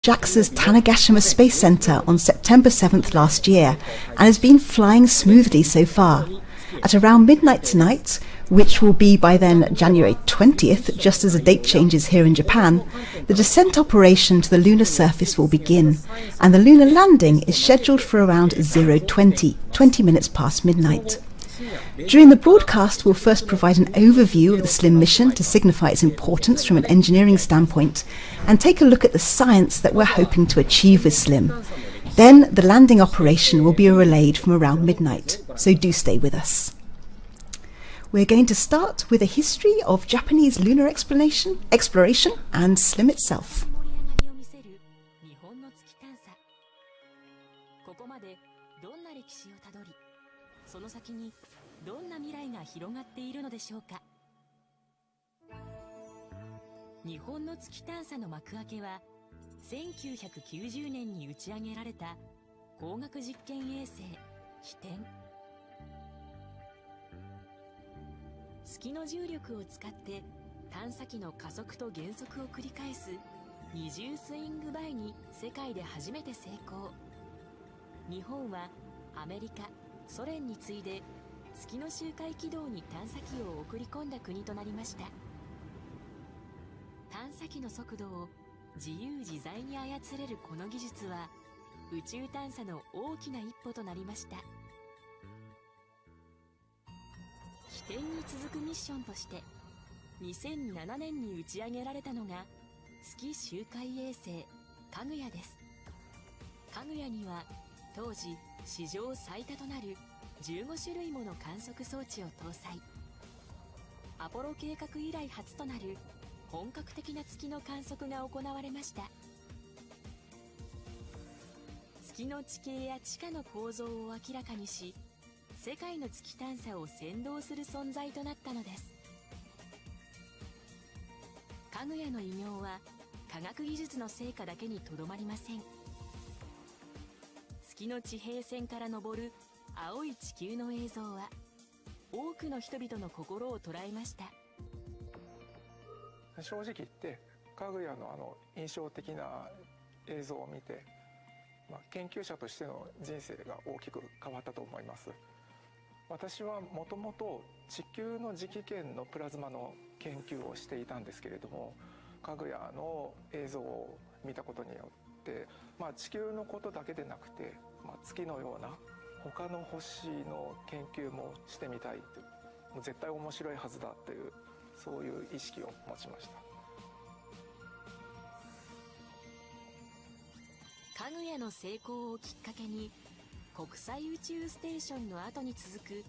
JAXA's Tanegashima Space Center on September 7th last year and has been flying smoothly so far. At around midnight tonight, which will be by then January 20th, just as the date changes here in Japan, the descent operation to the lunar surface will begin, and the lunar landing is scheduled for around 0:20, 20 minutes past midnight. During the broadcast, we'll first provide an overview of the SLIM mission to signify its importance from an engineering standpoint, and take a look at the science that we're hoping to achieve with SLIM. Then the landing operation will be relayed from around midnight, so do stay with us. We're going to start with a history of Japanese lunar exploration and SLIM itself. その先にどんな未来が広がっているのでしょうか。日本の月探査の幕開けは1990年に打ち上げられた光学実験衛星飛天。月の重力を使って探査機の加速と減速を繰り返す二重スイングバイに世界で初めて成功。日本はアメリカ、ソ連に次いで月の周回軌道に探査機を送り込んだ国となりました。探査機の速度を自由自在に操れるこの技術は宇宙探査の大きな一歩となりました。飛天に続くミッションとして2007年に打ち上げられたのが月周回衛星かぐやです。かぐやには当時史上最多となる15種類もの観測装置を搭載。アポロ計画以来初となる本格的な月の観測が行われました。月の地形や地下の構造を明らかにし、世界の月探査を先導する存在となったのです。かぐやの偉業は科学技術の成果だけにとどまりません。月の地平線から昇る青い地球の映像は多くの人々の心を捉えました。正直言ってかぐやの印象的な映像を見て、研究者としての人生が大きく変わったと思います。私はもともと地球の磁気圏のプラズマの研究をしていたんですけれども、かぐやの映像を見たことによって地球のことだけでなくて、月のような他の星の研究もしてみたいという、もう絶対面白いはずだという、そういう意識を持ちました。かぐやの成功をきっかけに国際宇宙ステーションの後に続く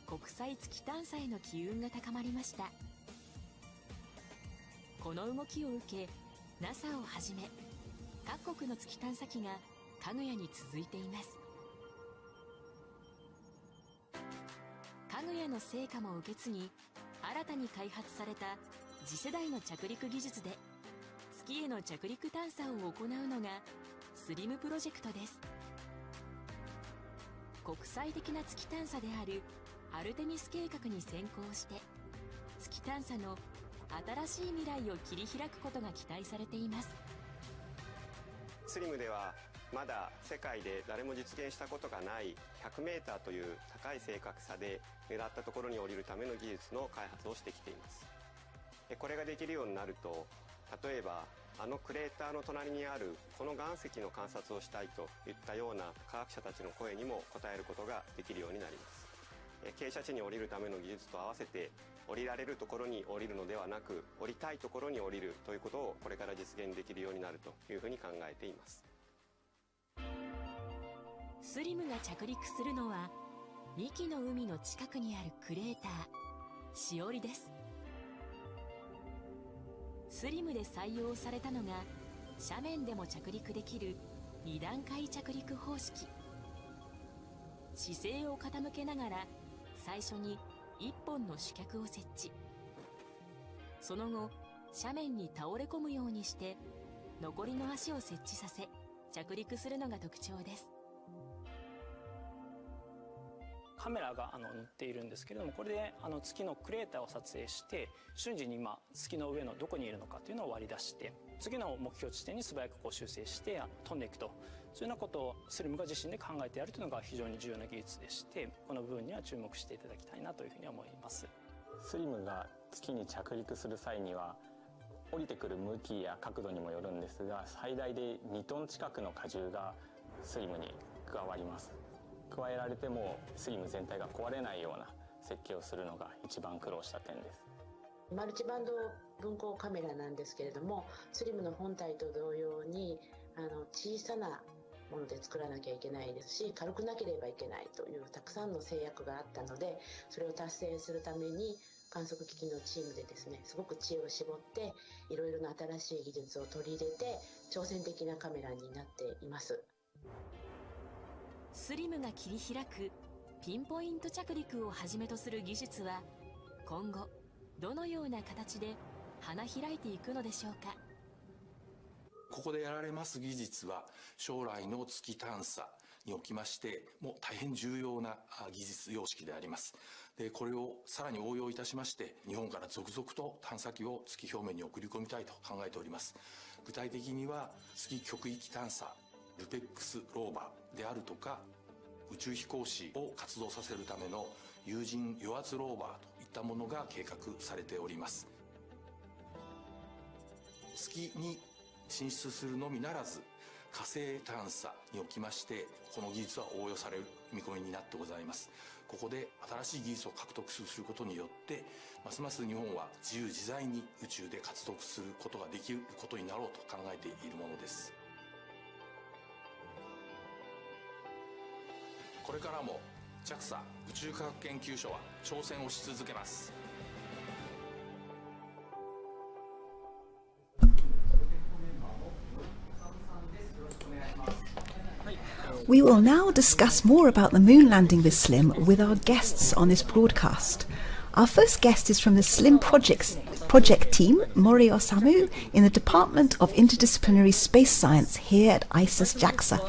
国際月探査への機運が高まりました。この動きを受け NASA をはじめ各国の月探査機がかぐやに続いています。かぐやの成果も受け継ぎ、新たに開発された次世代の着陸技術で月への着陸探査を行うのがスリムプロジェクトです。国際的な月探査であるアルテミス計画に先行して月探査の新しい未来を切り開くことが期待されています。スリムではまだ世界で誰も実現したことがない100メーターという高い正確さで狙ったところに降りるための技術の開発をしてきています。これができるようになると、例えばクレーターの隣にあるこの岩石の観察をしたいといったような科学者たちの声にも応えることができるようになります。傾斜地に降りるための技術と合わせて、降りられるところに降りるのではなく、降りたいところに降りるということをこれから実現できるようになるというふうに考えています。スリムが着陸するのは三木の海の近くにあるクレーターしおりです。スリムで採用されたのが斜面でも着陸できる2段階着陸方式。姿勢を傾けながら最初に1本の主脚を設置、その後斜面に倒れ込むようにして残りの足を設置させ着陸するのが特徴です。カメラが載っているんですけれども、これで月のクレーターを撮影して、瞬時に今月の上のどこにいるのかというのを割り出して、次の目標地点に素早く修正して飛んでいくと、そういうようなことをスリムが自身で考えてやるというのが非常に重要な技術でして、この部分には注目していただきたいなというふうに思います。スリムが月に着陸する際には降りてくる向きや角度にもよるんですが、最大で2トン近くの荷重がスリムに加わります。加えられてもスリム全体が壊れないような設計をするのが一番苦労した点です。マルチバンド分光カメラなんですけれども、スリムの本体と同様に小さなもので作らなきゃいけないですし、軽くなければいけないというたくさんの制約があったので、それを達成するために観測機器のチームでですね、すごく知恵を絞っていろいろな新しい技術を取り入れて挑戦的なカメラになっています。スリムが切り開くピンポイント着陸をはじめとする技術は今後どのような形で花開いていくのでしょうか。ここでやられます技術は将来の月探査におきましても大変重要な技術様式であります。でこれをさらに応用いたしまして日本から続々と探査機を月表面に送り込みたいと考えております。具体的には月極域探査ルペックスローバーであるとか、宇宙飛行士を活動させるための有人与圧ローバーといったものが計画されております。月に進出するのみならず火星探査におきましてこの技術は応用される見込みになってございます。ここで新しい技術を獲得することによってますます日本は自由自在に宇宙で活動することができることになろうと考えているものです。これからも JAXA 宇宙科学研究所は挑戦をし続けます。We will now discuss more about the moon landing with SLIM with our guests on this broadcast. Our first guest is from the SLIM project team, Mori Osamu, in the Department of Interdisciplinary Space Science here at ISIS JAXA.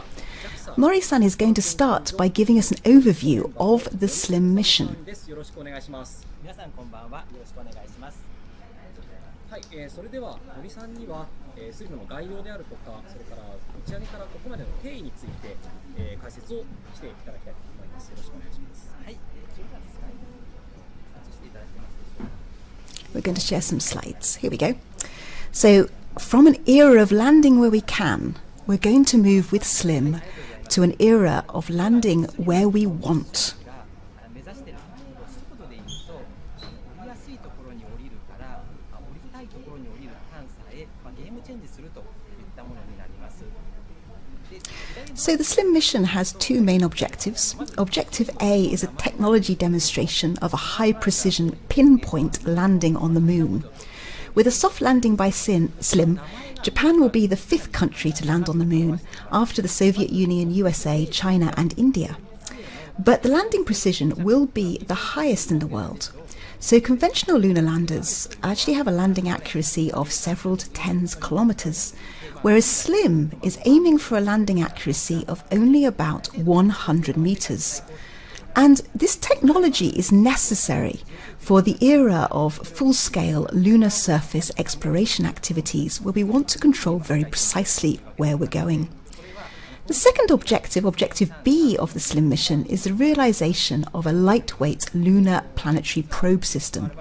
Mori-san is going to start by giving us an overview of the SLIM mission. 皆さんこんばんは。よろしくお願いします。はい、それでは森さんには、スリムの概要であるとか、それから打ち上げからここまでの経緯について、解説をしていただきたいと思います。よろしくお願いします。はい。それではスライドを映していただけますでしょうか。We're going to share some slides. Here we go. So, from an era of landing where we can, we're going to move with SLIM to an era of landing where we want. 目指している速度でいうと、降りやすいところに降りるから降りたいところに降りる探査へ、ゲームチェンジするといったものになります。 So the SLIM mission has two main objectives. Objective A is a technology demonstration of a high-precision pinpoint landing on the moon. With a soft landing by SLIM, Japan will be the fifth country to land on the moon after the Soviet Union, USA, China and India. But the landing precision will be the highest in the world. So conventional lunar landers actually have a landing accuracy of several to tens kilometers, whereas SLIM is aiming for a landing accuracy of only about 100 meters. And this technology is necessary for the era of full-scale lunar surface exploration activities where we want to control very precisely where we're going. The second objective, Objective B of the SLIM mission, is the realization of a lightweight lunar planetary probe system.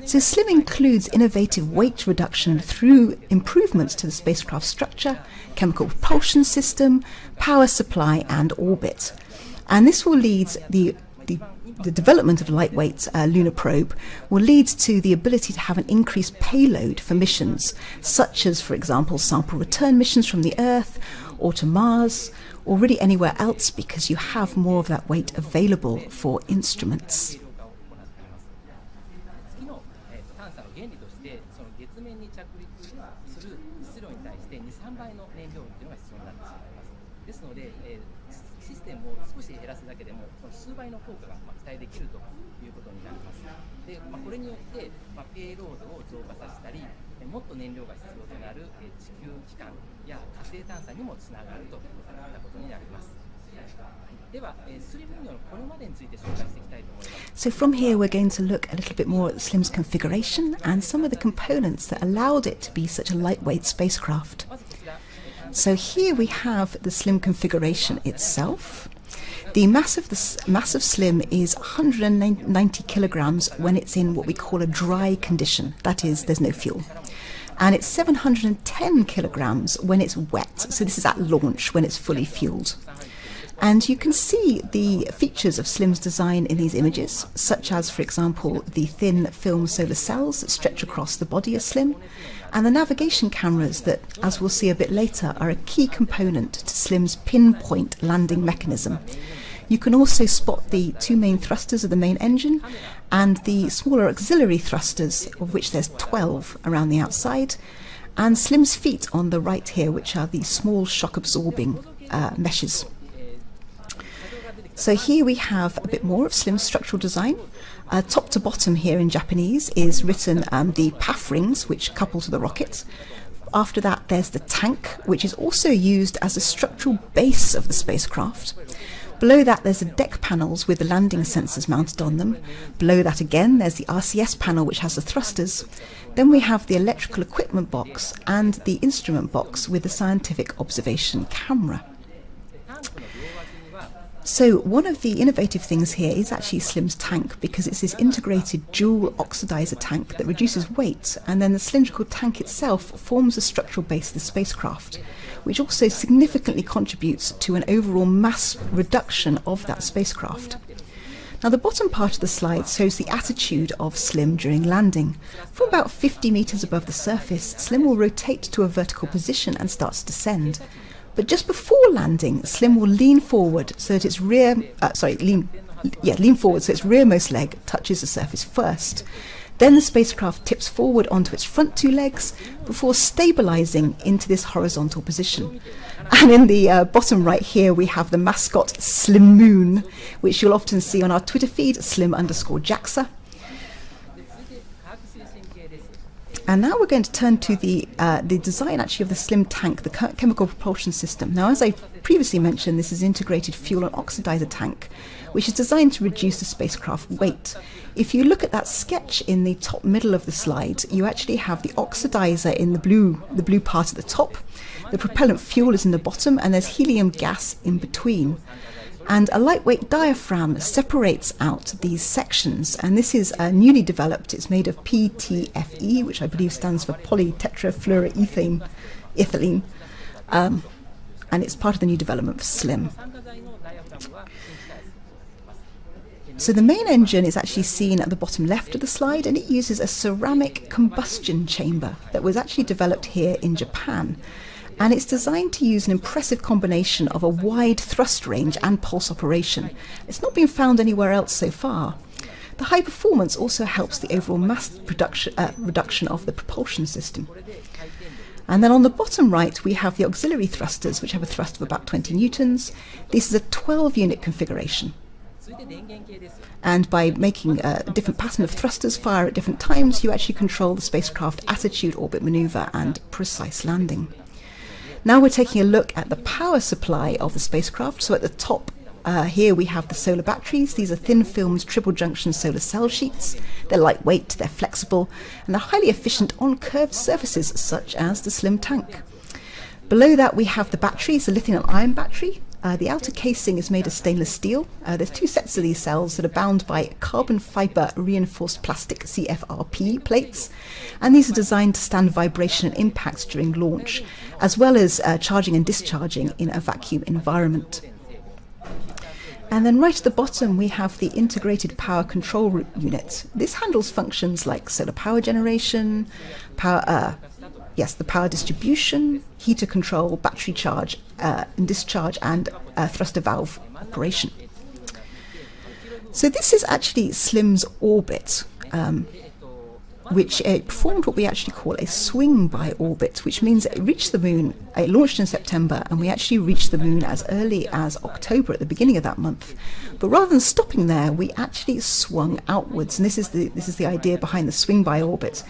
So SLIM includes innovative weight reduction through improvements to the spacecraft structure, chemical propulsion system, power supply and orbit. And this will lead the development of a lightweight lunar probe will lead to the ability to have an increased payload for missions, such as, for example, sample return missions from the Earth or to Mars, or really anywhere else, because you have more of that weight available for instruments. 月の探査の原理として、その月面に着陸する質量に対して2、3倍の燃料というのが必要になってしまいます。ですので、システムを少し減らすだけでもその数倍の効果が期待できるということになります。で、これによって、ペイロードを増加させたり、もっと燃料が必要となる地球機関や火星探査にもつながるといったことになります。So from here we're going to look a little bit more at the SLIM's configuration and some of the components that allowed it to be such a lightweight spacecraft. So here we have the SLIM configuration itself. The mass of SLIM is 190 kilograms when it's in what we call a dry condition, that is, there's no fuel. And it's 710 kilograms when it's wet, so this is at launch when it's fully fueled. And you can see the features of SLIM's design in these images, such as, for example, the thin film solar cells that stretch across the body of SLIM, and the navigation cameras that, as we'll see a bit later, are a key component to SLIM's pinpoint landing mechanism. You can also spot the two main thrusters of the main engine and the smaller auxiliary thrusters, of which there's 12 around the outside, and SLIM's feet on the right here, which are the small shock-absorbing meshes. So here we have a bit more of SLIM's structural design. Top to bottom here in Japanese is written the PAF rings, which couple to the rocket. After that there's the tank, which is also used as a structural base of the spacecraft. Below that there's the deck panels with the landing sensors mounted on them. Below that again there's the RCS panel, which has the thrusters. Then we have the electrical equipment box and the instrument box with the scientific observation camera. So one of the innovative things here is actually SLIM's tank, because it's this integrated dual oxidizer tank that reduces weight, and then the cylindrical tank itself forms the structural base of the spacecraft, which also significantly contributes to an overall mass reduction of that spacecraft. Now the bottom part of the slide shows the attitude of SLIM during landing. From about 50 meters above the surface, SLIM will rotate to a vertical position and start to descend. But just before landing, SLIM will lean forward so that its lean forward so its rearmost leg touches the surface first. Then the spacecraft tips forward onto its front two legs before stabilizing into this horizontal position. And in the bottom right here we have the mascot SLIM Moon, which you'll often see on our Twitter feed, @slim_JAXA. And now we're going to turn to the design actually of the SLIM tank, the chemical propulsion system. Now, as I previously mentioned, this is an integrated fuel and oxidizer tank, which is designed to reduce the spacecraft weight. If you look at that sketch in the top middle of the slide, you actually have the oxidizer in the blue part at the top. The propellant fuel is in the bottom, and there's helium gas in between. And a lightweight diaphragm separates out these sections, and this is newly developed. It's made of PTFE, which I believe stands for polytetrafluoroethylene, and it's part of the new development for SLIM. So the main engine is actually seen at the bottom left of the slide, and it uses a ceramic combustion chamber that was actually developed here in Japan. And it's designed to use an impressive combination of a wide thrust range and pulse operation. It's not been found anywhere else so far. The high performance also helps the overall mass reduction of the propulsion system. And then on the bottom right we have the auxiliary thrusters, which have a thrust of about 20 newtons. This is a 12-unit configuration. And by making a different pattern of thrusters fire at different times, you actually control the spacecraft attitude, orbit maneuver, and precise landing. Now we're taking a look at the power supply of the spacecraft. So at the top here we have the solar batteries. These are thin filmed triple junction solar cell sheets. They're lightweight, they're flexible, and they're highly efficient on curved surfaces such as the SLIM tank. Below that we have the batteries, the lithium-ion battery. The outer casing is made of stainless steel. There's two sets of these cells that are bound by carbon fibre reinforced plastic CFRP plates, and these are designed to stand vibration and impacts during launch, as well as charging and discharging in a vacuum environment. And then right at the bottom we have the integrated power control unit. This handles functions like solar power generation, the power distribution, heater control, battery charge and discharge, and thruster valve operation. So this is actually SLIM's orbit, which performed what we actually call a swing by orbit, which means it reached the moon. It launched in September, and we actually reached the moon as early as October, at the beginning of that month. But rather than stopping there, we actually swung outwards, and this is the idea behind the swing by orbit,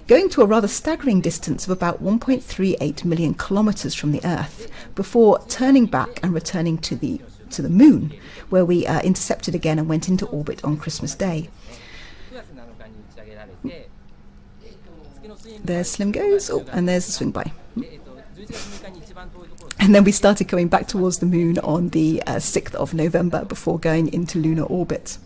going to a rather staggering distance of about 1.38 million kilometers from the Earth, before turning back and returning to to the moon, where we intercepted again and went into orbit on Christmas Day. There Slim goes, and there's the swing by. And then we started going back towards the moon on the 6th of November before going into lunar orbit.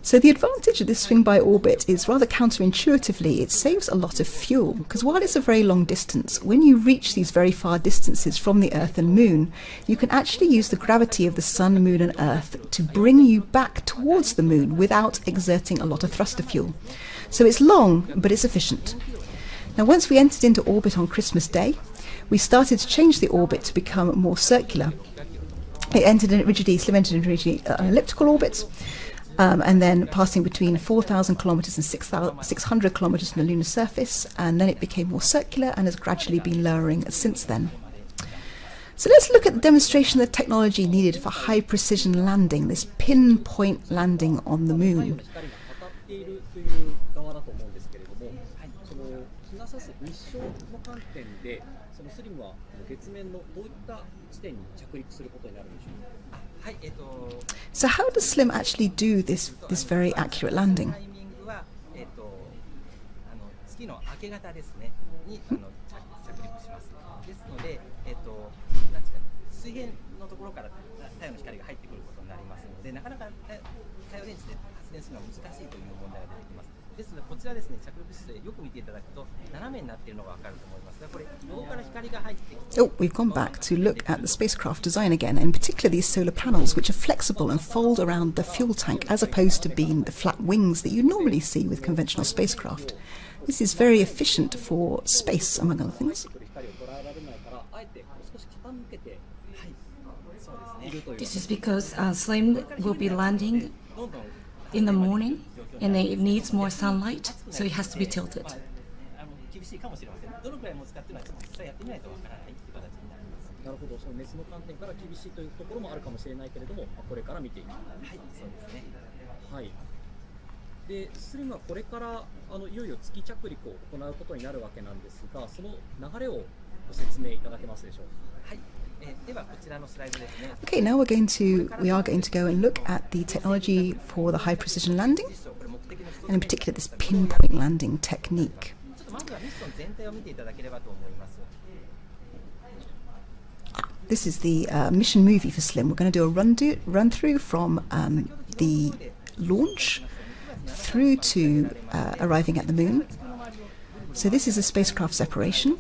So the advantage of this swing-by orbit is rather counterintuitively, it saves a lot of fuel, because while it's a very long distance, when you reach these very far distances from the Earth and Moon, you can actually use the gravity of the Sun, Moon and Earth to bring you back towards the Moon without exerting a lot of thruster fuel. So it's long, but it's efficient. Now once we entered into orbit on Christmas Day, we started to change the orbit to become more circular. Slim entered originally an elliptical orbit, and then passing between 4,000 kilometers and 600 kilometers from the lunar surface, and then it became more circular and has gradually been lowering since then. So let's look at the demonstration of the technology needed for high precision landing, this pinpoint landing on the moon. So how does Slim actually do this very accurate landing? Oh, we've gone back to look at the spacecraft design again, and in particular these solar panels, which are flexible and fold around the fuel tank as opposed to being the flat wings that you normally see with conventional spacecraft. This is very efficient for space, among other things. This is because Slim will be landing in the morning and it needs more sunlight, so it has to be tilted. Okay, now we are going to go and look at the technology for the high precision landing, and in particular this pinpoint landing technique. This is the mission movie for Slim. We're going to do a run through from the launch through to arriving at the moon. So this is a spacecraft separation.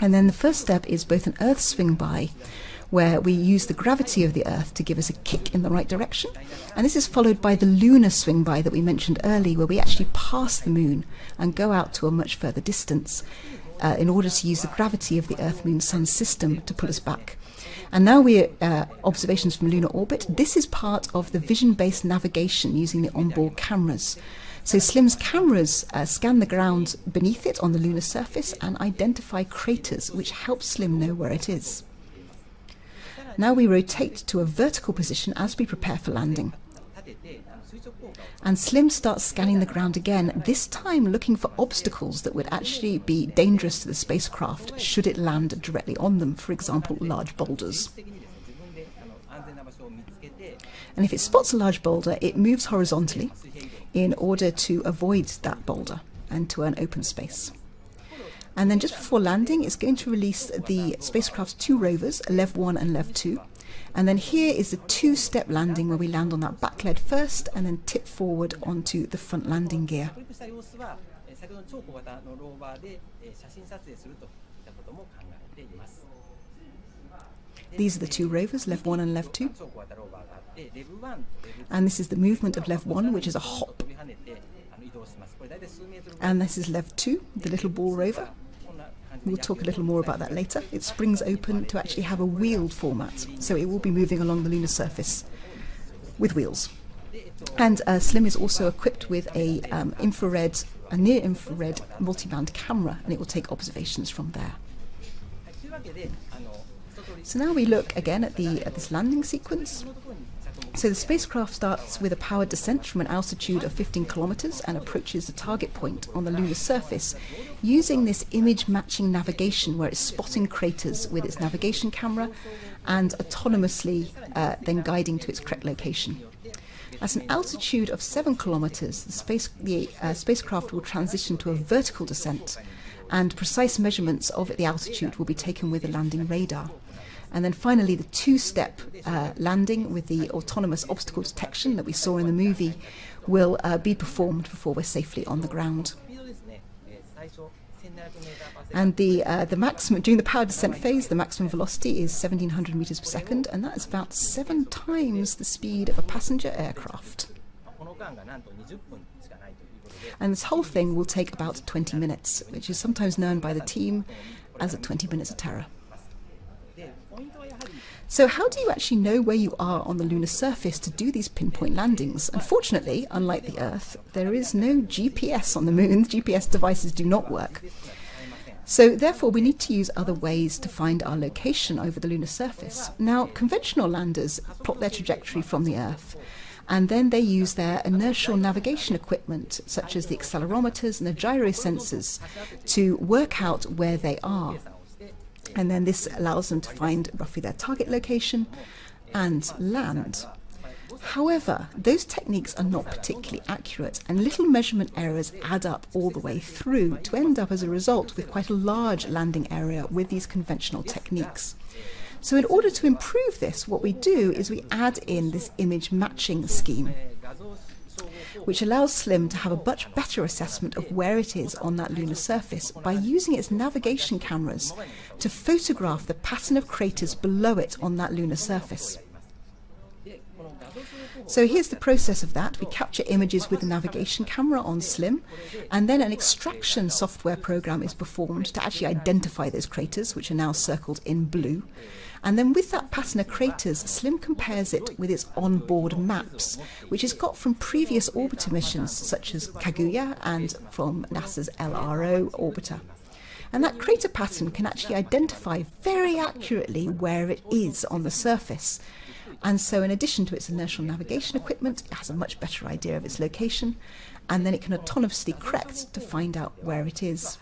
And then the first step is both an Earth swing-by, where we use the gravity of the Earth to give us a kick in the right direction. And this is followed by the lunar swing-by that we mentioned earlier, where we actually pass the moon and go out to a much further distance in order to use the gravity of the Earth-Moon-Sun system to pull us back. And now we're observations from lunar orbit. This is part of the vision-based navigation using the onboard cameras. So Slim's cameras scan the ground beneath it on the lunar surface and identify craters, which helps Slim know where it is. Now we rotate to a vertical position as we prepare for landing. And Slim starts scanning the ground again, this time looking for obstacles that would actually be dangerous to the spacecraft should it land directly on them, for example, large boulders. And if it spots a large boulder, it moves horizontally in order to avoid that boulder and to an open space. And then just before landing, it's going to release the spacecraft's two rovers, LEV-1 and LEV-2. And then here is the two-step landing where we land on that back lead first and then tip forward onto the front landing gear. These are the two rovers, LEV-1 and LEV-2. And this is the movement of LEV-1, which is a hop. And this is LEV-2, the little ball rover. We'll talk a little more about that later. It springs open to actually have a wheeled format, so it will be moving along the lunar surface with wheels. And Slim is also equipped with a near-infrared multi-band camera, and it will take observations from there. So now we look again at this landing sequence. So the spacecraft starts with a powered descent from an altitude of 15 kilometers and approaches the target point on the lunar surface using this image matching navigation, where it's spotting craters with its navigation camera and autonomously then guiding to its correct location. At an altitude of 7 kilometers, the spacecraft will transition to a vertical descent, and precise measurements of the altitude will be taken with the landing radar. And then finally, the two-step landing with the autonomous obstacle detection that we saw in the movie will be performed before we're safely on the ground. And the maximum, during the power descent phase, the maximum velocity is 1700 meters per second, and that is about 7 times the speed of a passenger aircraft. And this whole thing will take about 20 minutes, which is sometimes known by the team as 20 minutes of terror. So how do you actually know where you are on the lunar surface to do these pinpoint landings? Unfortunately, unlike the Earth, there is no GPS on the moon. GPS devices do not work. So therefore, we need to use other ways to find our location over the lunar surface. Now, conventional landers plot their trajectory from the Earth, and then they use their inertial navigation equipment, such as the accelerometers and the gyro sensors, to work out where they are. And then this allows them to find roughly their target location and land. However, those techniques are not particularly accurate, and little measurement errors add up all the way through to end up as a result with quite a large landing area with these conventional techniques. So in order to improve this, what we do is we add in this image matching scheme, which allows SLIM to have a much better assessment of where it is on that lunar surface by using its navigation cameras to photograph the pattern of craters below it on that lunar surface. So here's the process of that. We capture images with the navigation camera on SLIM, and then an extraction software program is performed to actually identify those craters, which are now circled in blue. And then with that pattern of craters, SLIM compares it with its onboard maps, which it's got from previous orbiter missions, such as Kaguya and from NASA's LRO orbiter. And that crater pattern can actually identify very accurately where it is on the surface. And so in addition to its inertial navigation equipment, it has a much better idea of its location, and then it can autonomously correct to find out where it is.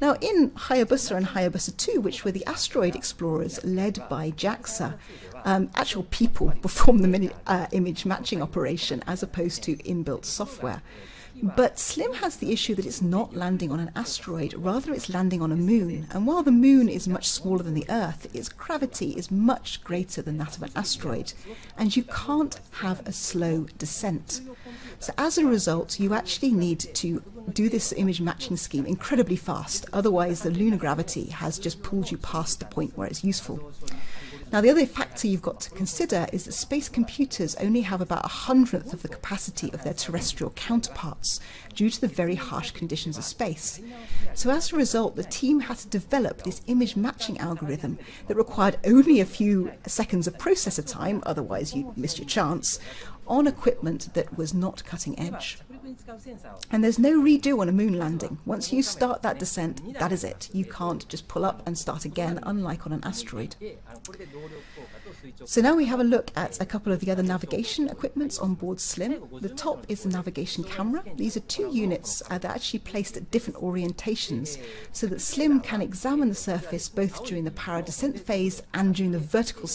Now in Hayabusa and Hayabusa 2, which were the asteroid explorers led by JAXA, actual people perform the image matching operation as opposed to inbuilt software. But SLIM has the issue that it's not landing on an asteroid, rather it's landing on a moon. And while the moon is much smaller than the Earth, its gravity is much greater than that of an asteroid, and you can't have a slow descent. So as a result, you actually need to do this image matching scheme incredibly fast, otherwise the lunar gravity has just pulled you past the point where it's useful. Now the other factor you've got to consider is that space computers only have about 1/100th of the capacity of their terrestrial counterparts due to the very harsh conditions of space. So as a result, the team had to develop this image matching algorithm that required only a few seconds of processor time, otherwise you'd miss your chance, on equipment that was not cutting edge. And there's no redo on a moon landing. Once you start that descent, that is it. You can't just pull up and start again, unlike on an asteroid. So now we have a look at a couple of the other navigation equipments on board SLIM. The top is the navigation camera. These are two units that are actually placed at different orientations so that SLIM can examine the surface both during the para descent phase and during the vertical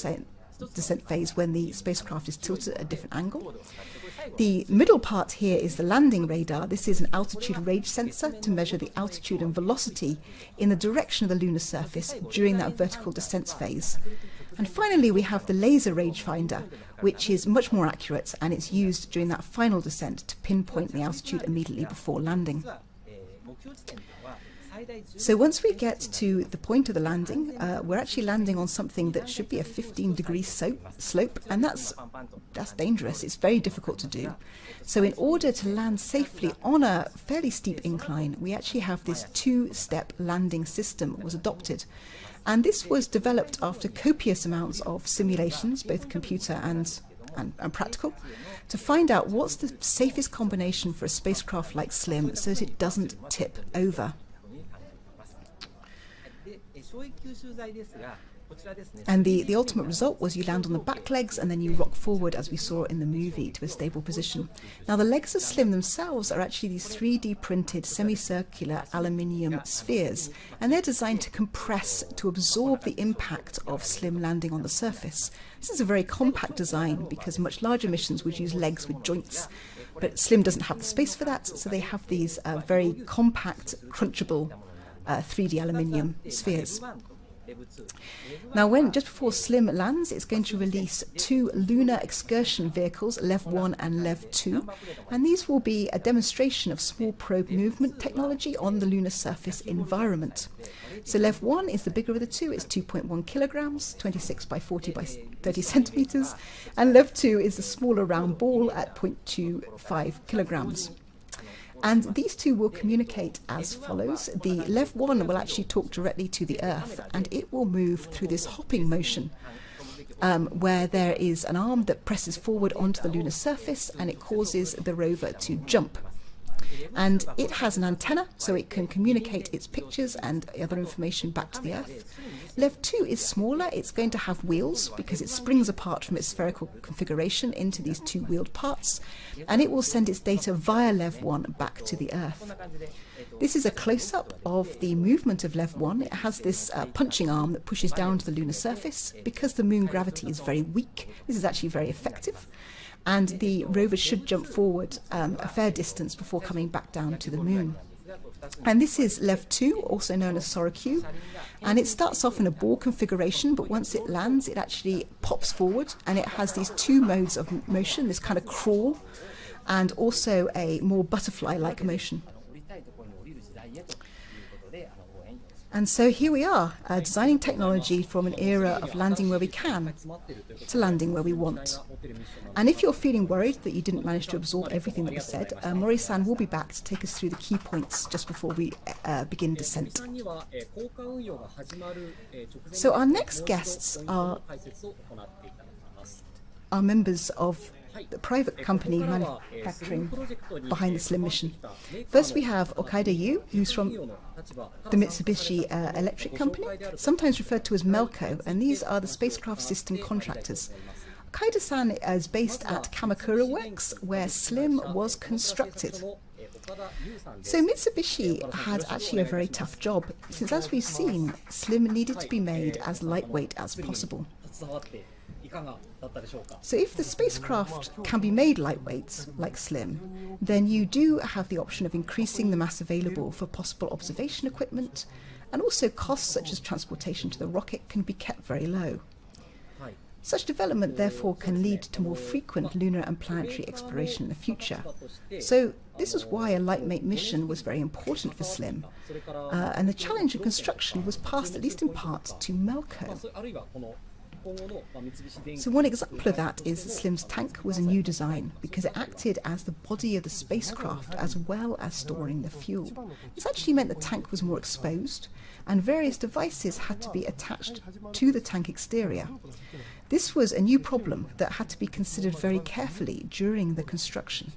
descent phase when the spacecraft is tilted at a different angle. The middle part here is the landing radar. This is an altitude range sensor to measure the altitude and velocity in the direction of the lunar surface during that vertical descent phase. And finally, we have the laser rangefinder, which is much more accurate, and it's used during that final descent to pinpoint the altitude immediately before landing. So once we get to the point of the landing, we're actually landing on something that should be a 15-degree slope, and that's dangerous. It's very difficult to do. So in order to land safely on a fairly steep incline, we actually have this two-step landing system was adopted. And this was developed after copious amounts of simulations, both computer and practical, to find out what's the safest combination for a spacecraft like SLIM so that it doesn't tip over. And the ultimate result was you land on the back legs and then you rock forward, as we saw in the movie, to a stable position. Now, the legs of SLIM themselves are actually these 3D printed semicircular aluminium spheres, and they're designed to compress to absorb the impact of SLIM landing on the surface. This is a very compact design because much larger missions would use legs with joints, but SLIM doesn't have the space for that, so they have these very compact, crunchable 3D aluminium spheres. Now, just before SLIM lands, it's going to release 2 lunar excursion vehicles, LEV 1 and LEV 2, and these will be a demonstration of small probe movement technology on the lunar surface environment. So LEV 1 is the bigger of the two, it's 2.1 kilograms, 26 by 40 by 30 centimeters, and LEV 2 is the smaller round ball at 0.25 kilograms. And these two will communicate as follows. The LEV 1 will actually talk directly to the Earth, and it will move through this hopping motion where there is an arm that presses forward onto the lunar surface and it causes the rover to jump. And it has an antenna, so it can communicate its pictures and other information back to the Earth. LEV 2 is smaller. It's going to have wheels because it springs apart from its spherical configuration into these 2 wheeled parts, and it will send its data via LEV 1 back to the Earth. This is a close-up of the movement of LEV 1. It has this punching arm that pushes down to the lunar surface. Because the moon gravity is very weak, this is actually very effective. And the rover should jump forward a fair distance before coming back down to the moon. And this is LEV 2, also known as SORA-Q, and it starts off in a ball configuration, but once it lands, it actually pops forward, and it has these 2 modes of motion, this kind of crawl, and also a more butterfly-like motion. And so here we are, designing technology from an era of landing where we can to landing where we want. And if you're feeling worried that you didn't manage to absorb everything that was said, Mori-san will be back to take us through the key points just before we begin descent. So our next guests are members of the private company manufacturing behind the SLIM mission. First we have Okaida Yu, who's from the Mitsubishi Electric Company, sometimes referred to as Melco, and these are the spacecraft system contractors. Okaida-san is based at Kamakura Works, where SLIM was constructed. So Mitsubishi had actually a very tough job, since as we've seen, SLIM needed to be made as lightweight as possible. So if the spacecraft can be made lightweight, like SLIM, then you do have the option of increasing the mass available for possible observation equipment, and also costs such as transportation to the rocket can be kept very low. Such development therefore can lead to more frequent lunar and planetary exploration in the future. So this is why a lightweight mission was very important for SLIM, and the challenge of construction was passed at least in part to Melco. So one example of that is that SLIM's tank was a new design because it acted as the body of the spacecraft as well as storing the fuel. This actually meant the tank was more exposed and various devices had to be attached to the tank exterior. This was a new problem that had to be considered very carefully during the construction.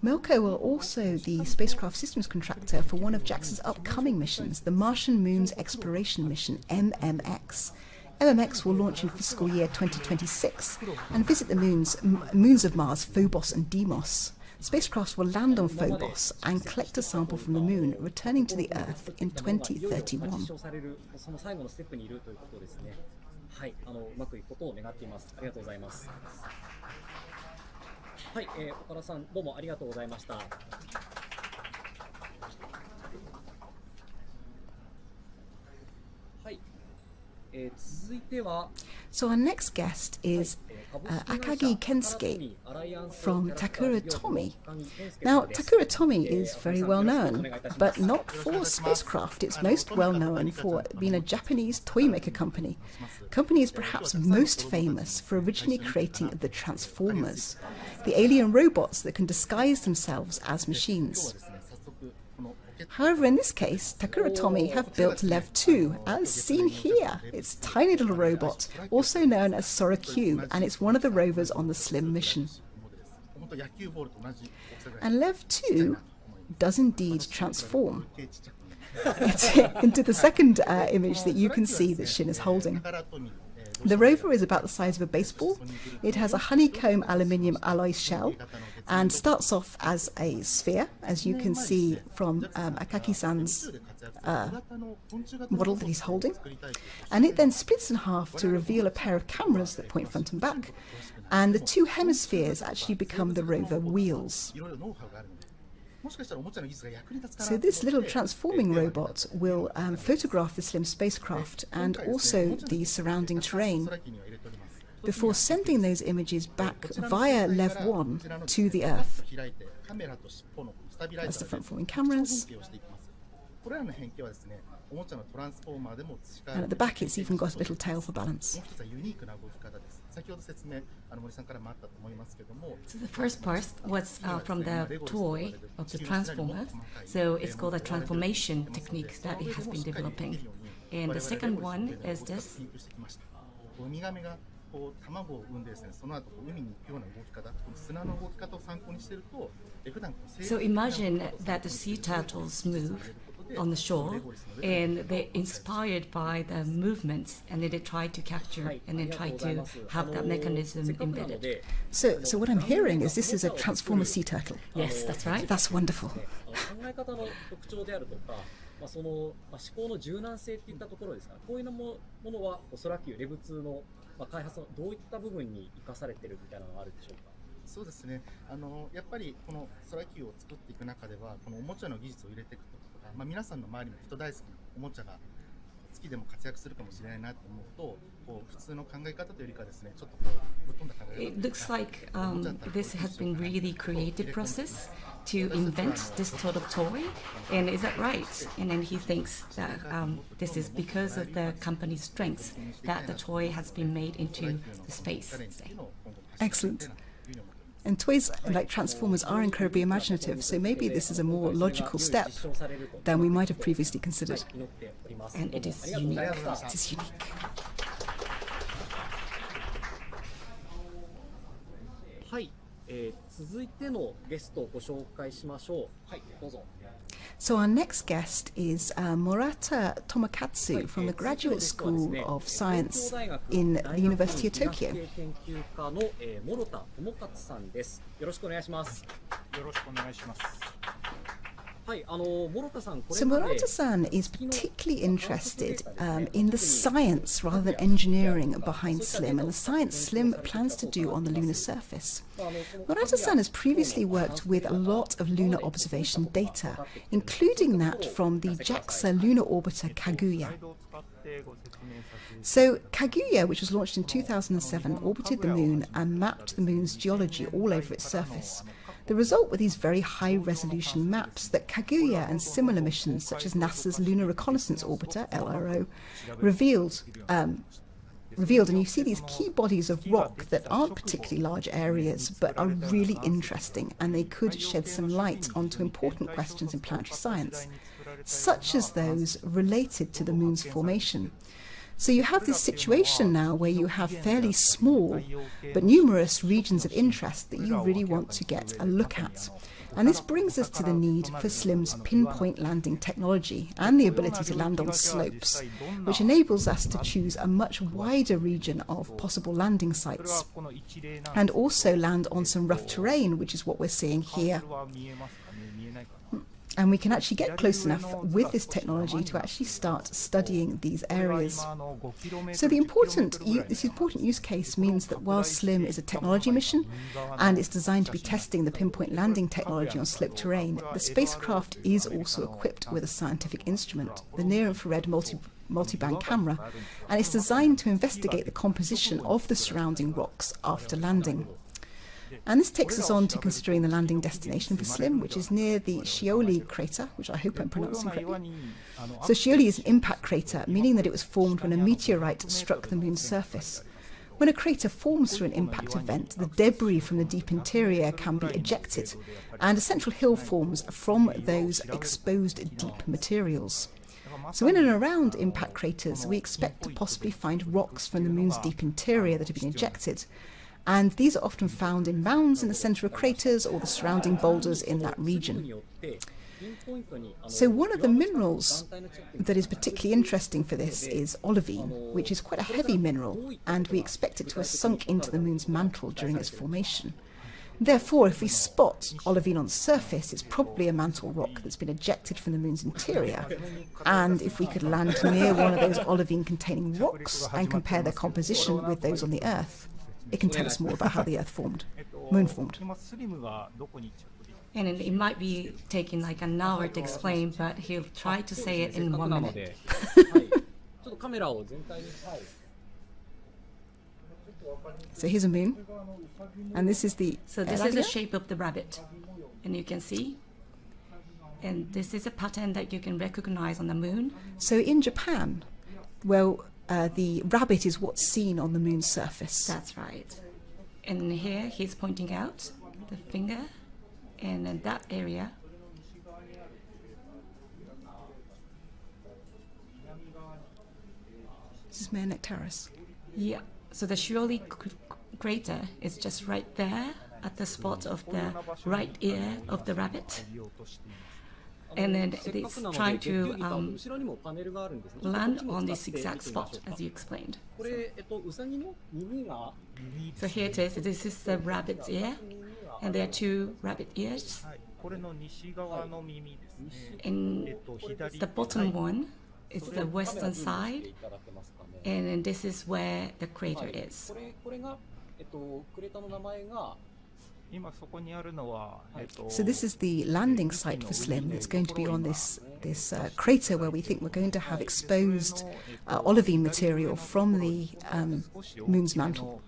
Melco are also the spacecraft systems contractor for one of JAXA's upcoming missions, the Martian Moons Exploration Mission, MMX. MMX will launch in fiscal year 2026 and visit the moons of Mars, Phobos and Deimos. Spacecraft will land on Phobos and collect a sample from the moon, returning to the Earth in 2031. はい、岡田さんどうもありがとうございました。はい、続いては So our next guest is Akagi Kensuke from Takura Tomy. Now, Takura Tomy is very well known, but not for spacecraft. It's most well known for being a Japanese toy maker company. The company is perhaps most famous for originally creating the Transformers, the alien robots that can disguise themselves as machines. However, in this case, Takura Tomy have built LEV 2, as seen here. It's a tiny little robot, also known as SORA-Q, and it's one of the rovers on the SLIM mission. And Lev 2 does indeed transform into the second image that you can see that Shin is holding. The rover is about the size of a baseball. It has a honeycomb aluminium alloy shell and starts off as a sphere, as you can see from Akaki-san's model that he's holding. And it then splits in half to reveal a pair of cameras that point front and back. And the two hemispheres actually become the rover wheels. So this little transforming robot will photograph the SLIM spacecraft and also the surrounding terrain before sending those images back via Lev 1 to the Earth. That's the front-forming cameras. And at the back it's even got a little tail for balance. So the first part was from the toy of the transformer. So it's called a transformation technique that it has been developing. And the second one is this. So imagine that the sea turtles move on the shore, and they're inspired by the movements, and then they try to capture and then try to have that mechanism embedded. So what I'm hearing is this is a transformer sea turtle. Yes, that's right. That's wonderful. その思考の柔軟性っていったところですか。こういうものはおそらくレブ2の開発のどういった部分に生かされているみたいなのがあるでしょうか。そうですね。やっぱりこの空球を作っていく中ではこのおもちゃの技術を入れていくとか、皆さんの周りの人大好きなおもちゃが月でも活躍するかもしれないなと思うと、こう普通の考え方というよりかですね、ちょっとこうぶっ飛んだ考え方。It looks like this has been really creative process to invent this sort of toy, and is that right? And then he thinks that this is because of the company's strengths that the toy has been made into the space. Excellent. And toys like Transformers are incredibly imaginative, so maybe this is a more logical step than we might have previously considered. And it is unique. It is unique. はい、続いてのゲストをご紹介しましょう。はい、どうぞ。So our next guest is Murata Tomakatsu from the Graduate School of Science in the University of Tokyo. 研究家の諸田智勝さんです。よろしくお願いします。よろしくお願いします。So Murata-san is particularly interested in the science rather than engineering behind SLIM and the science SLIM plans to do on the lunar surface. Murata-san has previously worked with a lot of lunar observation data, including that from the JAXA lunar orbiter Kaguya. So Kaguya, which was launched in 2007, orbited the moon and mapped the moon's geology all over its surface. The result were these very high-resolution maps that Kaguya and similar missions, such as NASA's Lunar Reconnaissance Orbiter, LRO, revealed. And you see these key bodies of rock that aren't particularly large areas, but are really interesting, and they could shed some light onto important questions in planetary science, such as those related to the moon's formation. So you have this situation now where you have fairly small but numerous regions of interest that you really want to get a look at. And this brings us to the need for SLIM's pinpoint landing technology and the ability to land on slopes, which enables us to choose a much wider region of possible landing sites and also land on some rough terrain, which is what we're seeing here. And we can actually get close enough with this technology to actually start studying these areas. So this important use case means that while SLIM is a technology mission and it's designed to be testing the pinpoint landing technology on slope terrain, the spacecraft is also equipped with a scientific instrument, the near-infrared multi-band camera, and it's designed to investigate the composition of the surrounding rocks after landing. And this takes us on to considering the landing destination for SLIM, which is near the Scioli crater, which I hope I'm pronouncing correctly. So Scioli is an impact crater, meaning that it was formed when a meteorite struck the moon's surface. When a crater forms through an impact event, the debris from the deep interior can be ejected, and a central hill forms from those exposed deep materials. So in and around impact craters, we expect to possibly find rocks from the moon's deep interior that have been ejected. And these are often found in mounds in the center of craters or the surrounding boulders in that region. So one of the minerals that is particularly interesting for this is olivine, which is quite a heavy mineral, and we expect it to have sunk into the moon's mantle during its formation. Therefore, if we spot olivine on the surface, it's probably a mantle rock that's been ejected from the moon's interior. And if we could land near one of those olivine-containing rocks and compare their composition with those on the Earth, it can tell us more about how the Earth formed, moon formed. And it might be taking like an hour to explain, but he'll try to say it in 1 minute. So here's a moon, and this is the So this is the shape of the rabbit, and you can see. And this is a pattern that you can recognize on the moon. So in Japan, well, the rabbit is what's seen on the moon's surface. That's right. And here he's pointing out the finger, and in that area. This is Mare Nectaris. Yeah. So the Shioli crater is just right there at the spot of the right ear of the rabbit. And then it's trying to land on this exact spot, as you explained. So here it is. This is the rabbit's ear, and there are two rabbit ears. And the bottom one is the western side, and then this is where the crater is. So this is the landing site for SLIM. It's going to be on this crater where we think we're going to have exposed olivine material from the moon's mantle.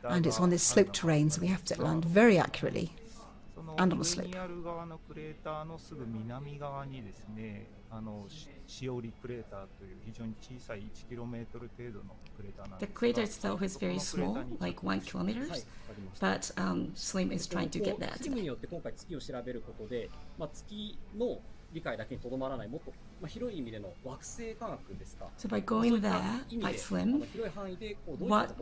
And it's on this sloped terrain, so we have to land very accurately and on a slope. The crater itself is very small, like 1 kilometer, but SLIM is trying to get that. So by going there, by SLIM, what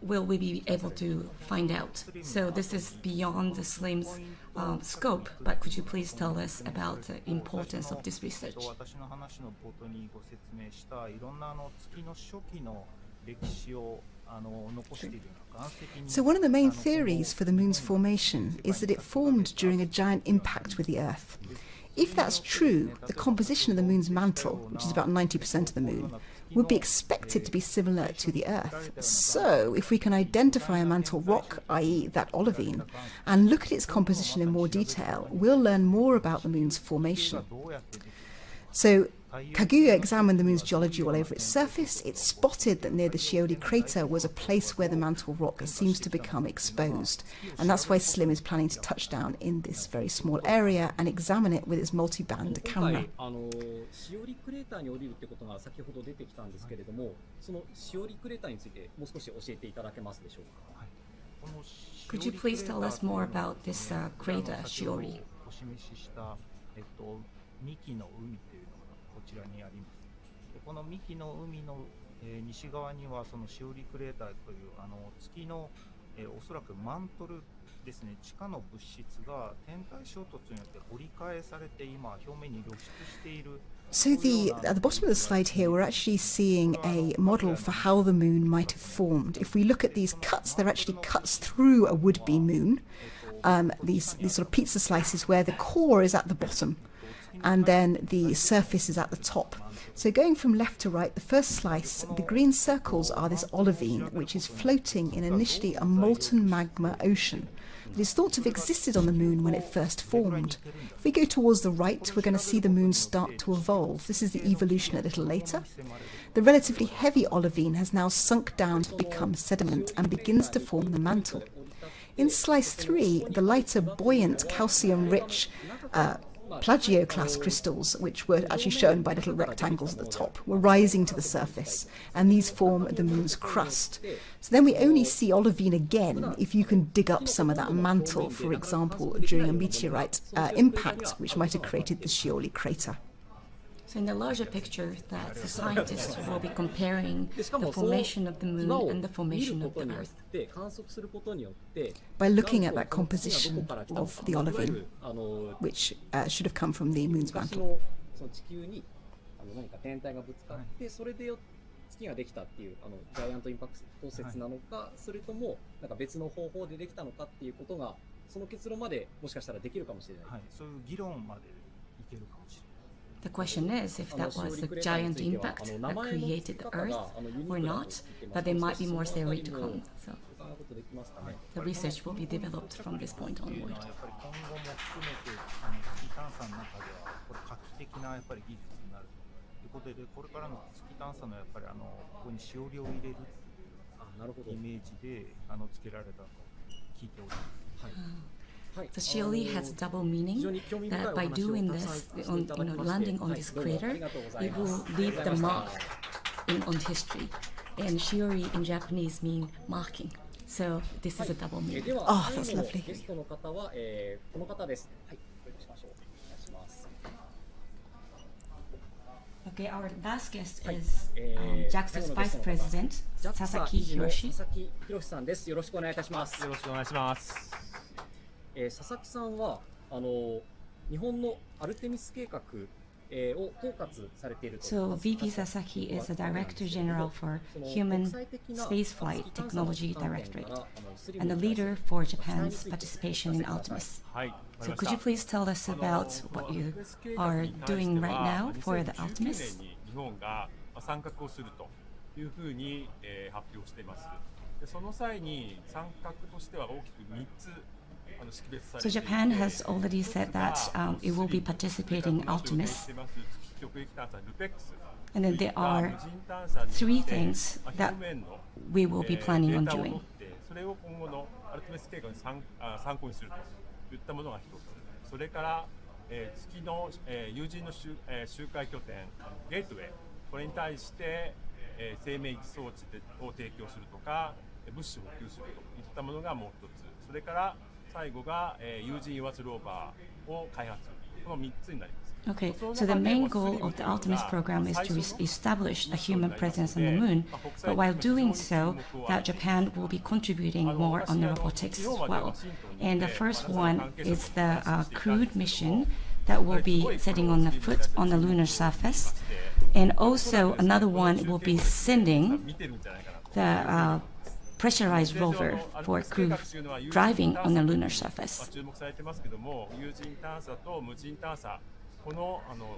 will we be able to find out? So this is beyond the SLIM's scope, but could you please tell us about the importance of this research? So one of the main theories for the moon's formation is that it formed during a giant impact with the Earth. If that's true, the composition of the moon's mantle, which is about 90% of the moon, would be expected to be similar to the Earth. So if we can identify a mantle rock, i.e. that olivine, and look at its composition in more detail, we'll learn more about the moon's formation. So Kaguya examined the moon's geology all over its surface. It spotted that near the Shioli crater was a place where the mantle rock seems to become exposed. And that's why SLIM is planning to touch down in this very small area and examine it with its multi-band camera. Could you please tell us more about this crater, Shiori? こちらにあります。でこの幹の海の、西側にはそのシオリクレーターという月の、おそらくマントルですね、地下の物質が天体衝突によって折り返されて今表面に露出している。So at the bottom of the slide here, we're actually seeing a model for how the moon might have formed. If we look at these cuts, they're actually cuts through a would-be moon. These sort of pizza slices where the core is at the bottom and then the surface is at the top. So going from left to right, the first slice, the green circles are this olivine, which is floating in initially a molten magma ocean. It is thought to have existed on the moon when it first formed. If we go towards the right, we're going to see the moon start to evolve. This is the evolution a little later. The relatively heavy olivine has now sunk down to become sediment and begins to form the mantle. In slice 3, the lighter, buoyant, calcium-rich plagioclase crystals, which were actually shown by little rectangles at the top, were rising to the surface, and these form the moon's crust. So then we only see olivine again if you can dig up some of that mantle, for example, during a meteorite impact, which might have created the Shioli crater. So in the larger picture, that the scientists will be comparing the formation of the moon and the formation of the Earth. By looking at that composition of the olivine, which should have come from the moon's mantle. 地球に何か天体がぶつかって、それで月ができたっていうジャイアントインパクト説なのか、それともなんか別の方法でできたのかっていうことが、その結論までもしかしたらできるかもしれない。はい、そういう議論までいけるかもしれない。The question is if that was a giant impact that created the Earth or not, but there might be more theory to come. So the research will be developed from this point onward. 画期的なやっぱり技術になるということで、これからの月探査のやっぱりここにしおりを入れるイメージでつけられたと聞いております。はい。So Shioli has a double meaning that by doing this, landing on this crater, it will leave the mark on history. And Shiori in Japanese means marking. So this is a double meaning. Oh, that's lovely. Okay, our last guest is JAXA's Vice President, Sasaki Hiroshi. 佐々木宏さんです。よろしくお願いいたします。よろしくお願いします。佐々木さんは日本のアルテミス計画を統括されていると。So VP Sasaki is the Director General for Human Spaceflight Technology Directorate and the leader for Japan's participation in Artemis. So could you please tell us about what you are doing right now for the Artemis? 日本が参画をするというふうに発表しています。その際に参画としては大きく3つ。So Japan has already said that it will be participating in Artemis. And then there are 3 things that we will be planning on doing. それを今後のアルテミス計画に参考にするといったものが一つ。それから月の有人の周回拠点ゲートウェイ、これに対して生命維持装置を提供するとか物資を補給するといったものがもう一つ。それから最後が有人油圧ローバーを開発する。この3つになります。Okay, so the main goal of the Artemis program is to establish a human presence on the moon, but while doing so, that Japan will be contributing more on the robotics as well. And the first one is the crewed mission that will be setting on the foot on the lunar surface, and also another one will be sending the pressurized rover for crew driving on the lunar surface.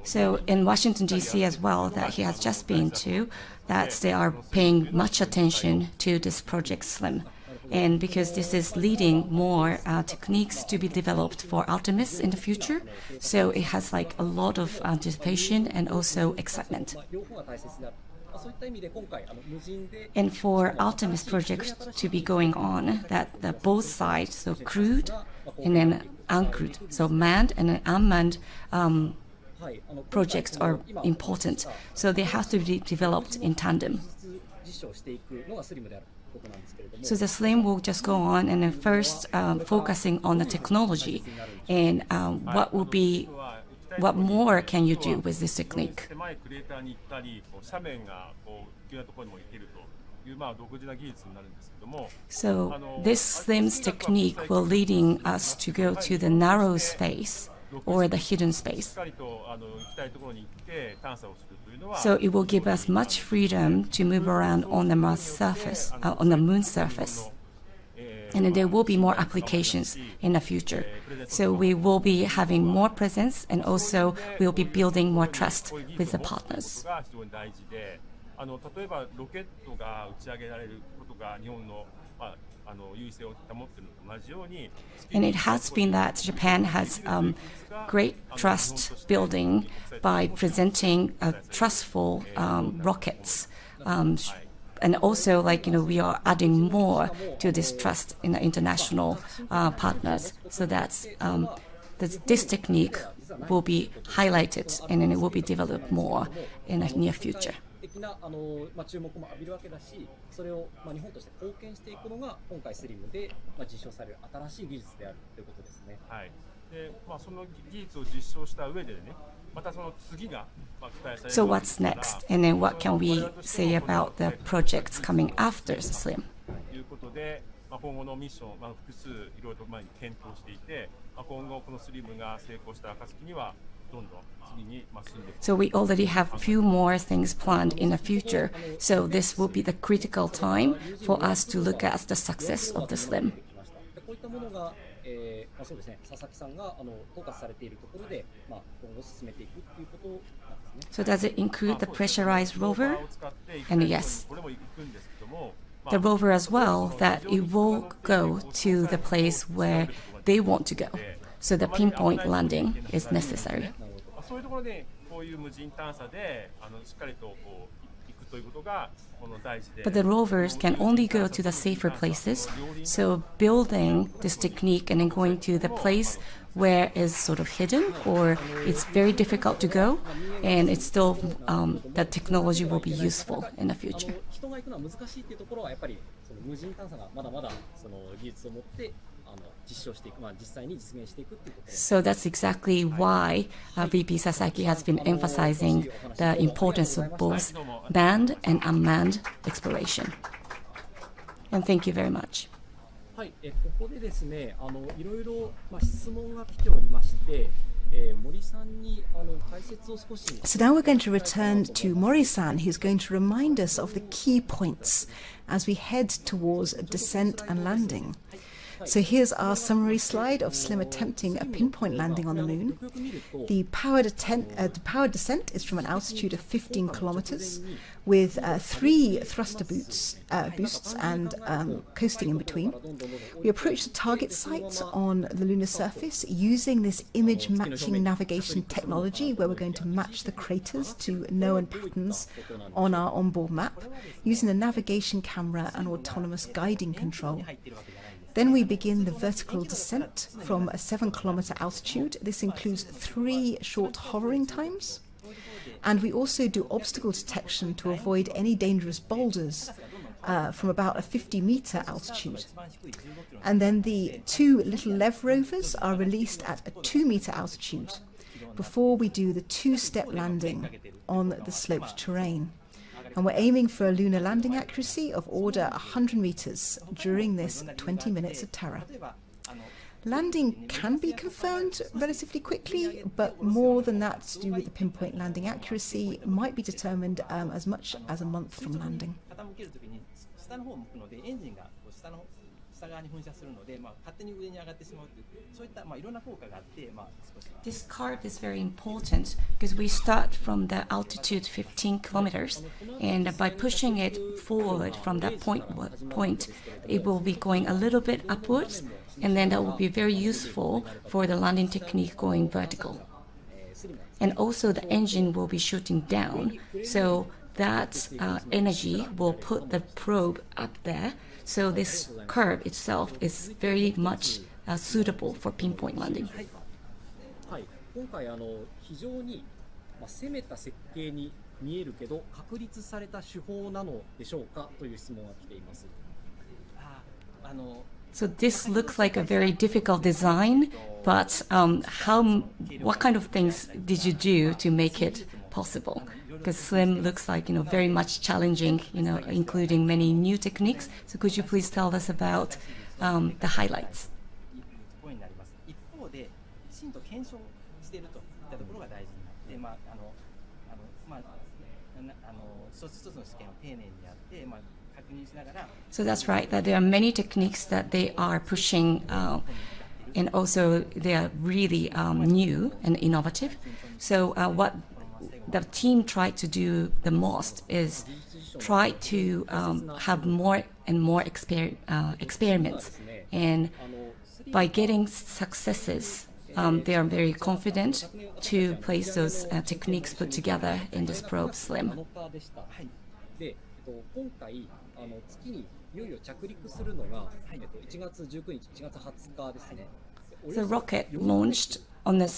So in Washington D.C. as well, that he has just been to, that they are paying much attention to this Project SLIM. And because this is leading more techniques to be developed for Artemis in the future, so it has like a lot of anticipation and also excitement. And for Artemis project to be going on, that both sides, so crewed and then uncrewed, so manned and unmanned projects are important. So they have to be developed in tandem. So the SLIM will just go on and then first focusing on the technology and what more can you do with this technique? So this SLIM's technique will leading us to go to the narrow space or the hidden space. So it will give us much freedom to move around on the Mars surface, on the moon surface. And then there will be more applications in the future. So we will be having more presence and also we'll be building more trust with the partners. And it has been that Japan has great trust building by presenting trustful rockets. And also, we are adding more to this trust in the international partners. So that's this technique will be highlighted and then it will be developed more in the near future. 的な注目も浴びるわけだし、それを日本として貢献していくのが今回スリムで実証される新しい技術であるということですね。はい。で、その技術を実証した上でね、またその次が期待される。So what's next? And then what can we say about the projects coming after SLIM? ということで、今後のミッション、複数いろいろと検討していて、今後このスリムが成功した暁にはどんどん次に進んでいく。So we already have few more things planned in the future. So this will be the critical time for us to look at the success of the SLIM. こういったものがそうですね、佐々木さんがフォーカスされているところで、今後進めていくということなんですね。So does it include the pressurized rover? And yes, the rover as well, that it will go to the place where they want to go. So the pinpoint landing is necessary. そういうところでこういう無人探査でしっかりとこう行くということがこの大事で。But the rovers can only go to the safer places. So building this technique and then going to the place where is sort of hidden or it's very difficult to go, and it's still the technology will be useful in the future. 人が行くのは難しいっていうところはやっぱりその無人探査がまだまだその技術を持って実証していく、実際に実現していくっていうところ。So that's exactly why VP Sasaki has been emphasizing the importance of both manned and unmanned exploration. And thank you very much. はい、ここでですね、いろいろ質問が来ておりまして、森さんに解説を少し。So now we're going to return to Mori-san, who's going to remind us of the key points as we head towards descent and landing. So here's our summary slide of SLIM attempting a pinpoint landing on the moon. The powered descent is from an altitude of 15 kilometers with 3 thruster boosts and coasting in between. We approach the target site on the lunar surface using this image matching navigation technology, where we're going to match the craters to known patterns on our onboard map using a navigation camera and autonomous guiding control. Then we begin the vertical descent from a 7-kilometer altitude. This includes 3 short hovering times. And we also do obstacle detection to avoid any dangerous boulders from about a 50-meter altitude. And then the 2 little Lev rovers are released at a 2-meter altitude before we do the 2-step landing on the sloped terrain. And we're aiming for a lunar landing accuracy of order 100 meters during this 20 minutes of terror. Landing can be confirmed relatively quickly, but more than that to do with the pinpoint landing accuracy might be determined as much as a month from landing. This curve is very important because we start from the altitude 15 kilometers, and by pushing it forward from that point, it will be going a little bit upwards, and then that will be very useful for the landing technique going vertical. And also the engine will be shooting down, so that energy will put the probe up there. So this curve itself is very much suitable for pinpoint landing. はい、今回非常に攻めた設計に見えるけど確立された手法なのでしょうかという質問が来ています。So this looks like a very difficult design, but what kind of things did you do to make it possible? Because SLIM looks like, very much challenging, including many new techniques. So could you please tell us about the highlights? 一方できちんと検証しているといったところが大事になって、一つ一つの試験を丁寧にやって、確認しながら。So that's right, that there are many techniques that they are pushing, and also they are really new and innovative. So what the team tried to do the most is try to have more and more experiments, and by getting successes, they are very confident to place those techniques put together in this probe SLIM. で、今回月にいよいよ着陸するのが1月19日、1月20日ですね。The rocket launched on the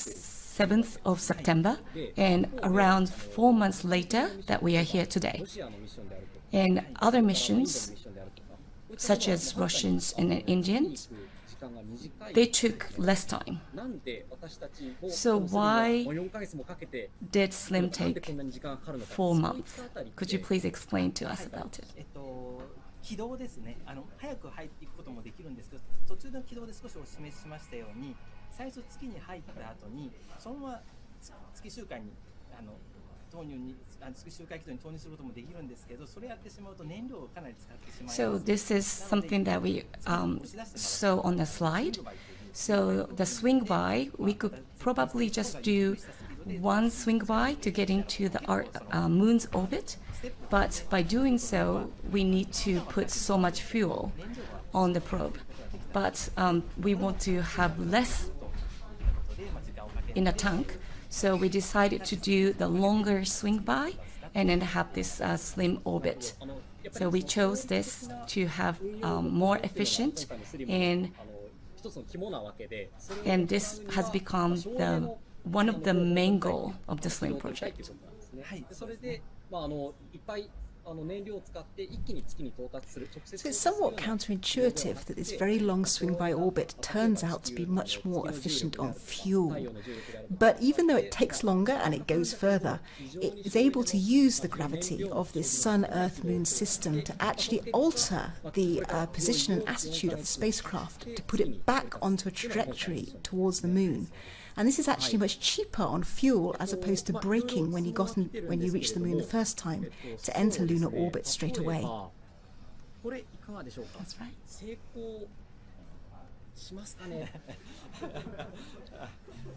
7th of September, and around 4 months later that we are here today. And other missions, such as Russians and Indians, they took less time. So why did SLIM take 4 months? Could you please explain to us about it? 軌道ですね。早く入っていくこともできるんですけど、途中の軌道で少しお示ししましたように、最初月に入った後にそのまま月周回に投入に月周回軌道に投入することもできるんですけど、それやってしまうと燃料をかなり使ってしまいます。So this is something that we saw on the slide. So the swing by, we could probably just do one swing by to get into the moon's orbit. But by doing so, we need to put so much fuel on the probe. But we want to have less in a tank, so we decided to do the longer swing by and then have this slim orbit. So we chose this to have more efficient, and this has become one of the main goal of the SLIM project. So it's somewhat counterintuitive that this very long swing-by orbit turns out to be much more efficient on fuel. But even though it takes longer and it goes further, it is able to use the gravity of this Sun-Earth-Moon system to actually alter the position and attitude of the spacecraft, to put it back onto a trajectory towards the Moon. And this is actually much cheaper on fuel as opposed to braking when you reach the Moon the first time to enter lunar orbit straight away. That's right.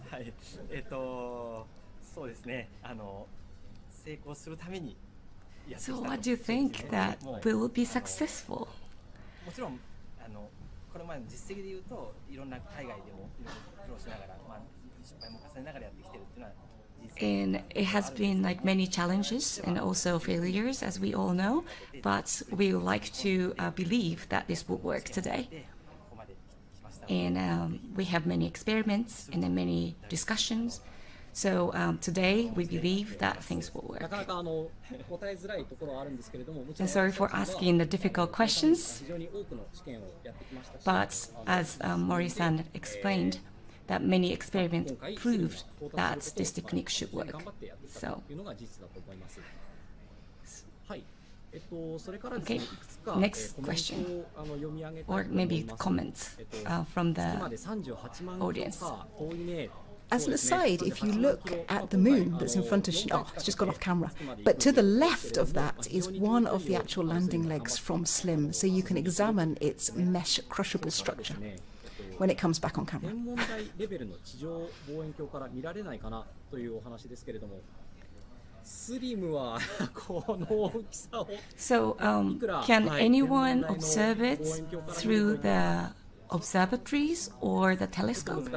はい、そうですね。成功するためにやってきた。 So what do you think that will be successful? もちろんこれまでの実績で言うといろんな海外でもいろいろ苦労しながら、失敗も重ねながらやってきてるっていうのは。And it has been like many challenges and also failures, as we all know, but we would like to believe that this will work today. And we have many experiments and then many discussions. So today we believe that things will work. And sorry for asking the difficult questions, but as Mori-san explained, that many experiments proved that this technique should work. So, okay, next question, or maybe comments from the audience. As an aside, if you look at the Moon that's in front of it's just gone off camera, but to the left of that is one of the actual landing legs from SLIM, so you can examine its mesh crushable structure when it comes back on camera. So, can anyone observe it through the observatories or the telescope?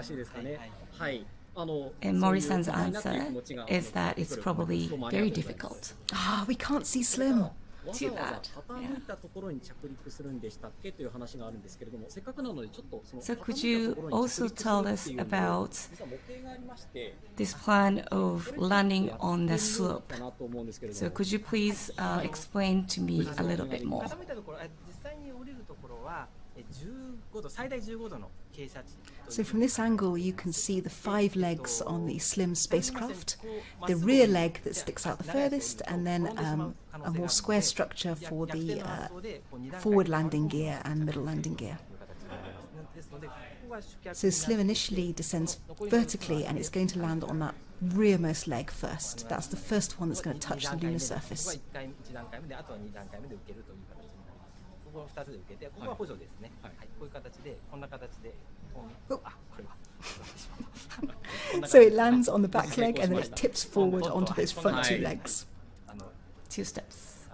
And Mori-san's answer is that it's probably very difficult. We can't see SLIM. Too bad. So could you also tell us about this plan of landing on the slope? So could you please explain to me a little bit more? So from this angle you can see the 5 legs on the SLIM spacecraft, the rear leg that sticks out the furthest, and then a more square structure for the forward landing gear and middle landing gear. So SLIM initially descends vertically and it's going to land on that rearmost leg first. That's the first one that's going to touch the lunar surface. So it lands on the back leg and then it tips forward onto those front 2 legs. 2 steps.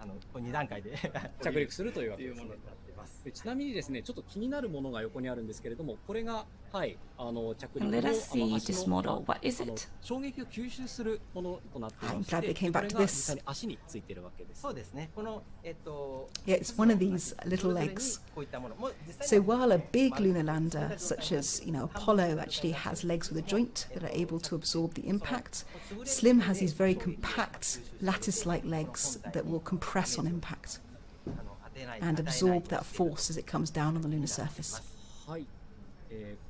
ちなみにですね、ちょっと気になるものが横にあるんですけれども、これが、はい、着陸 And の let us see 足 this の model. What is it? 衝撃を吸収するものとなっていま I'm し glad て、 they came こ back れ to が this. 実際に足についてるわけです。そうですね。このYeah, it's one of these little legs. こういったものも実 So 際に while a big lunar lander, such as Apollo, actually has legs with a joint that are able to absorb the impact, Slim has these very compact lattice-like legs that will compress on impact and absorb that force as it comes down on the lunar surface. はい、こ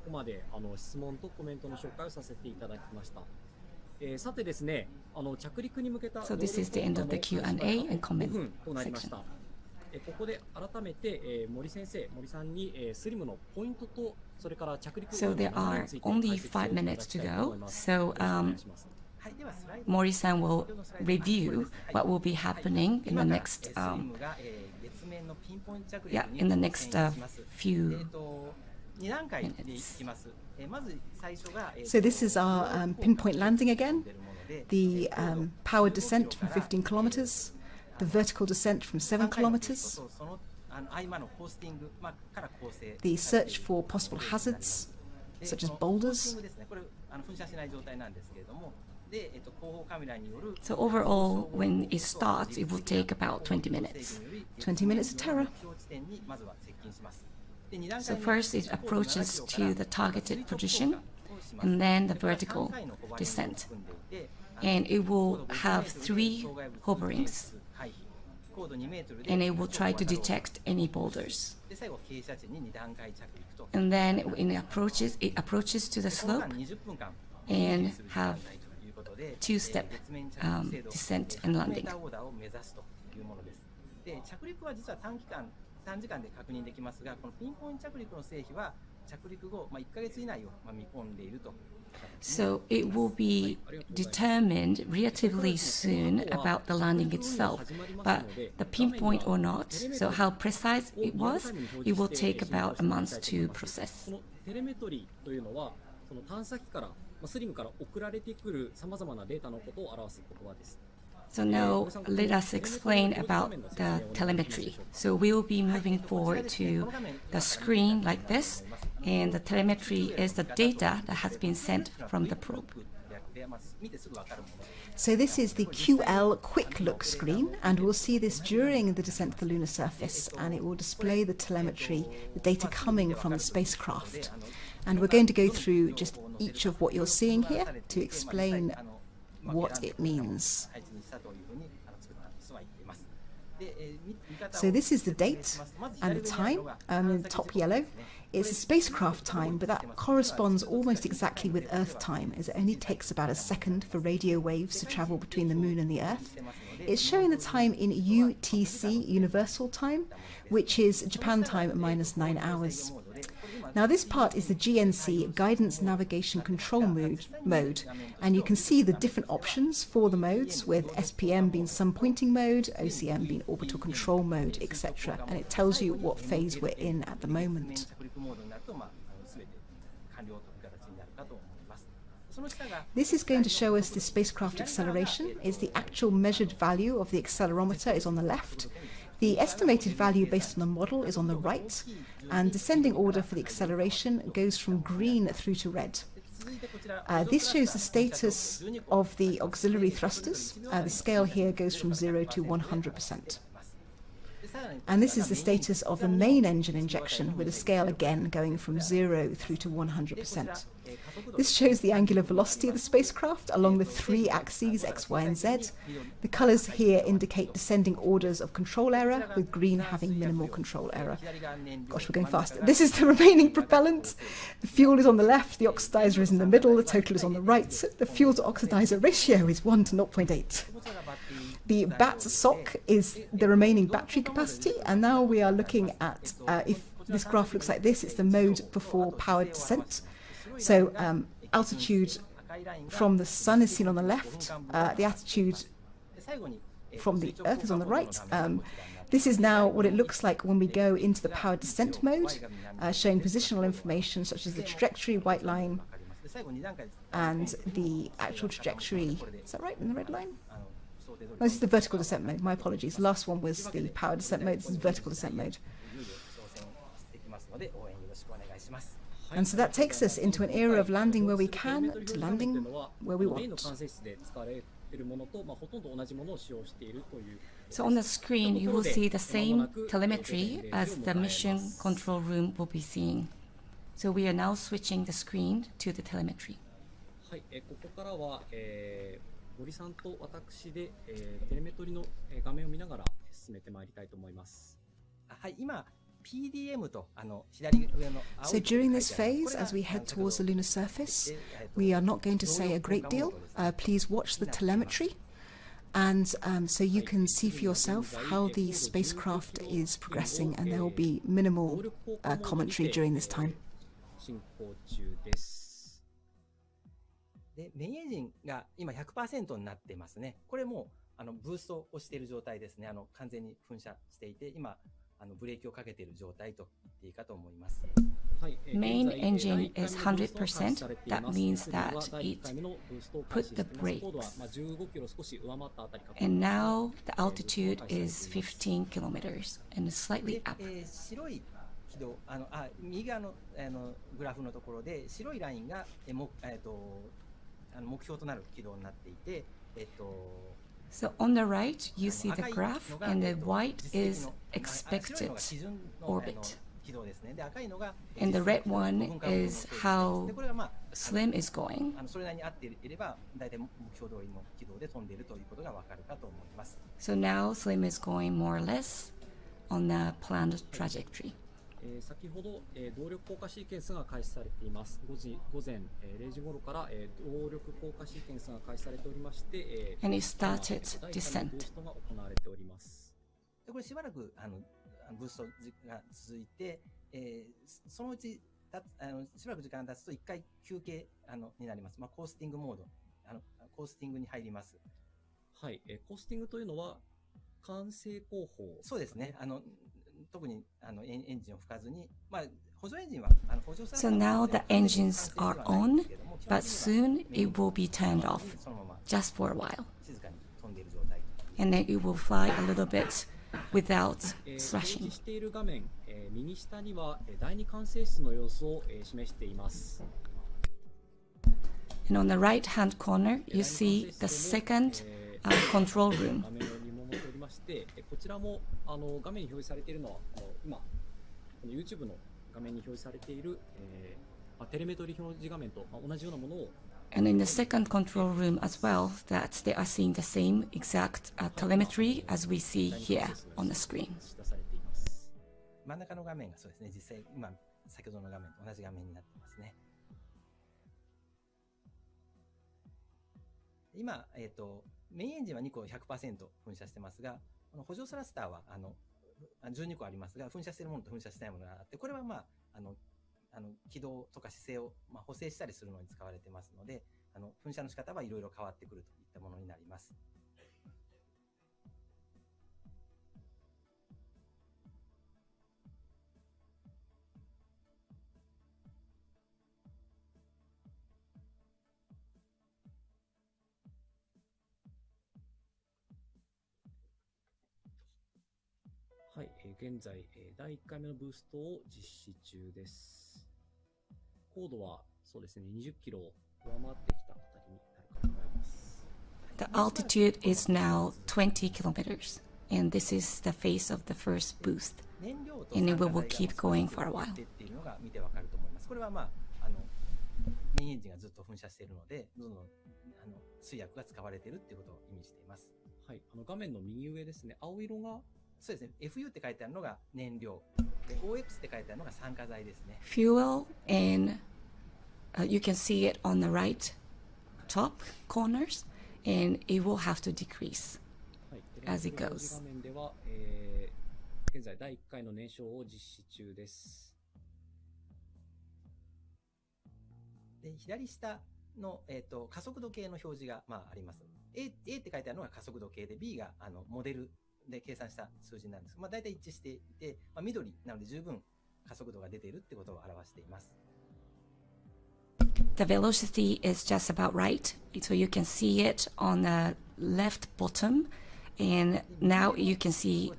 こまで質問とコメントの紹介をさせていただきました。さてですね、着陸に向けた So this is the end of the Q&A and comment 5分となりまし section. た。ここで改めて、森さんに、スリムのポイントとそれから着陸 So there are only 5 minutes to go. So Mori-san will review what will be happening in the next in the next few minutes. So this is our pinpoint landing again, the powered descent from 15 kilometers, the vertical descent from 7 kilometers, the search for possible hazards, such as boulders. So overall, when it starts, it will take about 20 minutes. 20 minutes of terror. So first it approaches to the targeted position, and then the vertical descent. And it will have 3 hoverings, and it will try to detect any boulders. And then it approaches to the slope and have 2-step descent and landing. 短時間で確認できますが、このピンポイント着陸の成否は着陸後1ヶ月以内を見込んでいると。So it will be determined relatively soon about the landing itself, but the pinpoint or not, so how precise it was, it will take about a month to process. テレメトリーというのは、その探査機からスリムから送られてくるさまざまなデータのことを表す言葉です。So now let us explain about the telemetry. So we will be moving forward to the screen like this, and the telemetry is the data that has been sent from the probe. So this is the QL quick look screen, and we'll see this during the descent to the lunar surface, and it will display the telemetry, the data coming from the spacecraft. And we're going to go through just each of what you're seeing here to explain what it means. So this is the date and the time, in the top yellow. It's a spacecraft time, but that corresponds almost exactly with Earth time, as it only takes about a second for radio waves to travel between the Moon and the Earth. It's showing the time in UTC, Universal Time, which is Japan time at -9 hours. Now this part is the GNC, Guidance Navigation Control mode, and you can see the different options for the modes, with SPM being sun pointing mode, OCM being orbital control mode, etc. And it tells you what phase we're in at the moment. This is going to show us the spacecraft acceleration. It's the actual measured value of the accelerometer is on the left. The estimated value based on the model is on the right, and descending order for the acceleration goes from green through to red. This shows the status of the auxiliary thrusters. The scale here goes from 0 to 100%. And this is the status of the main engine injection, with a scale again going from 0 through to 100%. This shows the angular velocity of the spacecraft along the 3 axes X, Y, and Z. The colours here indicate descending orders of control error, with green having minimal control error. Gosh, we're going fast. This is the remaining propellant. The fuel is on the left, the oxidizer is in the middle, the total is on the right. The fuel to oxidizer ratio is 1 to 0.8. The BAT SOC is the remaining battery capacity, and now we are looking at, if this graph looks like this, it's the mode before powered descent. So altitude from the sun is seen on the left, the altitude from the Earth is on the right. This is now what it looks like when we go into the powered descent mode, showing positional information such as the trajectory, white line, and the actual trajectory. Is that right in the red line? No, this is the vertical descent mode. My apologies. The last one was the powered descent mode. This is vertical descent mode. ので応援よろしくお願いします。And so that takes us into an era of landing where we can to landing where we メインの want. 管制室で使われているものと、ほとんど同じものを使用しているという。 So on the screen, you will see the same telemetry as the mission control room will be seeing. So we are now switching the screen to the telemetry. はい、ここからは、森さんと私で、テレメトリの画面を見ながら進めてまいりたいと思います。はい、今 PDM と左上の So during this phase, as we head towards the lunar surface, we are not going to say a great deal. Please watch the telemetry. And so you can see for yourself how the spacecraft is progressing, and there will be minimal commentary during this time. 進行中です。で、メインエンジンが今 100% になってますね。これもブーストをしている状態ですね。完全に噴射していて、今ブレーキをかけている状態と言っていいかと思います。Main engine is 100%. That means that it put the brakes. And now the altitude is 15 kilometers and slightly up. 白い軌道、右側のグラフのところで白いラインが目標となる軌道になっていて、So on the right, you see the graph, and the white is expected orbit. And the red one is how Slim is going. それなりに合っていれば、大体目標通りの軌道で飛んでいるということがわかるかと思います。So now Slim is going more or less on the planned trajectory. 先ほど、動力降下シーケンスが開始されています。午前0時頃から、動力降下シーケンスが開始されておりまして、And it started descent. ブーストが行われております。でこれしばらくブーストが続いて、そのうちしばらく時間が経つと1回休憩になります。コースティングモード、コースティングに入ります。はい、コースティングというのは完成後方。そうですね。特にエンジンを吹かずに、補助エンジンは補助 So now the engines are on, but soon it will be turned off, just for a while. 静かに飛んでいる状態。And then it will fly a little bit without thrashing. 表示している画面、右下には第二管制室の様子を示しています。And on the right-hand corner, you see the second control room. こちらも画面に表示されているのは今この YouTube の画面に表示されている、テレメトリ表示画面と同じようなものを And in the second control room as well, that they are seeing the same exact telemetry as we see here on the screen. 真ん中の画面がそうですね、実際今先ほどの画面と同じ画面になってますね。今、メインエンジンは2個 100% 噴射してますが、補助スラスターは12個ありますが、噴射しているものと噴射してないものがあって、これは軌道とか姿勢を補正したりするのに使われてますので、噴射の仕方はいろいろ変わってくるといったものになります。はい、現在、第1回目のブーストを実施中です。高度はそうですね、20キロを上回ってきたあたりになるかと思います。The altitude is now 20 kilometers, and this is the phase of the first boost. And it will keep going for a while. これはメインエンジンがずっと噴射しているので、どんどん水薬が使われているっていうことを意味しています。はい、画面の右上ですね、青色がそうですね、FU って書いてあるのが燃料、で OX って書いてあるのが酸化剤ですね。Fuel, and you can see it on the right top corners, and it will have to decrease as it goes. 画面では、現在第1回の燃焼を実施中です。で左下の、加速度計の表示が、あります。A って書いてあるのが加速度計で B がモデルで計算した数字なんです。大体一致していて、緑なので十分加速度が出ているってことを表しています。The velocity is just about right, so you can see it on the left bottom, and now you can see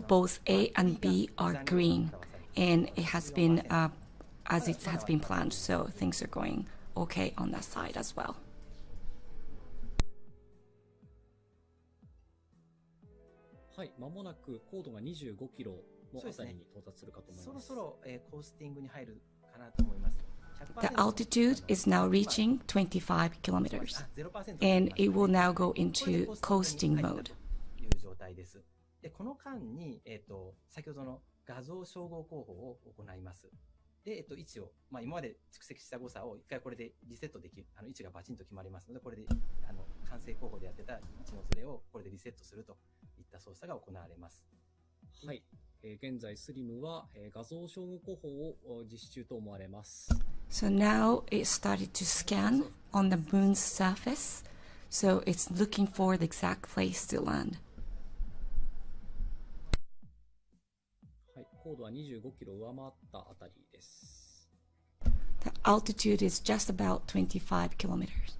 both A and B are green, and it has been as it has been planned. So things are going okay on that side as well. はい、まもなく高度が25キロのあたりに到達するかと思います。そろそろ、コースティングに入るかなと思います。The altitude is now reaching 25 kilometers, and it will now go into coasting mode. いう状態です。で、この間に、先ほどの画像照合工法を行います。で、位置を、今まで蓄積した誤差を一回これでリセットできる、位置がバチンと決まりますので、これで、完成工法でやってた位置のズレをこれでリセットするといった操作が行われます。はい。現在、スリムは、画像照合工法を実施中と思われます。So now it started to scan on the moon's surface, so it's looking for the exact place to land. はい、高度は25キロ上回ったあたりです。The altitude is just about 25 kilometers.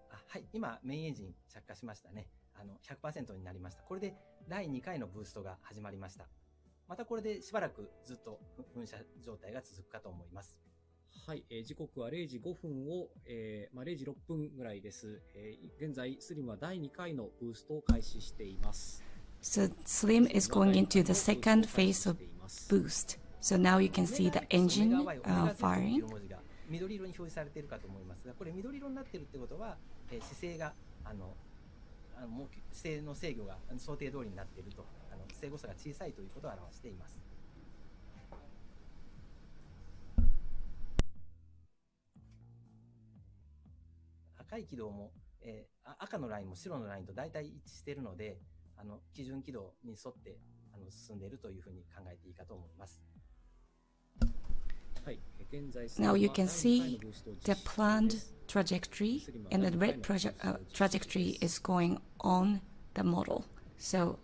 はい、今、メインエンジン着火しましたね。100% になりました。これで第2回のブーストが始まりました。またこれでしばらくずっと噴射状態が続くかと思います。はい、時刻は0時5分を、0時6分ぐらいです。現在、スリムは第2回のブーストを開始しています。So Slim is going into the second phase of boost. So now you can see the engine firing. 緑色に表示されているかと思いますが、これ緑色になっているってことは、姿勢がもう姿勢の制御が想定通りになっていると、姿勢誤差が小さいということを表しています。赤い軌道も、赤のラインも白のラインと大体一致しているので、基準軌道に沿って進んでいるというふうに考えていいかと思います。Now you can see the planned trajectory, and the red trajectory is going on the model. So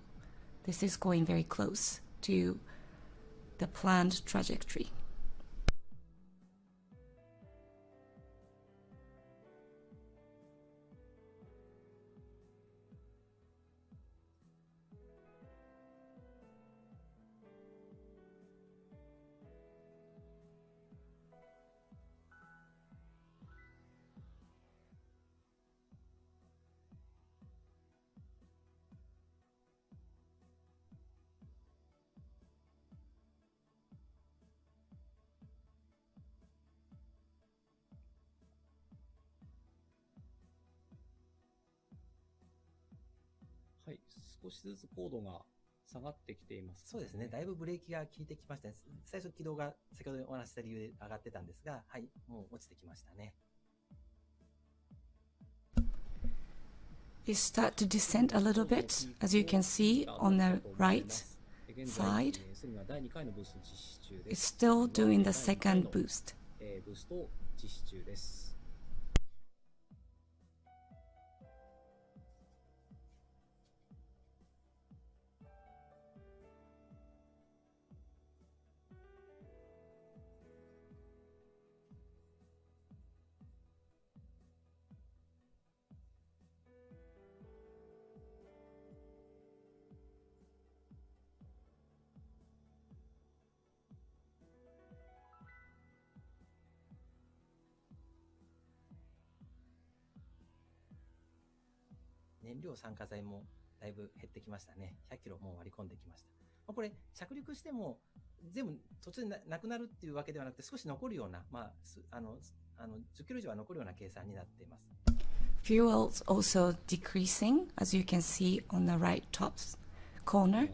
this is going very close to the planned trajectory. はい、少しずつ高度が下がってきています、そうですね。だいぶブレーキが効いてきましたね。最初軌道が先ほどお話しした理由で上がってたんですが、はい、もう落ちてきましたね。It start to descend a little bit, as you can see on the right side. It's still doing the second boost. ブーストを実施中です。燃料酸化剤もだいぶ減ってきましたね。100キロもう割り込んできました。これ着陸しても全部途中でなくなるっていうわけではなくて、少し残るような、10キロ以上は残るような計算になっています。Fuel is also decreasing, as you can see on the right top corner.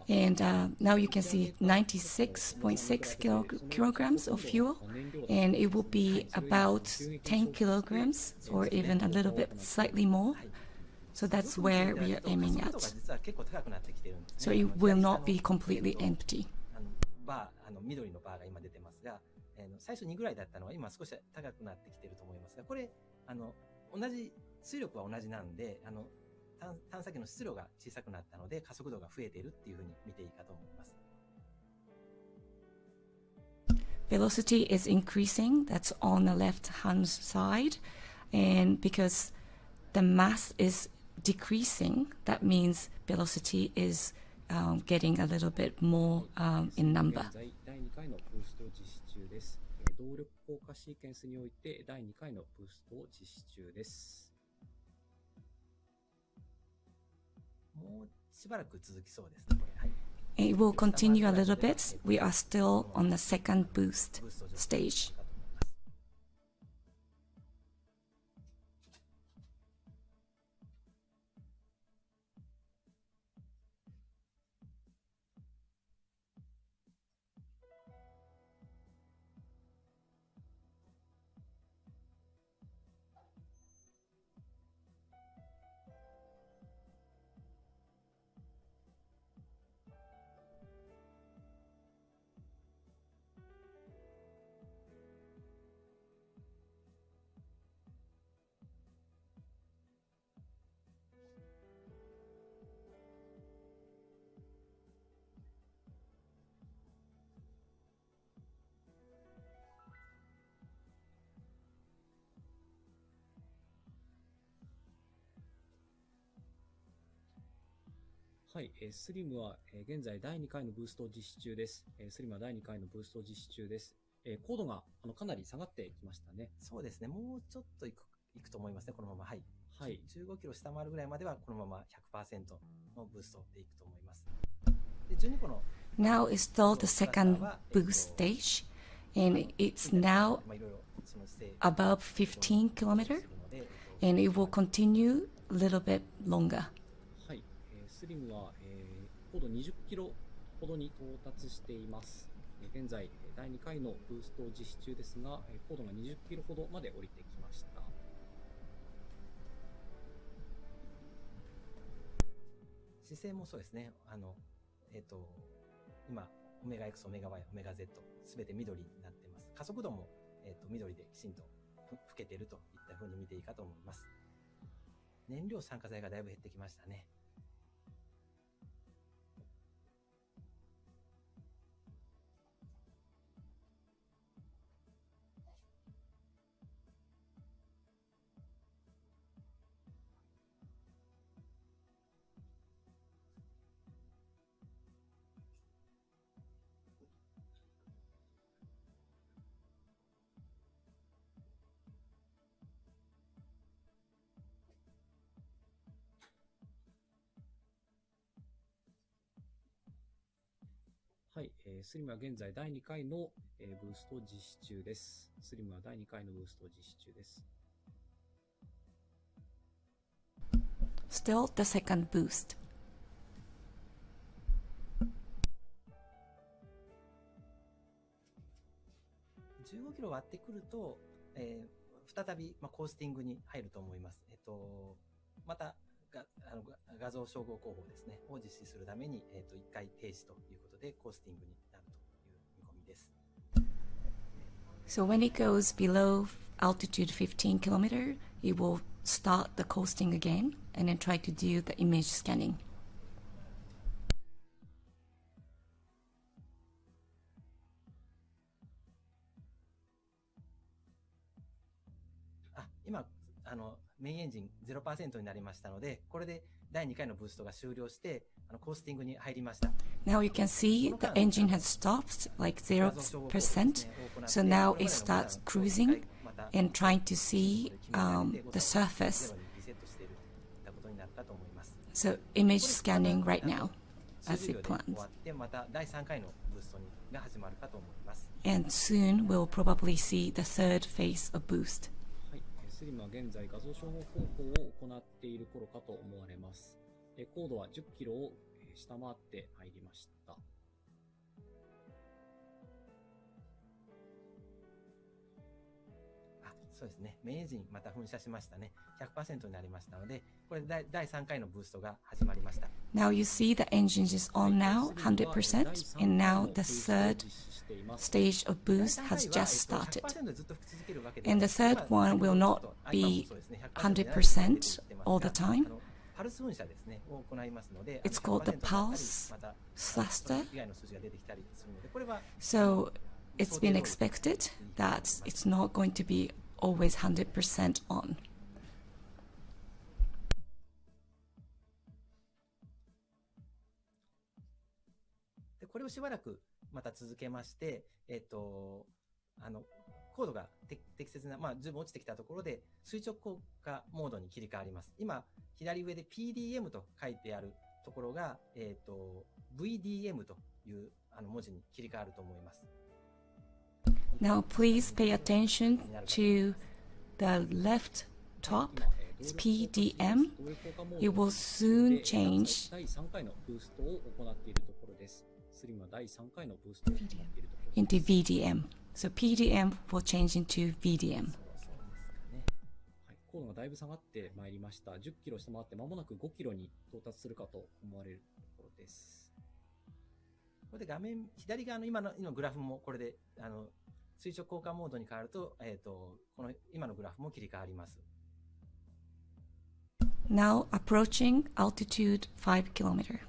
And now you can see 96.6 kilograms of fuel, and it will be about 10 kilograms or even a little bit slightly more. So that's where we are aiming at. So it will not be completely empty. 緑のバーが今出てますが、最初2ぐらいだったのは今少し高くなってきていると思いますが、これ同じ水力は同じなんで、探査機の質量が小さくなったので加速度が増えているっていうふうに見ていいかと思います。Velocity is increasing. That's on the left-hand side, and because the mass is decreasing, that means velocity is getting a little bit more in number. 現在第2回のブーストを実施中です。動力効果シーケンスにおいて第2回のブーストを実施中です。もうしばらく続きそうですね、これ。はい。It will continue a little bit. We are still on the second boost stage.はい、スリムは現在第2回のブーストを実施中です。スリムは第2回のブーストを実施中です。高度がかなり下がってきましたね。そうですね、もうちょっといくと思いますね、このまま。はい。はい、15キロ下回るぐらいまではこのまま 100% のブーストでいくと思います。で12個の Now is still the second boost stage, and it's now above 15 kilometer, and it will continue a little bit longer. はい、スリムは、高度20キロほどに到達しています。現在第2回のブーストを実施中ですが、高度が20キロほどまで降りてきました。姿勢もそうですね。今オメガ X、オメガ Y、オメガ Z すべて緑になっています。加速度も、緑できちんと老けているといったふうに見ていいかと思います。燃料酸化剤がだいぶ減ってきましたね。はい、スリムは現在第2回の、ブーストを実施中です。スリムは第2回のブーストを実施中です。Still the second boost. 15キロ割ってくると、再び、コースティングに入ると思います。また画像照合工法ですね、を実施するために、1回停止ということで、コースティングになるという見込みです。So when it goes below altitude 15 kilometer, it will start the coasting again and then try to do the image scanning. 今メインエンジン 0% になりましたので、これで第2回のブーストが終了して、コースティングに入りました。Now you can see the engine has stopped like 0%. So now it starts cruising and trying to see the surface. So image scanning right now as it plans. また第3回のブーストが始まるかと思います。And soon we'll probably see the third phase of boost. スリムは現在画像照合方法を行っている頃かと思われます。高度は10キロを下回って入りました。そうですね。メインエンジンまた噴射しましたね。100% になりましたので、これで第3回のブーストが始まりました。Now you see the engine is on now, 100%, and now the third stage of boost has just started. And the third one will not be 100% all the time. It's called the pulse thruster. So it's been expected that it's not going to be always 100% on. これをしばらくまた続けまして、高度が適切な、十分落ちてきたところで垂直降下モードに切り替わります。今、左上で PDM と書いてあるところが、VDM という文字に切り替わると思います。Now please pay attention to the left top. It's PDM. It will soon change. 第3回のブーストを行っているところです。スリムは第3回のブーストを行っているところです。Into VDM. So PDM will change into VDM. 高度がだいぶ下がってまいりました。10キロ下回って間もなく5キロに到達するかと思われるところです。これで画面左側の今のグラフもこれで垂直降下モードに変わると、この今のグラフも切り替わります。Now approaching altitude 5 km.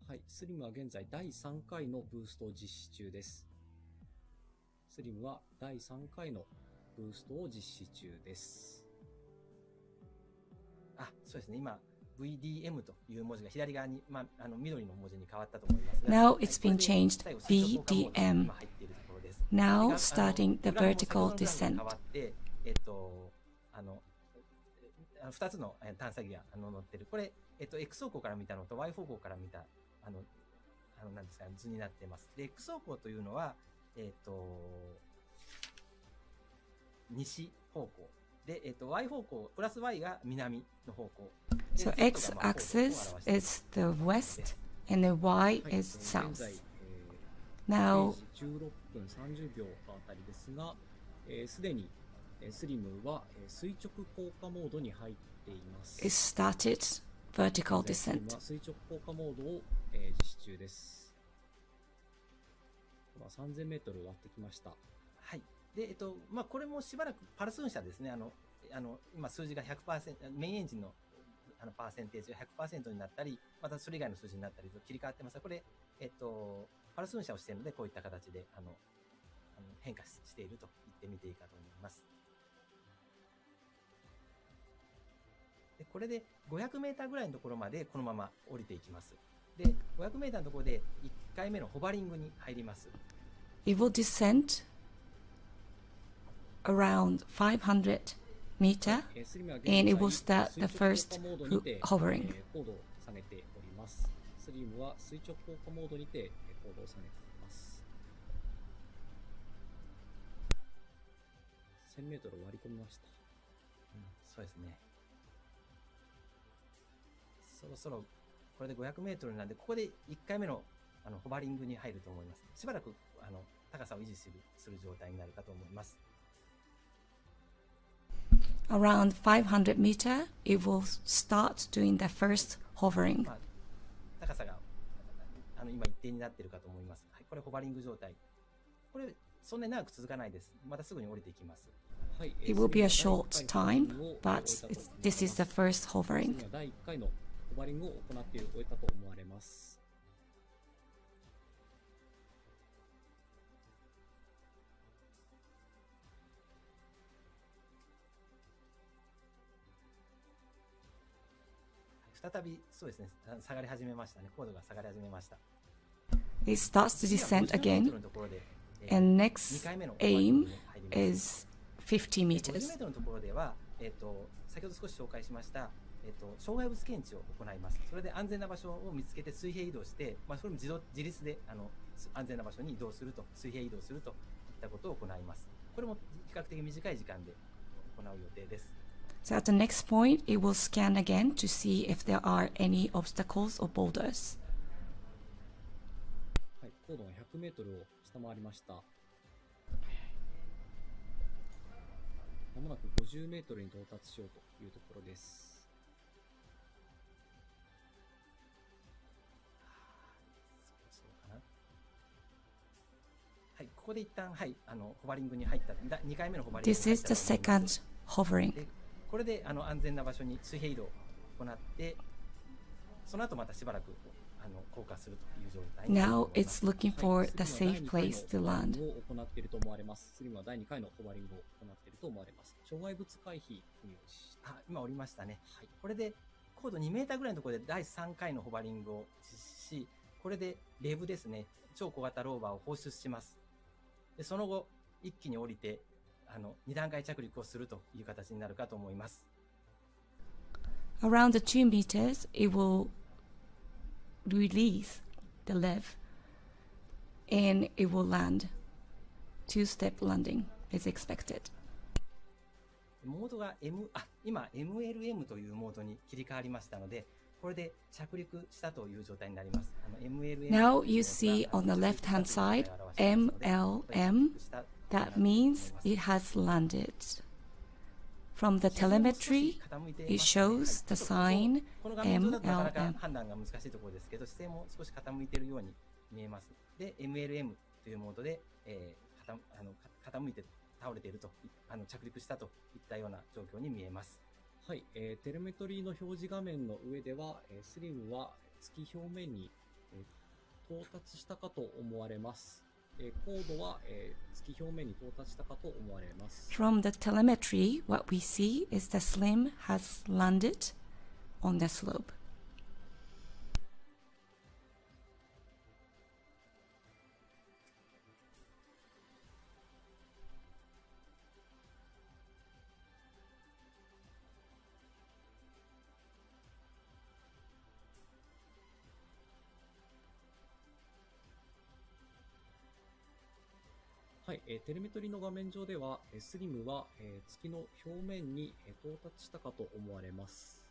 はい、スリムは現在第3回のブーストを実施中です。スリムは第3回のブーストを実施中です。そうですね。今 VDM という文字が左側に、緑の文字に変わったと思いますが。Now it's been changed VDM. Now starting the vertical descent. 2つの探査機が乗ってる。これ、X 方向から見たのと Y 方向から見た、なんですか、図になっています。で、X 方向というのは、西方向。で、Y 方向、プラス Y が南の方向。So X-axis is the west and the Y is south. Now, 16分30秒あたりですが、すでにスリムは垂直降下モードに入っています。it started vertical descent. 垂直降下モードを実施中です。3000メートル割ってきました。はい。で、これもしばらくパルス噴射ですね。今数字が 100%、メインエンジンのパーセンテージが 100% になったり、またそれ以外の数字になったりと切り替わってますが、これ、パルス噴射をしているので、こういった形で、変化していると言ってみていいかと思います。で、これで500メーターぐらいのところまでこのまま降りていきます。で、500メーターのところで1回目のホバリングに入ります。It will descend around 500 meter and it will start the first hovering. 高度を下げております。スリムは垂直降下モードにて高度を下げております。1000メートル割り込みました。そうですね。そろそろこれで500メートルなんで、ここで1回目のホバリングに入ると思います。しばらく高さを維持する状態になるかと思います。Around 500 meter, it will start doing the first hovering. 高さが今一定になっているかと思います。はい、これホバリング状態。これそんなに長く続かないです。またすぐに降りていきます。It will be a short time, but this is the first hovering. 第1回のホバリングを行って終えたと思われます。再びそうですね、下がり始めましたね。高度が下がり始めました。It starts to descend again, and next aim is 50 meters. 50メートルのところでは、先ほど少し紹介しました、障害物検知を行います。それで安全な場所を見つけて水平移動して、それも自立で安全な場所に移動すると、水平移動するといったことを行います。これも比較的短い時間で行う予定です。So at the next point, it will scan again to see if there are any obstacles or boulders. はい、高度が100メートルを下回りました。まもなく50メートルに到達しようというところです。そうかな。はい、ここで一旦、はい、ホバリングに入った、2回目のホバリングに入った。This is the second hovering. これで安全な場所に水平移動を行って、その後またしばらく降下するという状態になります。Now it's looking for the safe place to land. を行っていると思われます。次は第2回のホバリングを行っていると思われます。障害物回避に今降りましたね。はい、これで高度2メーターぐらいのところで第3回のホバリングを実施し、これでレブですね、超小型ローバーを放出します。で、その後、一気に降りて、2段階着陸をするという形になるかと思います。Around the 2 meters, it will release the lev and it will land. Two-step landing is expected. モードが今 MLM というモードに切り替わりましたので、これで着陸したという状態になります。MLM Now you see on the left-hand side, MLM. That means it has landed. From the telemetry, it shows the sign この画面上だとなかなか MLM. 判断が難しいところですけど、姿勢も少し傾いているように見えます。で、MLM というモードで、傾いて倒れていると、着陸したといったような状況に見えます。はい、テレメトリーの表示画面の上では、スリムは月表面に、到達したかと思われます。高度は、月表面に到達したかと思われます。From the telemetry, what we see is the SLIM has landed on the slope. はい、テレメトリの画面上では、スリムは、月の表面に、到達したかと思われます。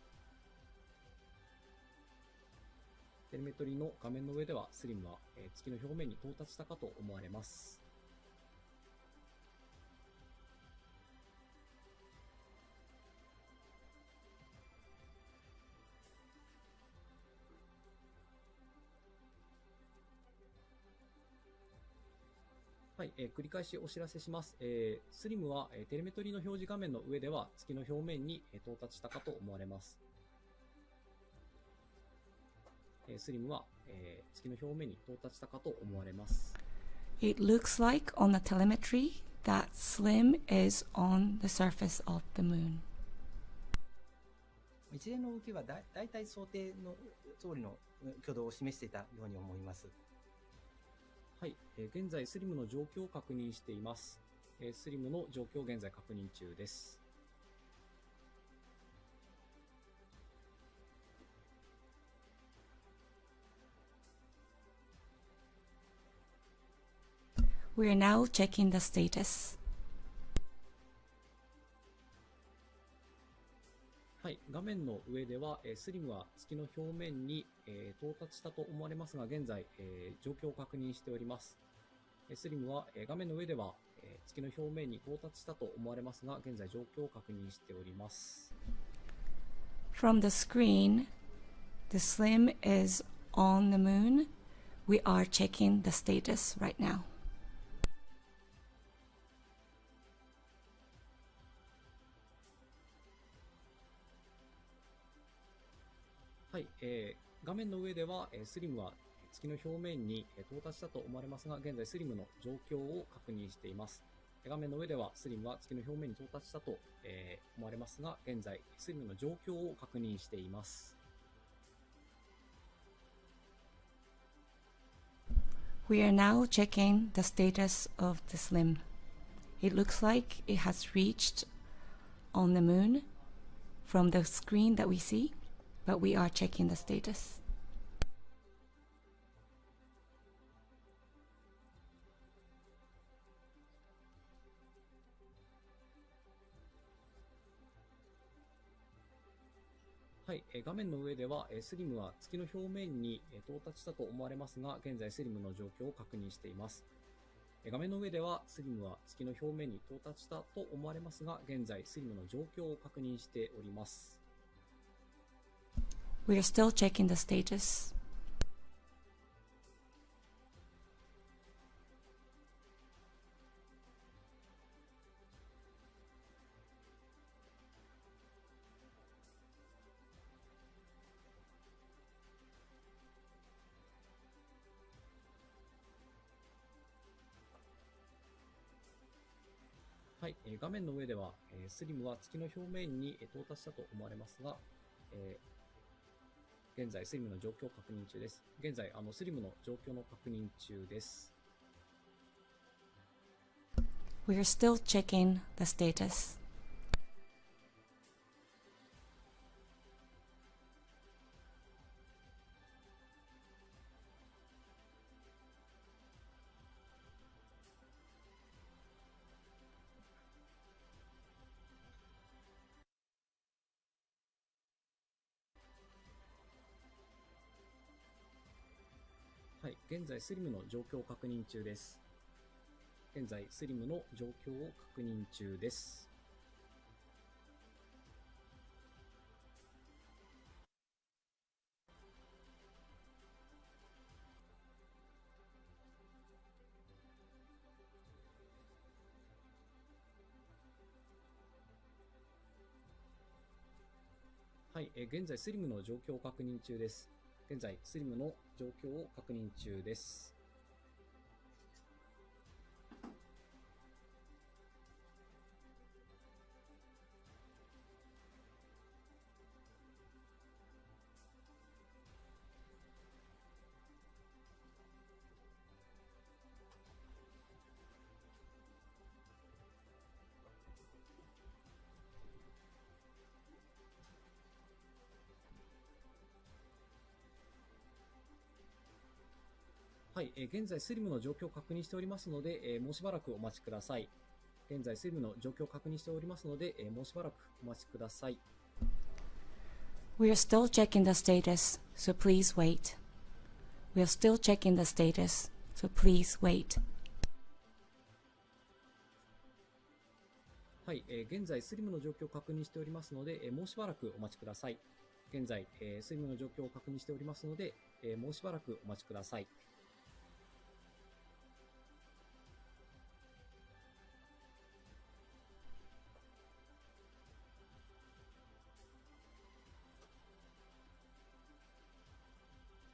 テレメトリの画面の上では、スリムは、月の表面に到達したかと思われます。はい、繰り返しお知らせします。スリムは、テレメトリの表示画面の上では月の表面に、到達したかと思われます。スリムは、月の表面に到達したかと思われます。It looks like on the telemetry that SLIM is on the surface of the moon. 一連の動きはだいたい想定の通りの挙動を示していたように思います。はい、現在スリムの状況を確認しています。スリムの状況を現在確認中です。We are now checking the status. はい、画面の上では、スリムは月の表面に、到達したと思われますが、現在、状況を確認しております。スリムは、画面の上では、月の表面に到達したと思われますが、現在状況を確認しております。From the screen, the SLIM is on the moon. We are checking the status right now. はい、画面の上では、スリムは月の表面に到達したと思われますが、現在スリムの状況を確認しています。画面の上ではスリムは月の表面に到達したと、思われますが、現在スリムの状況を確認しています。We are now checking the status of the SLIM. It looks like it has reached on the moon from the screen that we see, but we are checking the status. はい、画面の上では、スリムは月の表面に到達したと思われますが、現在スリムの状況を確認しています。画面の上ではスリムは月の表面に到達したと思われますが、現在スリムの状況を確認しております。We are still checking the status. はい、画面の上では、スリムは月の表面に到達したと思われますが、現在スリムの状況を確認中です。現在スリムの状況の確認中です。We are still checking the status. はい、現在スリムの状況を確認中です。現在スリムの状況を確認中です。はい、現在スリムの状況を確認中です。現在スリムの状況を確認中です。はい、現在スリムの状況を確認しておりますので、もうしばらくお待ちください。現在スリムの状況を確認しておりますので、もうしばらくお待ちください。We are still checking the status, so please wait. We are still checking the status, so please wait. はい、現在スリムの状況を確認しておりますので、もうしばらくお待ちください。現在、スリムの状況を確認しておりますので、もうしばらくお待ちください。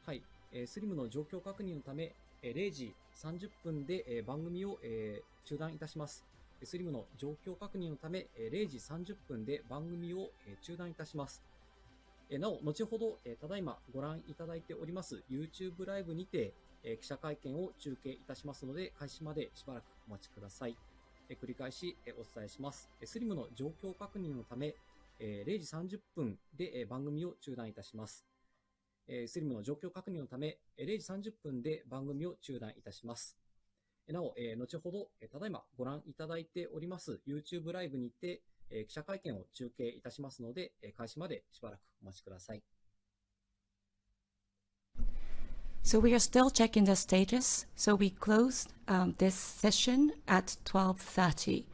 はい、スリムの状況確認のため、0時30分で番組を中断いたします。スリムの状況確認のため、0時30分で番組を中断いたします。なお、後ほど、ただいまご覧いただいております YouTube ライブにて、記者会見を中継いたしますので、開始までしばらくお待ちください。繰り返しお伝えします。スリムの状況確認のため、0時30分で番組を中断いたします。スリムの状況確認のため、0時30分で番組を中断いたします。なお、後ほど、ただいまご覧いただいております YouTube ライブにて、記者会見を中継いたしますので、開始までしばらくお待ちください。So we are still checking the status. So we closed this session at 12:30,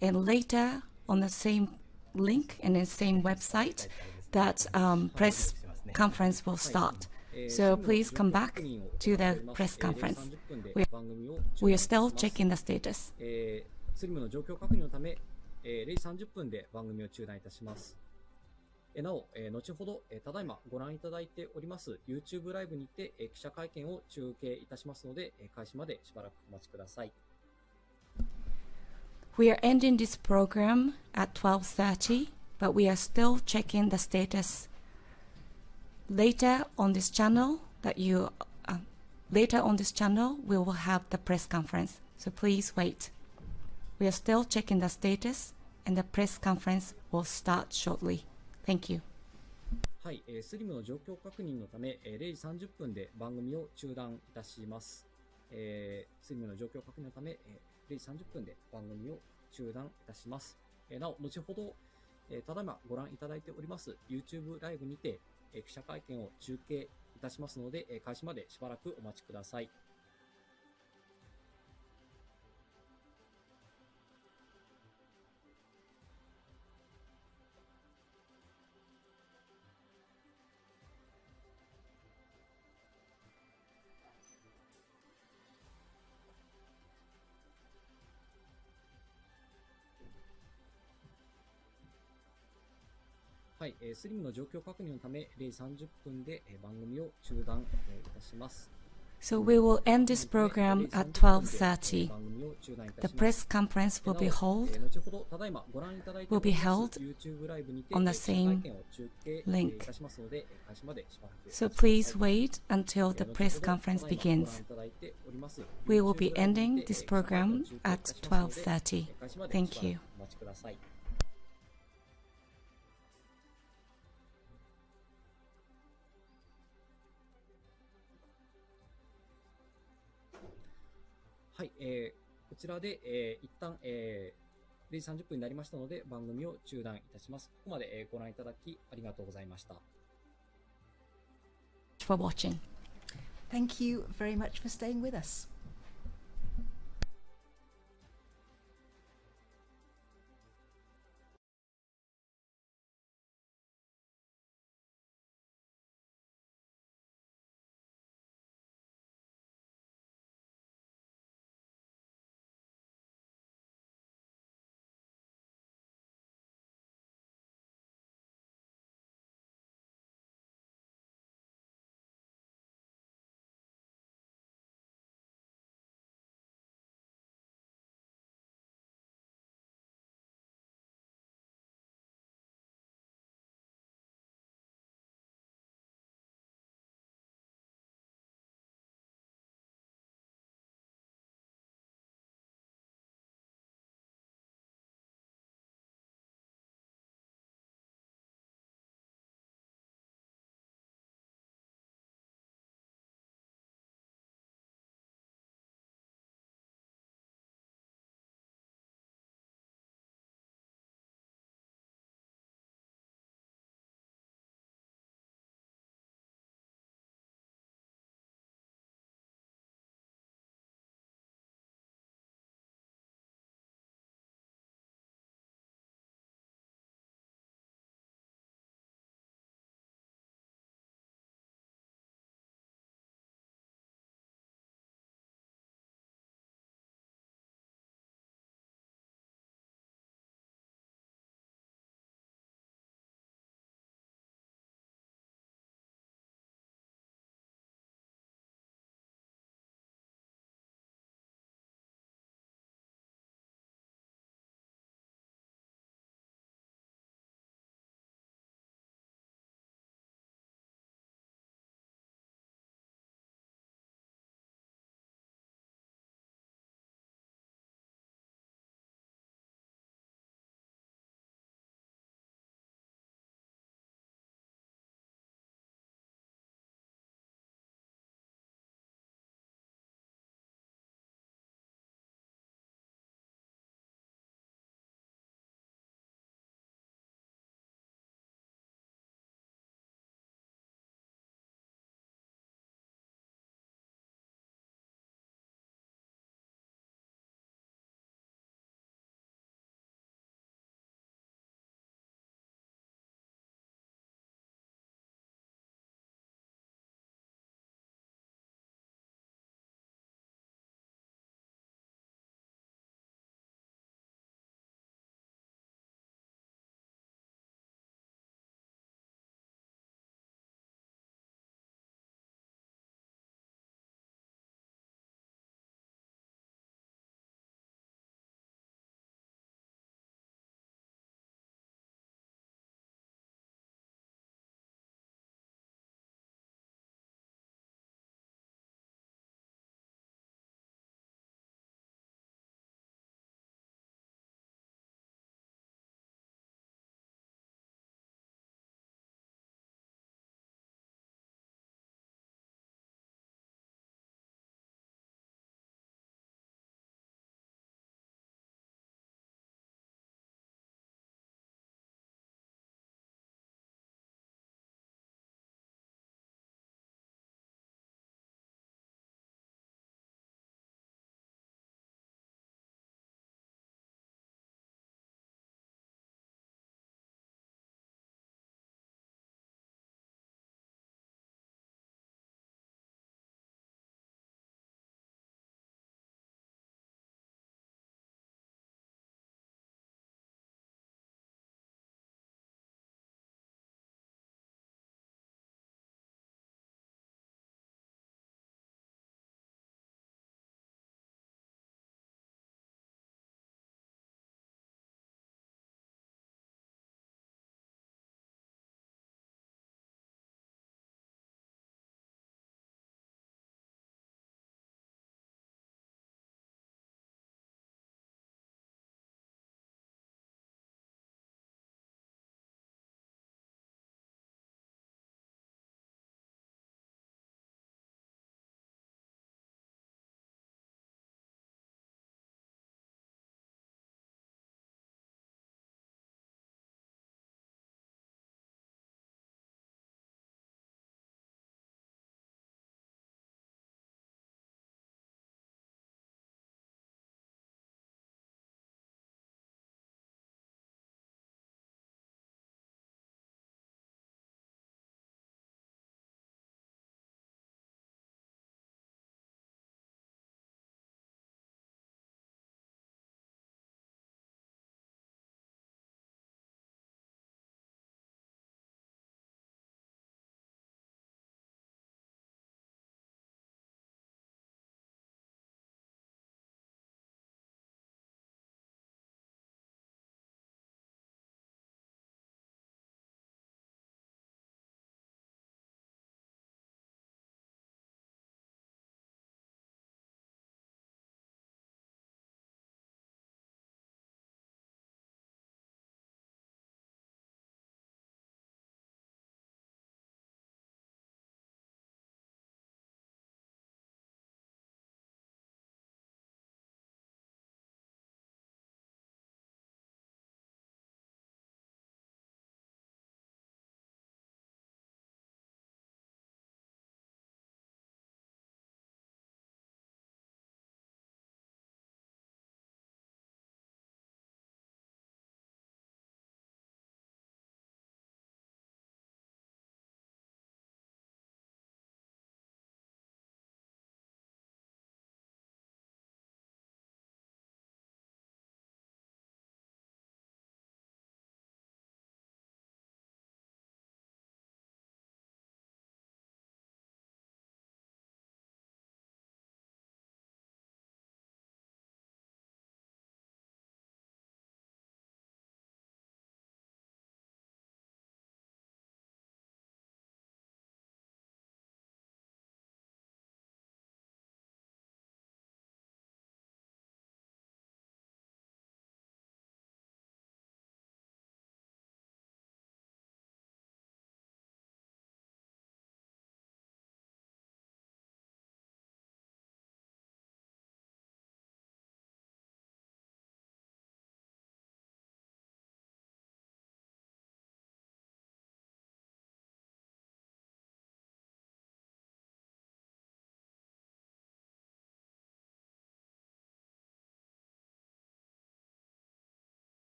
and later on the same link and the same website, that press conference will start. So please come back to the press conference. We are still checking the status. スリムの状況確認のため、0時30分で番組を中断いたします。なお、後ほど、ただいまご覧いただいております YouTube ライブにて、記者会見を中継いたしますので、開始までしばらくお待ちください。We are ending this program at 12:30, but we are still checking the status. Later on this channel, we will have the press conference. So please wait. We are still checking the status, and the press conference will start shortly. Thank you. はい、スリムの状況確認のため、0時30分で番組を中断いたします。スリムの状況確認のため、0時30分で番組を中断いたします。なお、後ほど、ただいまご覧いただいております YouTube ライブにて、記者会見を中継いたしますので、開始までしばらくお待ちください。はい、スリムの状況確認のため、0時30分で番組を中断いたします。So we will end this program at 12:30. The press conference will be held on the same link. So please wait until the press conference begins. We will be ending this program at 12:30. Thank you.はい、こちらで、一旦、0時30分になりましたので、番組を中断いたします。ここまで、ご覧いただきありがとうございました。For watching. Thank you very much for staying with us.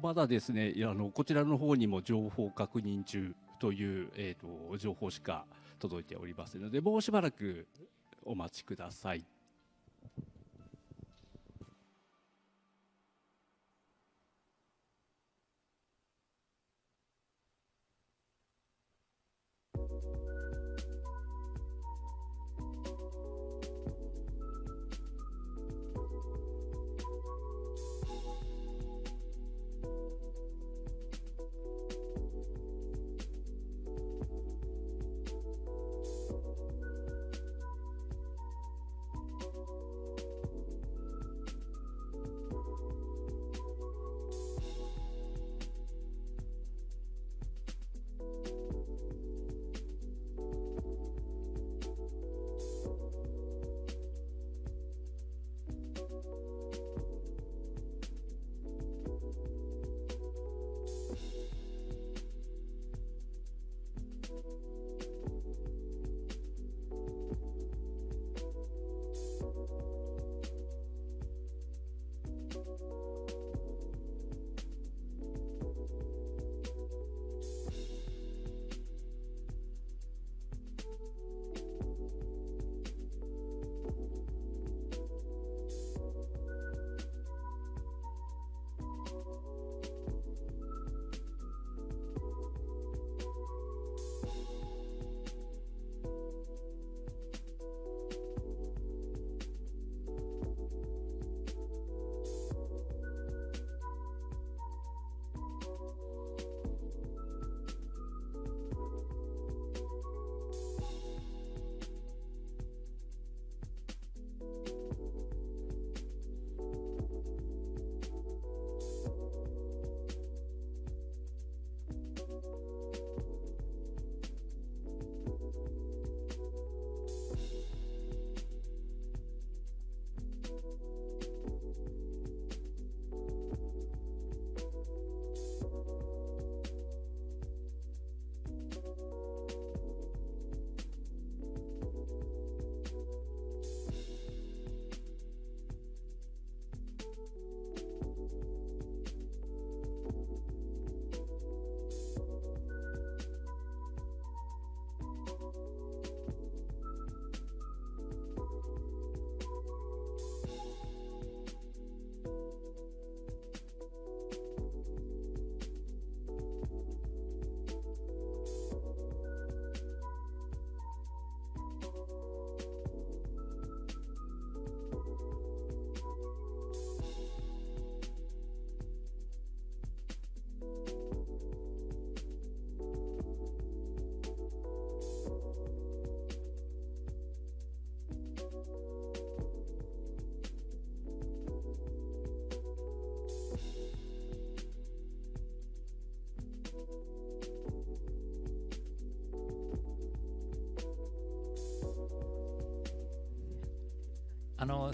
まだですね、こちらの方にも情報確認中という、情報しか届いておりませんので、もうしばらくお待ちください。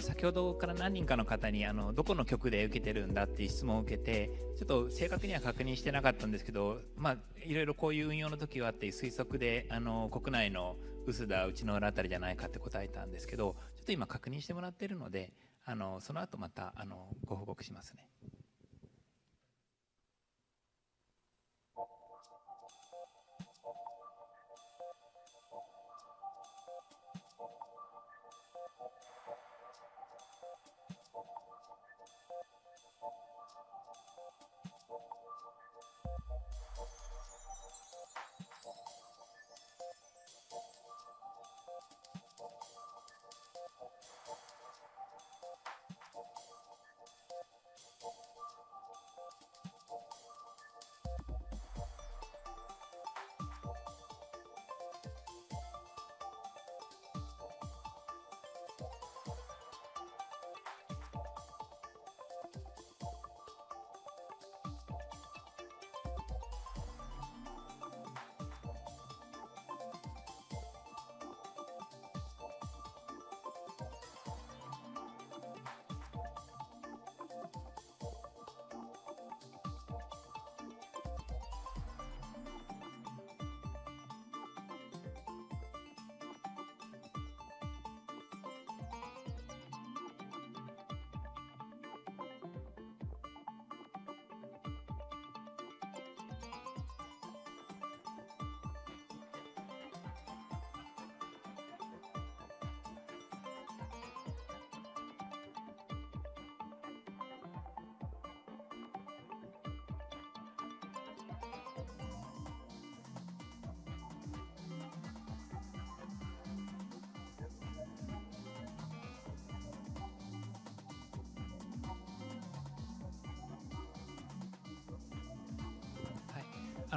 先ほどから何人かの方にどこの局で受けてるんだっていう質問を受けて、ちょっと正確には確認してなかったんですけど、いろいろこういう運用の時はっていう推測で国内の臼田内之浦あたりじゃないかって答えたんですけど、ちょっと今確認してもらってるので、その後またご報告しますね。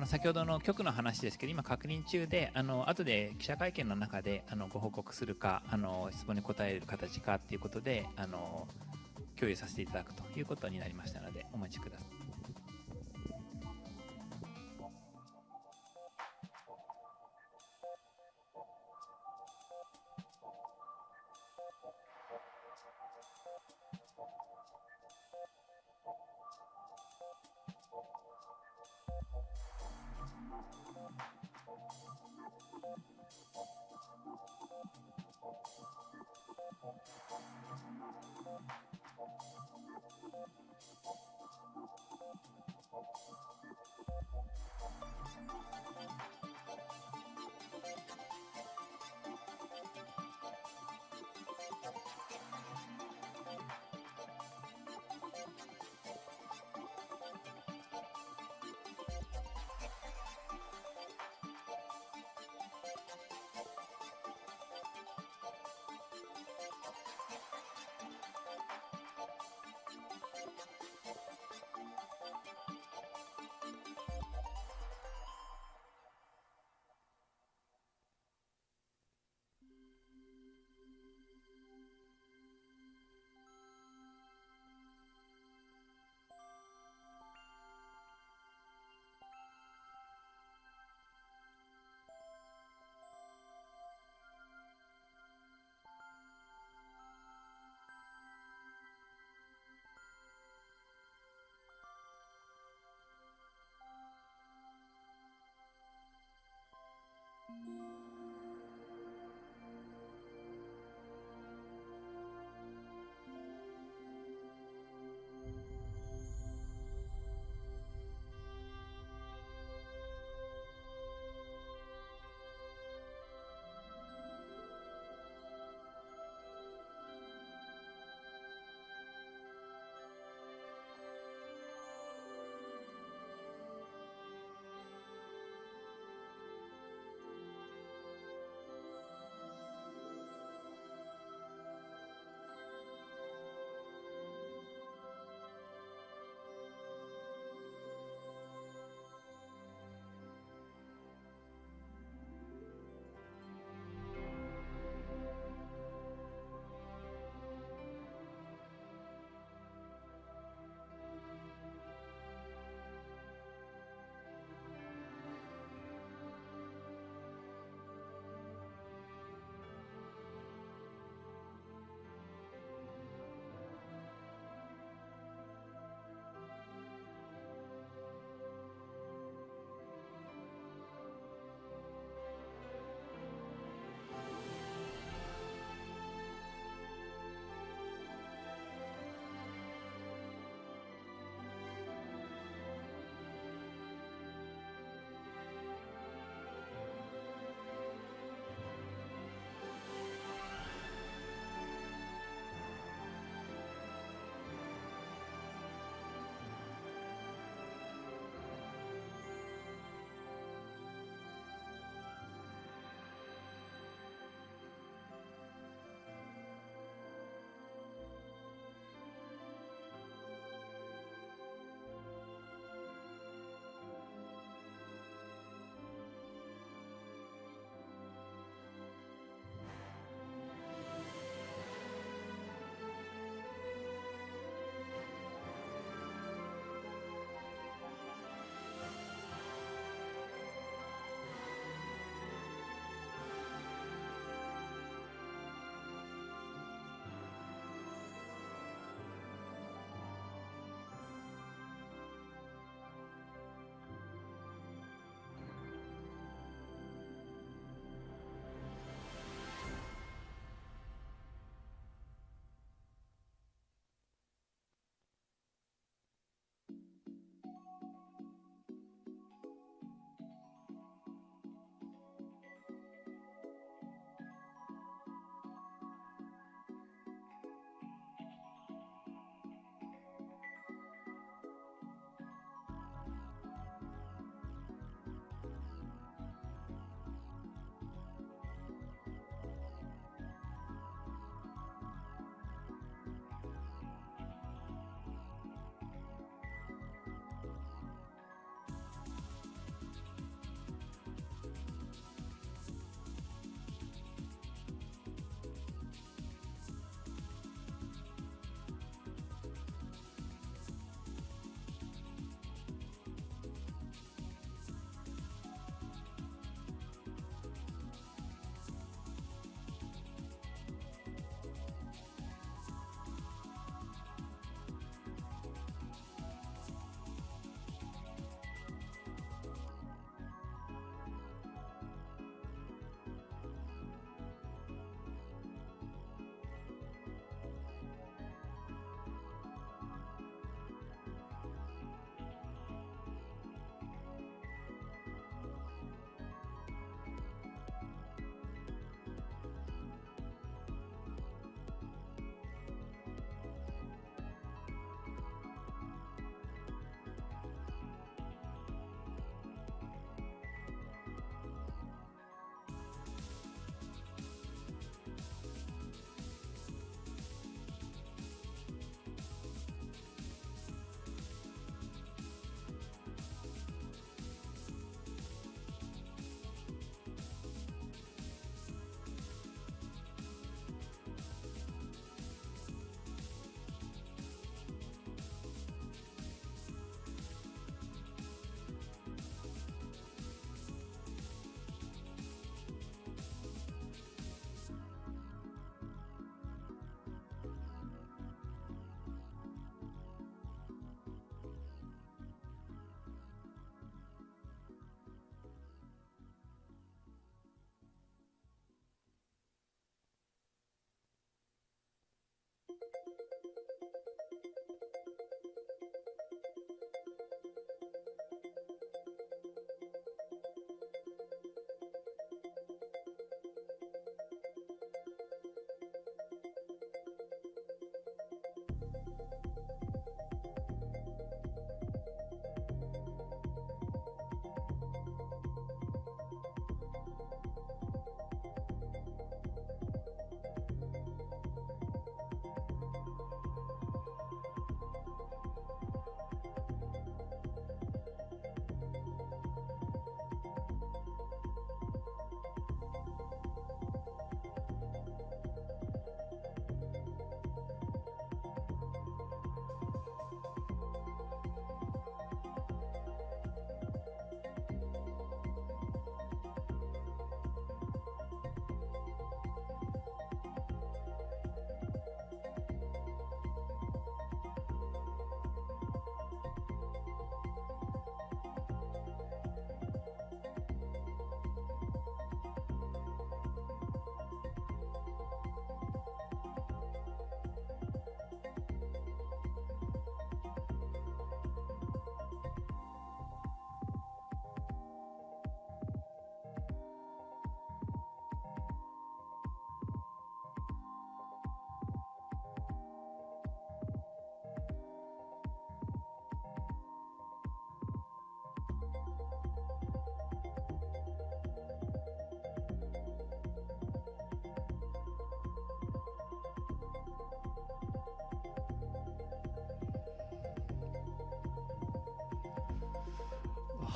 先ほどの局の話ですけど、今確認中で、後で記者会見の中でご報告するか、質問に答える形かということで共有させていただくということになりましたので、お待ちください。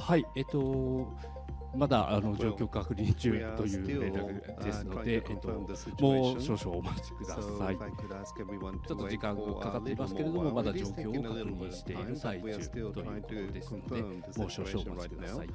はい、まだ状況確認中という連絡ですので、もう少々お待ちください。ちょっと時間がかかっていますけれども、まだ状況を確認している最中ということですので、もう少々お待ちください。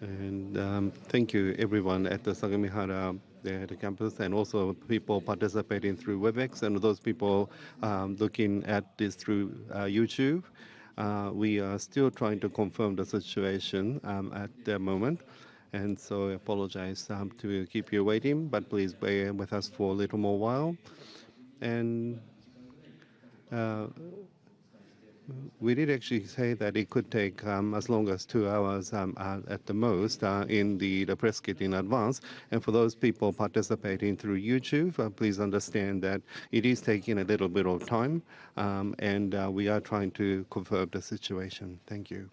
And thank you everyone at the Sagamihara the campus, and also people participating through WebEx, and those people looking at this through YouTube. We are still trying to confirm the situation at the moment, and so I apologize to keep you waiting, but please bear with us for a little more while. And we did actually say that it could take as long as 2 hours at the most in the press kit in advance. And for those people participating through YouTube, please understand that it is taking a little bit of time, and we are trying to confirm the situation. Thank you.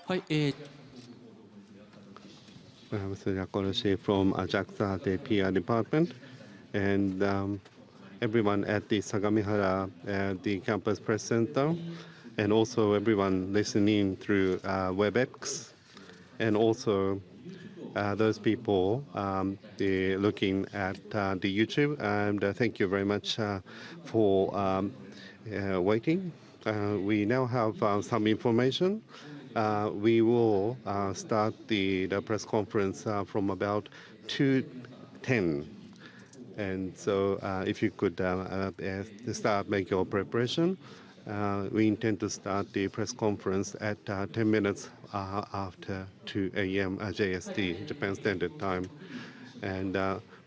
はい、Mr. Yakoroshi from JAXA, the PR department, and everyone at the Sagamihara, the campus press center, and also everyone listening through WebEx, and also those people looking at the YouTube. And thank you very much for waiting. We now have some information. We will start the press conference from about 2:10. And so if you could start, make your preparation. We intend to start the press conference at 10 minutes after 2 a.m. JST, Japan Standard Time. And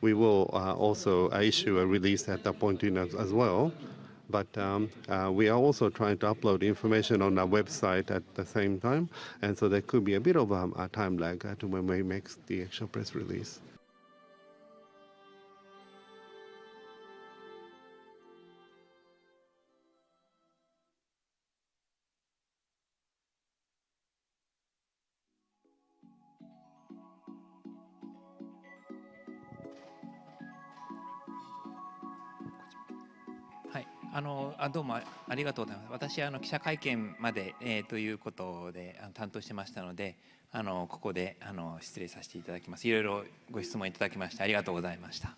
we will also issue a release at that point as well. But we are also trying to upload information on our website at the same time. And so there could be a bit of a time lag to when we make the actual press release.はい、どうもありがとうございます。私記者会見まで、ということで担当してましたので、ここで失礼させていただきます。いろいろご質問いただきましてありがとうございました。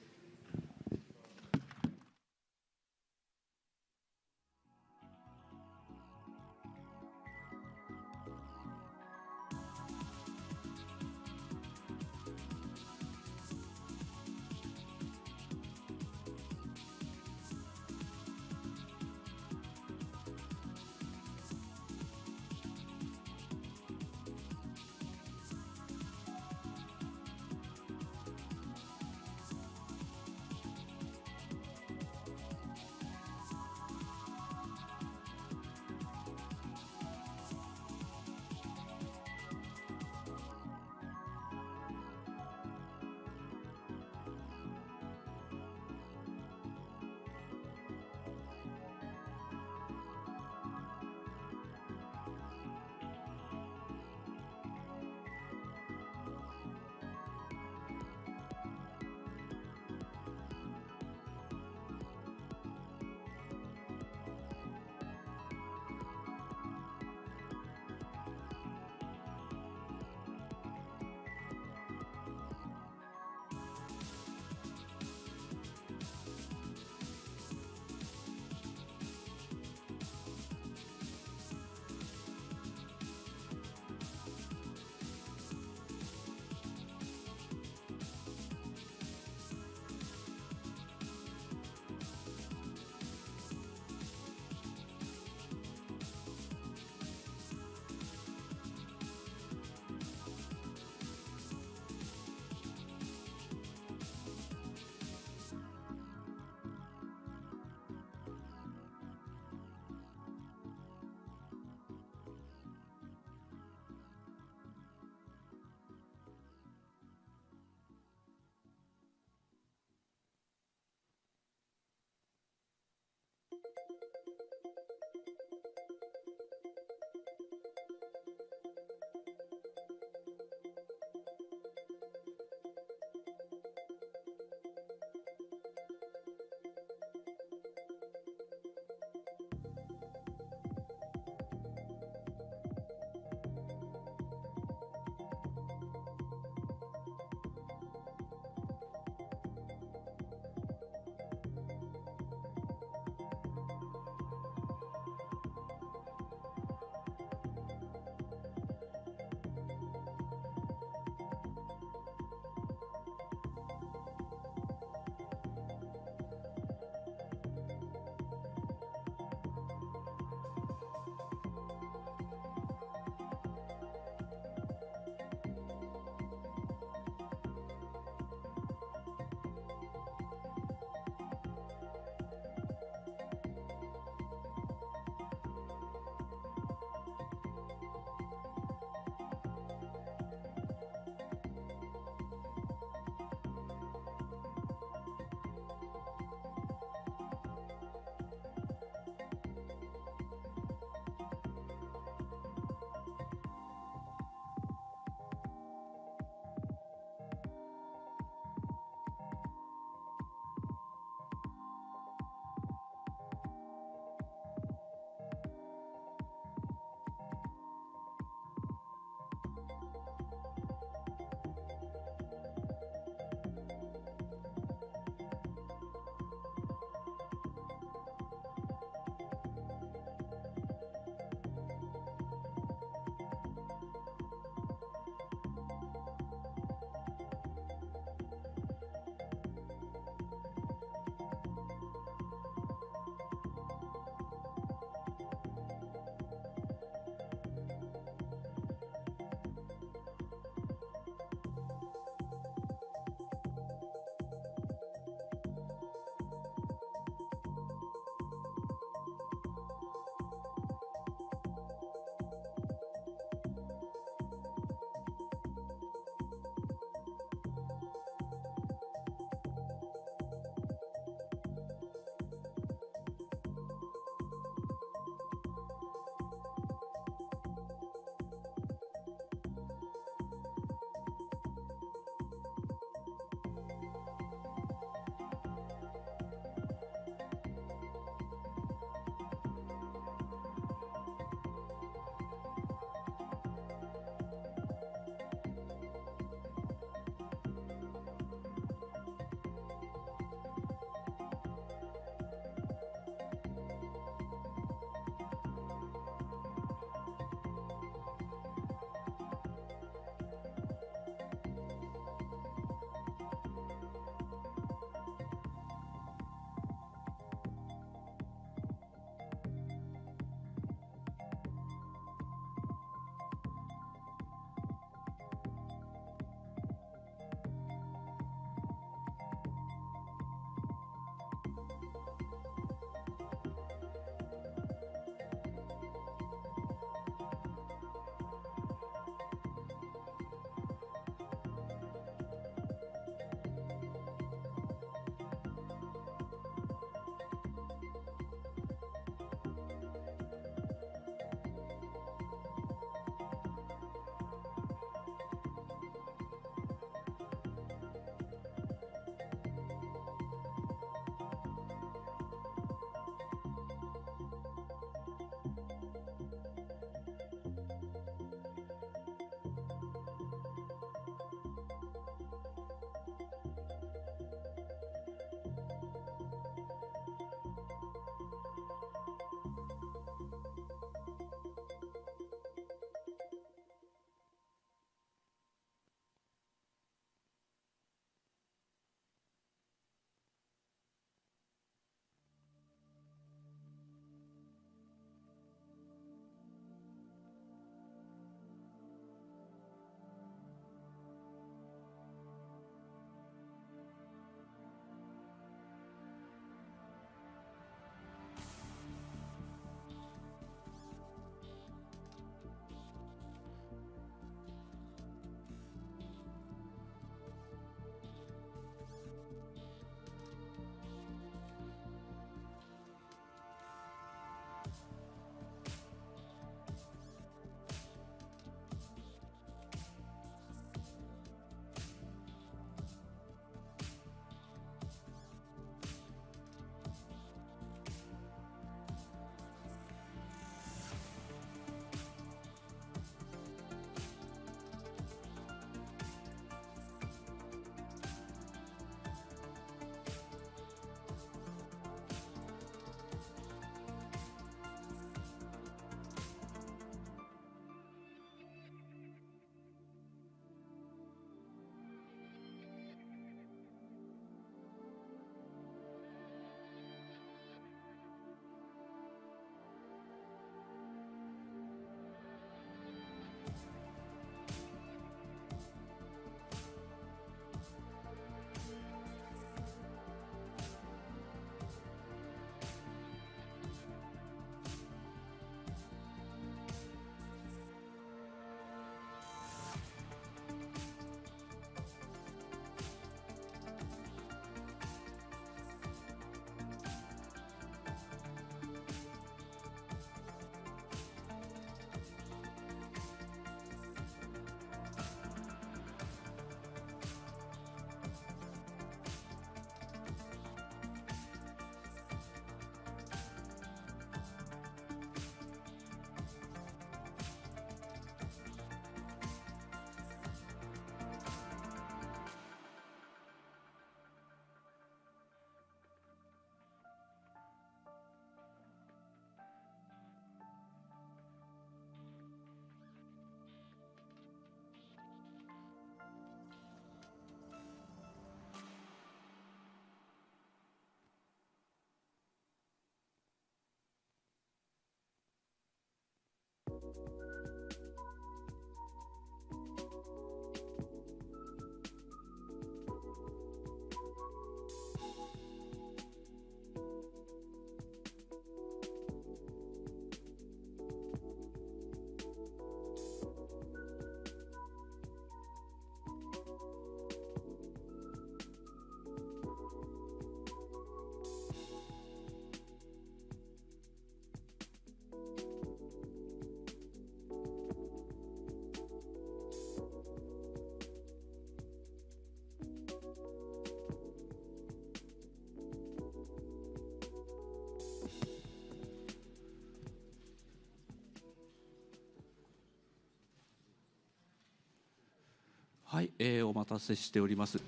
はい、お待たせしております。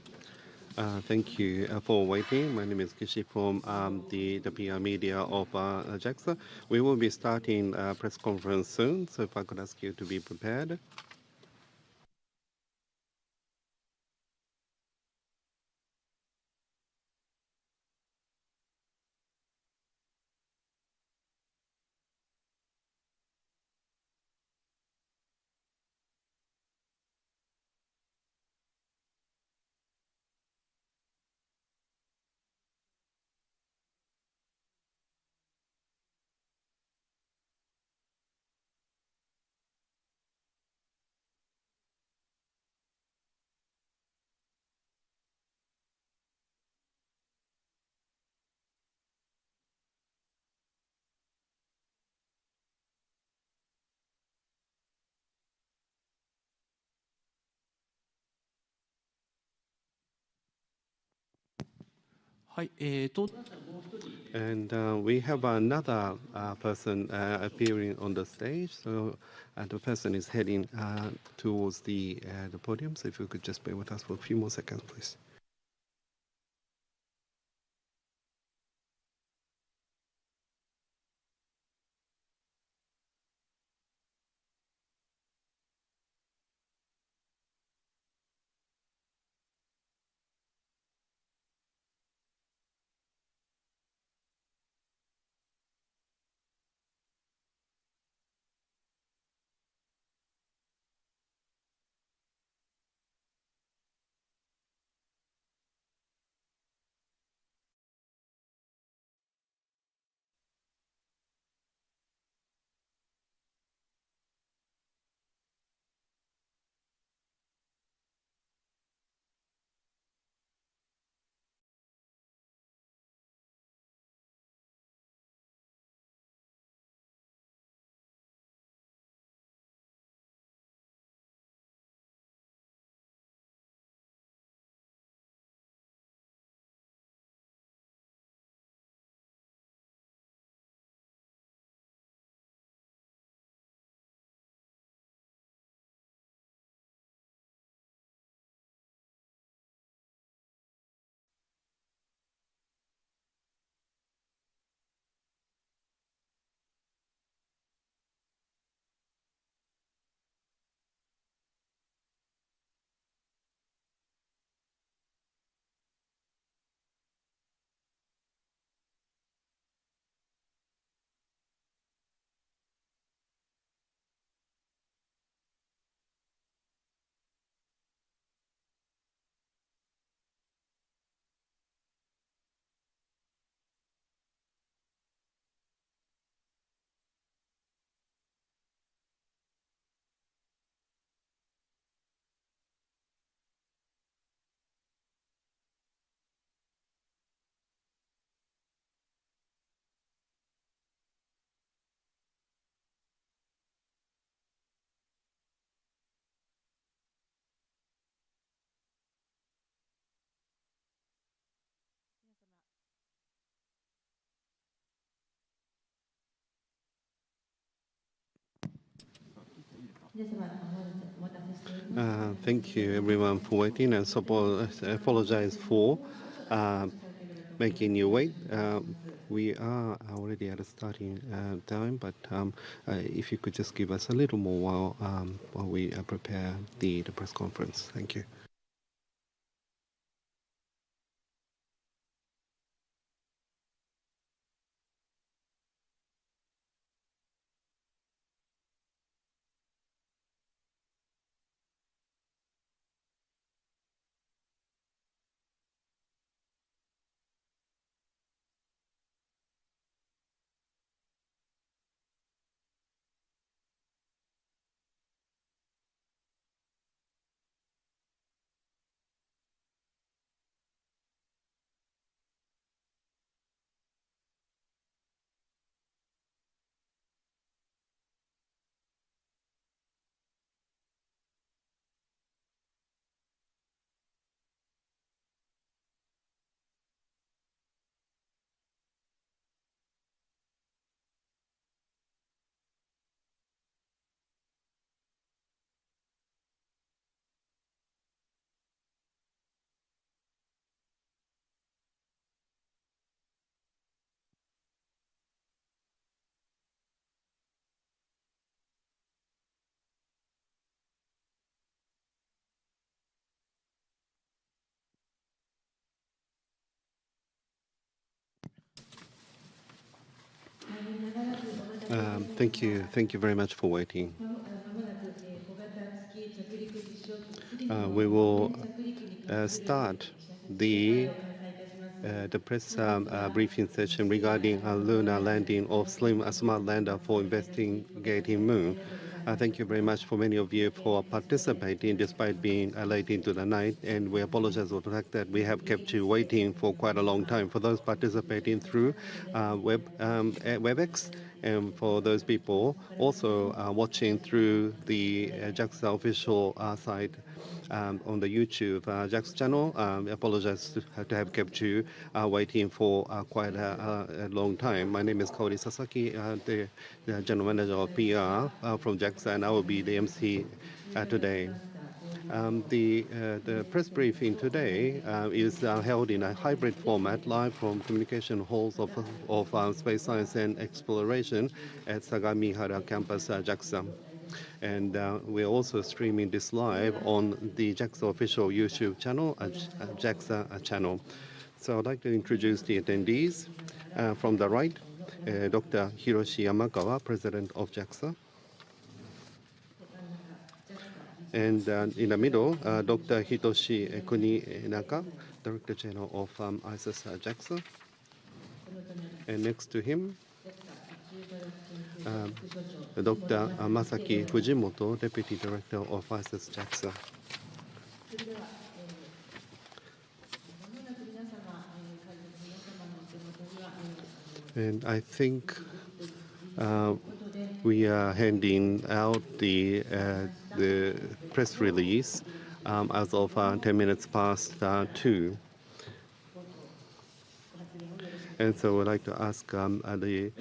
Thank you for waiting. My name is Kishi from the PR media of JAXA. We will be starting a press conference soon, so if I could ask you to be prepared. And we have another person appearing on the stage. So the person is heading towards the podium. So if you could just bear with us for a few more seconds, please. Thank you everyone for waiting and apologize for making you wait. We are already at a starting time, but if you could just give us a little more while we prepare the press conference. Thank you. Thank you very much for waiting. We will start the press briefing session regarding a lunar landing of SLIM, a smart lander for investigating Moon. Thank you very much for many of you for participating despite being late into the night, and we apologize for the fact that we have kept you waiting for quite a long time. For those participating through WebEx, and for those people also watching through the JAXA official site on the YouTube JAXA channel. I apologize to have kept you waiting for quite a long time. My name is Kaori Sasaki, the General Manager of PR from JAXA, and I will be the MC today. The press briefing today is held in a hybrid format, live from communication halls of Space Science and Exploration at Sagamihara Campus, JAXA. And we're also streaming this live on the JAXA official YouTube channel, JAXA channel. So I'd like to introduce the attendees. From the right, Dr. Hiroshi Yamakawa, President of JAXA. And in the middle, Dr. Hitoshi Kuninaka, Director General of ISIS JAXA. And next to him, Dr. Masaki Fujimoto, Deputy Director of ISIS JAXA. And I think we are handing out the press release as of 10 minutes past 2. And so I'd like to ask the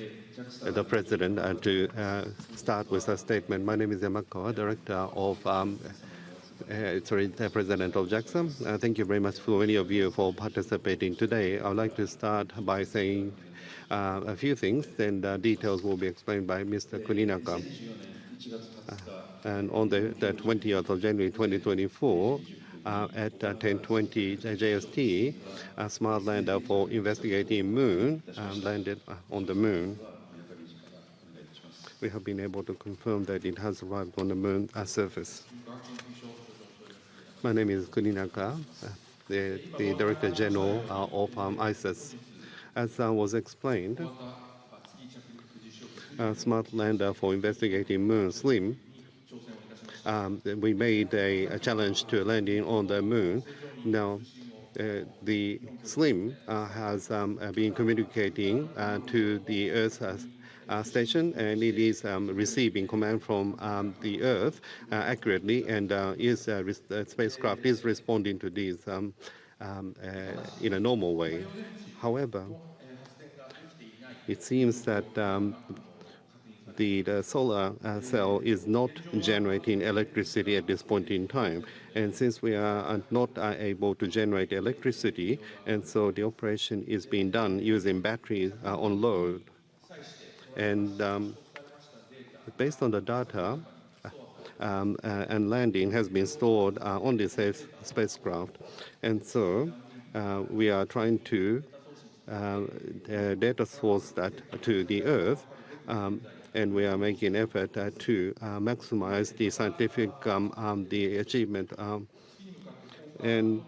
President to start with a statement. My name is Yamakawa, Director of the President of JAXA. Thank you very much for many of you for participating today. I would like to start by saying a few things, and details will be explained by Mr. Kuninaka. And on the 20th of January 2024, at 10:20 JST, a smart lander for investigating Moon landed on the Moon. We have been able to confirm that it has arrived on the Moon surface. My name is Kuninaka, the Director General of ISIS. As was explained, a smart lander for investigating Moon, SLIM, we made a challenge to landing on the Moon. Now, the SLIM has been communicating to the Earth station, and it is receiving command from the Earth accurately, and the spacecraft is responding to these in a normal way. However, it seems that the solar cell is not generating electricity at this point in time. And since we are not able to generate electricity, and so the operation is being done using batteries on load. And based on the data, and landing has been stored on the spacecraft. And so we are trying to data source that to the Earth, and we are making effort to maximize the scientific the achievement. And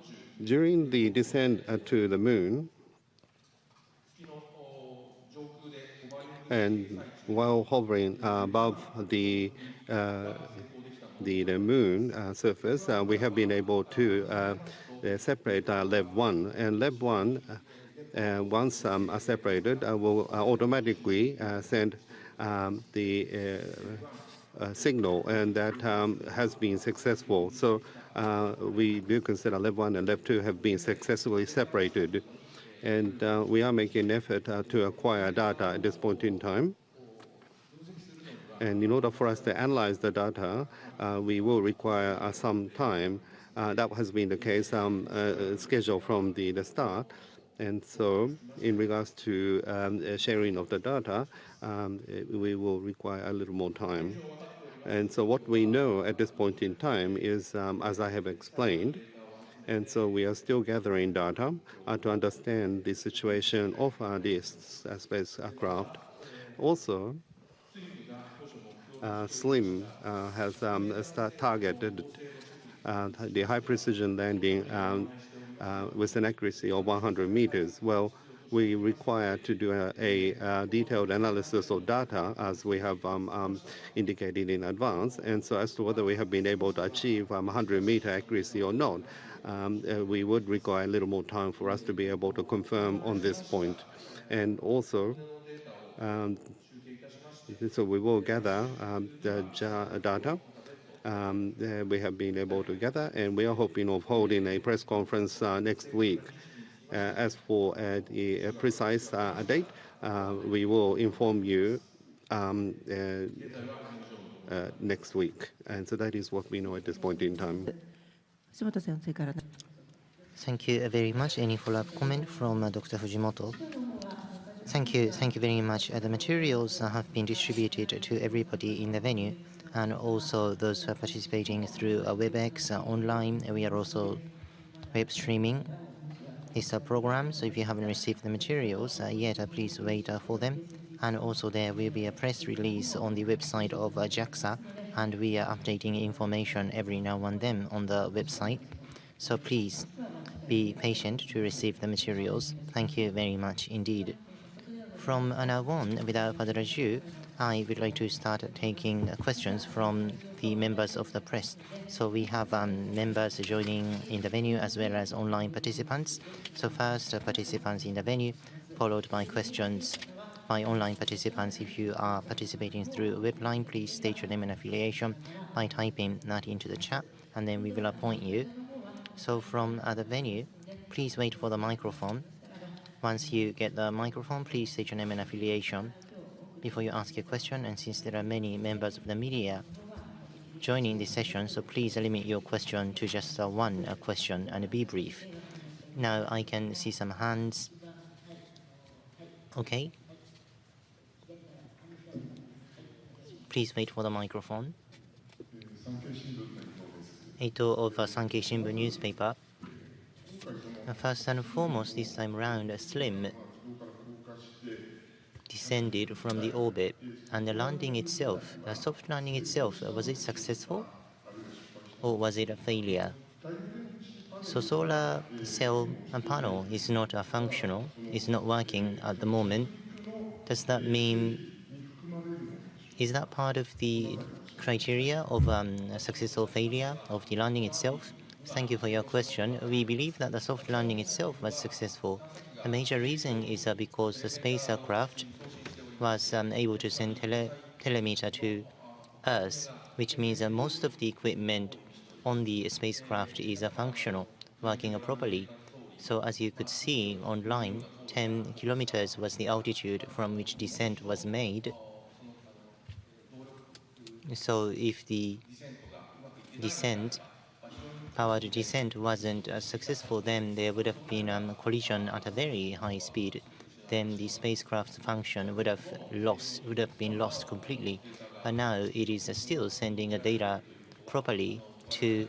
during the descent to the Moon, and while hovering above the Moon surface, we have been able to separate Lev 1. And Lev 1, once separated, will automatically send the signal, and that has been successful. So we do consider Lev 1 and Lev 2 have been successfully separated. And we are making an effort to acquire data at this point in time. And in order for us to analyze the data, we will require some time. That has been the case scheduled from the start. And so in regards to sharing of the data, we will require a little more time. And so what we know at this point in time is, as I have explained, and so we are still gathering data to understand the situation of this spacecraft. Also, SLIM has targeted the high precision landing with an accuracy of 100 meters. Well, we require to do a detailed analysis of data as we have indicated in advance. And so as to whether we have been able to achieve 100-meter accuracy or not, we would require a little more time for us to be able to confirm on this point. And also, so we will gather the data we have been able to gather, and we are hoping of holding a press conference next week. As for the precise date, we will inform you next week. And so that is what we know at this point in time. Thank you very much. Any follow-up comment from Dr. Fujimoto? Thank you very much. The materials have been distributed to everybody in the venue, and also those who are participating through WebEx online. We are also web streaming this program, so if you haven't received the materials yet, please wait for them. And also there will be a press release on the website of JAXA, and we are updating information every now and then on the website. So please be patient to receive the materials. Thank you very much indeed. From now on, without further ado, I would like to start taking questions from the members of the press. So we have members joining in the venue as well as online participants. So first, participants in the venue, followed by questions by online participants. If you are participating through web line, please state your name and affiliation by typing that into the chat, and then we will appoint you. So from the venue, please wait for the microphone. Once you get the microphone, please state your name and affiliation before you ask your question. And since there are many members of the media joining this session, so please limit your question to just one question and be brief. Now I can see some hands. Okay. Please wait for the microphone. Eito of Sankei Shimbun newspaper. First and foremost, this time round, SLIM descended from the orbit, and the landing itself, the soft landing itself, was it successful or was it a failure? So solar cell and panel is not functional, is not working at the moment. Does that mean, is that part of the criteria of a success or failure of the landing itself? Thank you for your question. We believe that the soft landing itself was successful. The major reason is because the spacecraft was able to send telemeter to Earth, which means that most of the equipment on the spacecraft is functional, working properly. So as you could see online, 10 kilometers was the altitude from which descent was made. So if the powered descent wasn't successful, then there would have been a collision at a very high speed. Then the spacecraft's function would have been lost completely. But now it is still sending data properly to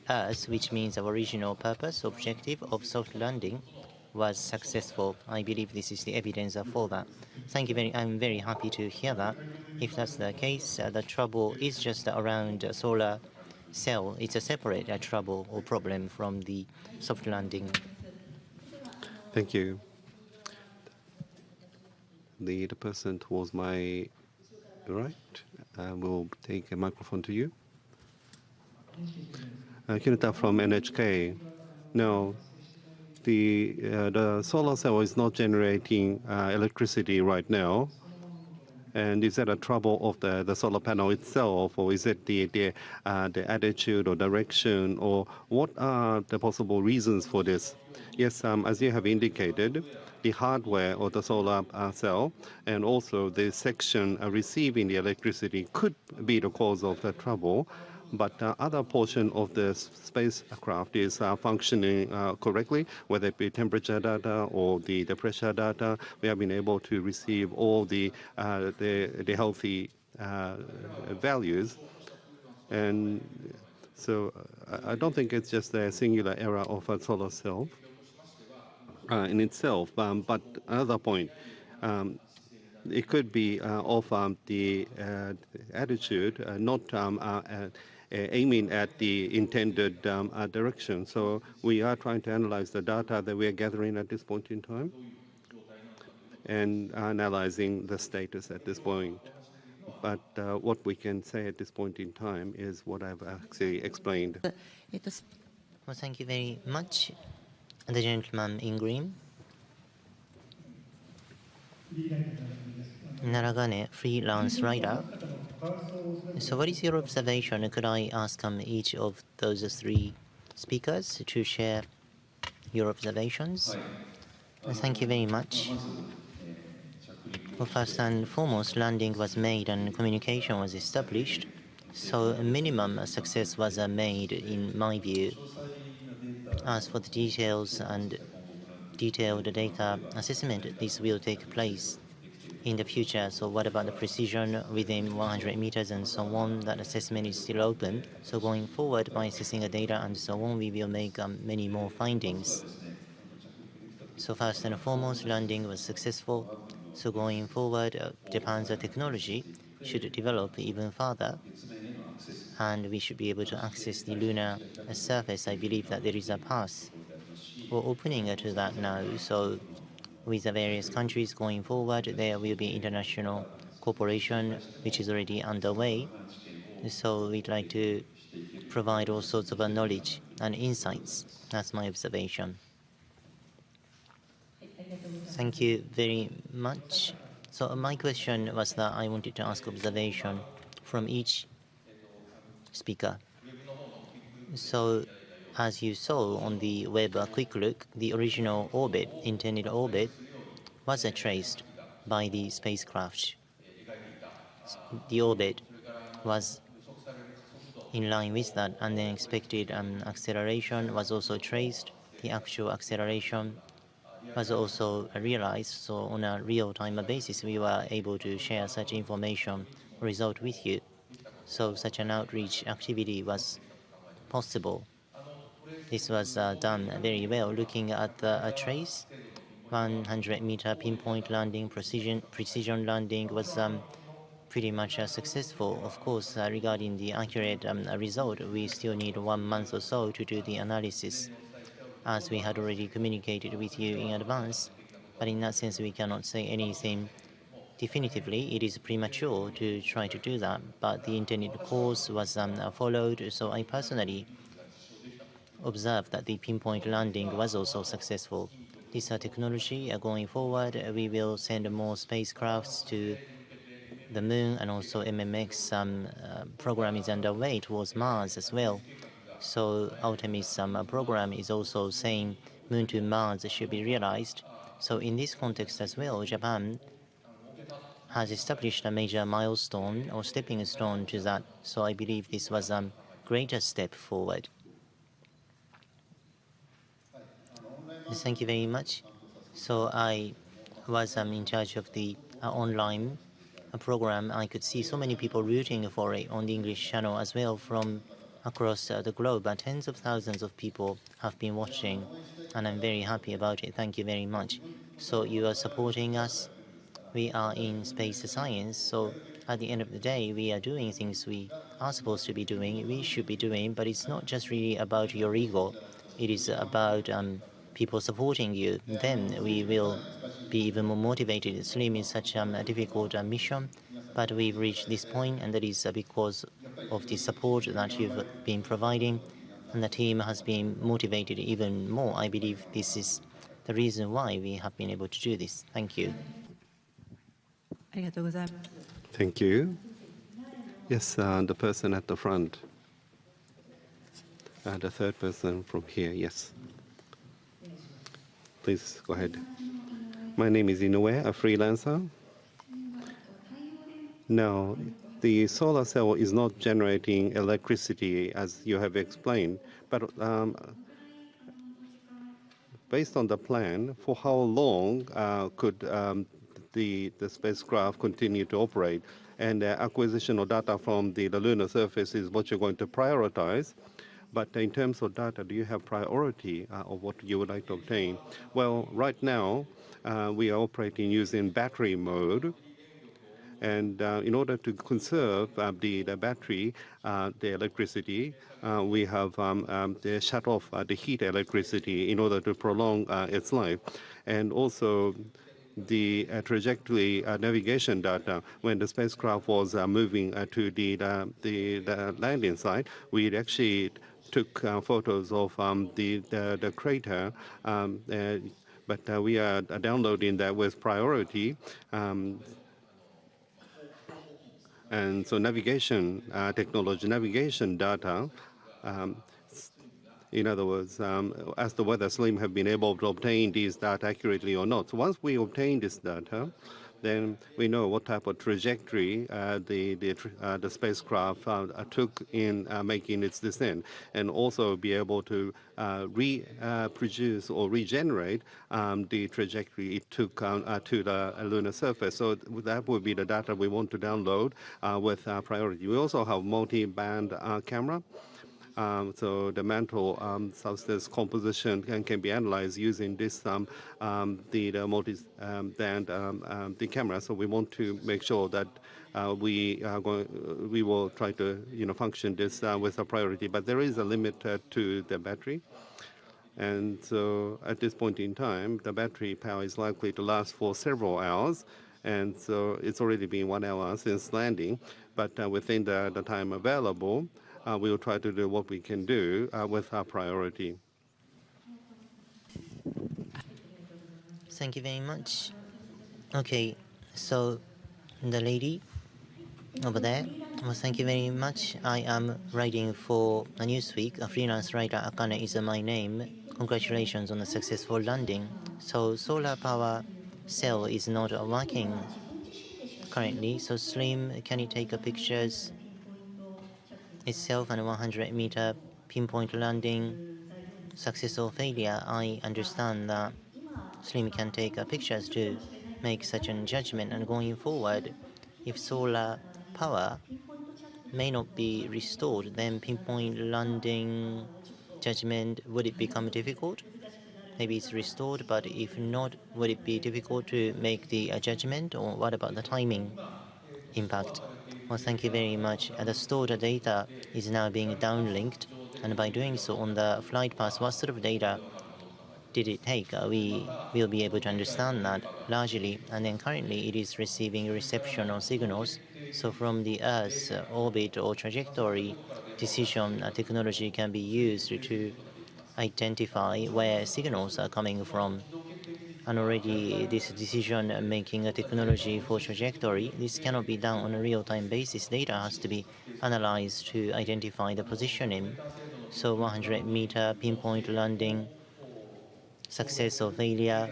Earth, which means our original purpose, objective of soft landing was successful. I believe this is the evidence for that. Thank you I'm very happy to hear that. If that's the case, the trouble is just around solar cell. It's a separate trouble or problem from the soft landing. Thank you. The person towards my right will take a microphone to you. Kinata from NHK. No, the solar cell is not generating electricity right now. And is that a trouble of the solar panel itself, or is it the attitude or direction, or what are the possible reasons for this? Yes, as you have indicated, the hardware of the solar cell and also the section receiving the electricity could be the cause of the trouble. But other portion of the spacecraft is functioning correctly, whether it be temperature data or the pressure data. We have been able to receive all the healthy valuws. And so I don't think it's just a singular error of a solar cell in itself. But another point, it could be of the attitude, not aiming at the intended direction. So we are trying to analyze the data that we are gathering at this point in time and analyzing the status at this point. But what we can say at this point in time is what I've actually explained. Well, thank you very much. The gentleman in green. Naragane, freelance writer. So what is your observation? Could I ask each of those three speakers to share your observations? Thank you very much. Well, first and foremost, landing was made and communication was established. So a minimum success was made in my view. As for the details and detailed data assessment, this will take place in the future. So what about the precision within 100 meters and so on? That assessment is still open. So going forward, by assessing the data and so on, we will make many more findings. So first and foremost, landing was successful. So going forward, Japan's technology should develop even further, and we should be able to access the lunar surface. I believe that there is a path or opening to that now. So with the various countries going forward, there will be international cooperation which is already underway. So we'd like to provide all sorts of knowledge and insights. That's my observation. Thank you very much. So my question was that I wanted to ask observation from each speaker. So as you saw on the web, a quick look, the original orbit, intended orbit, was traced by the spacecraft. The orbit was in line with that, and the expected acceleration was also traced. The actual acceleration was also realized. So on a real-time basis, we were able to share such information result with you. So such an outreach activity was possible. This was done very well. Looking at the trace, 100-meter pinpoint landing, precision landing was pretty much successful. Of course, regarding the accurate result, we still need 1 month or so to do the analysis, as we had already communicated with you in advance. But in that sense, we cannot say anything definitively. It is premature to try to do that, but the intended course was followed. So I personally observed that the pinpoint landing was also successful. This technology going forward, we will send more spacecrafts to the moon, and also MMX program is underway towards Mars as well. So Artemis program is also saying moon to Mars should be realized. So in this context as well, Japan has established a major milestone or stepping stone to that. So I believe this was a greater step forward. Thank you very much. So I was in charge of the online program. I could see so many people rooting for it on the English channel as well from across the globe. Tens of thousands of people have been watching, and I'm very happy about it. Thank you very much. So you are supporting us. We are in space science, so at the end of the day, we are doing things we are supposed to be doing, we should be doing, but it's not just really about your ego. It is about people supporting you. Then we will be even more motivated. SLIM is such a difficult mission, but we've reached this point, and that is because of the support that you've been providing, and the team has been motivated even more. I believe this is the reason why we have been able to do this. Thank you. Thank you. Yes, the person at the front. The third person from here, yes. Please go ahead. My name is Inoue, a freelancer. Now, the solar cell is not generating electricity as you have explained, but based on the plan, for how long could the spacecraft continue to operate? And acquisition of data from the lunar surface is what you're going to prioritize. But in terms of data, do you have priority of what you would like to obtain? Well, right now, we are operating using battery mode. And in order to conserve the battery, the electricity, we have shut off the heat electricity in order to prolong its life. And also the trajectory navigation data. When the spacecraft was moving to the landing site, we actually took photos of the crater, but we are downloading that with priority. And so navigation technology, navigation data, in other words, as to whether SLIM have been able to obtain these data accurately or not. So once we obtain this data, then we know what type of trajectory the spacecraft took in making its descent, and also be able to reproduce or regenerate the trajectory it took to the lunar surface. So that would be the data we want to download with priority. We also have multi-band camera. So the mantle substance composition can be analyzed using this the multi-band the camera. So we want to make sure that we will try to function this with a priority. But there is a limit to the battery. And so at this point in time, the battery power is likely to last for several hours. And so it's already been 1 hour since landing. But within the time available, we will try to do what we can do with our priority. Thank you very much. Okay, so the lady over there, well, thank you very much. I am writing for a Newsweek. A freelance writer, Akane is my name. Congratulations on a successful landing. So solar power cell is not working currently. So Slim, can you take a pictures itself and 100-meter pinpoint landing, success or failure? I understand that Slim can take pictures to make such a judgment, and going forward, if solar power may not be restored, then pinpoint landing judgment, would it become difficult? Maybe it's restored, but if not, would it be difficult to make the judgment, or what about the timing impact? Well, thank you very much. The stored data is now being downlinked, and by doing so on the flight path, what sort of data did it take? We will be able to understand that largely, and then currently it is receiving reception or signals. So from the Earth's orbit or trajectory, decision technology can be used to identify where signals are coming from. And already this decision-making technology for trajectory, this cannot be done on a real-time basis. Data has to be analyzed to identify the positioning. So 100-meter pinpoint landing, success or failure,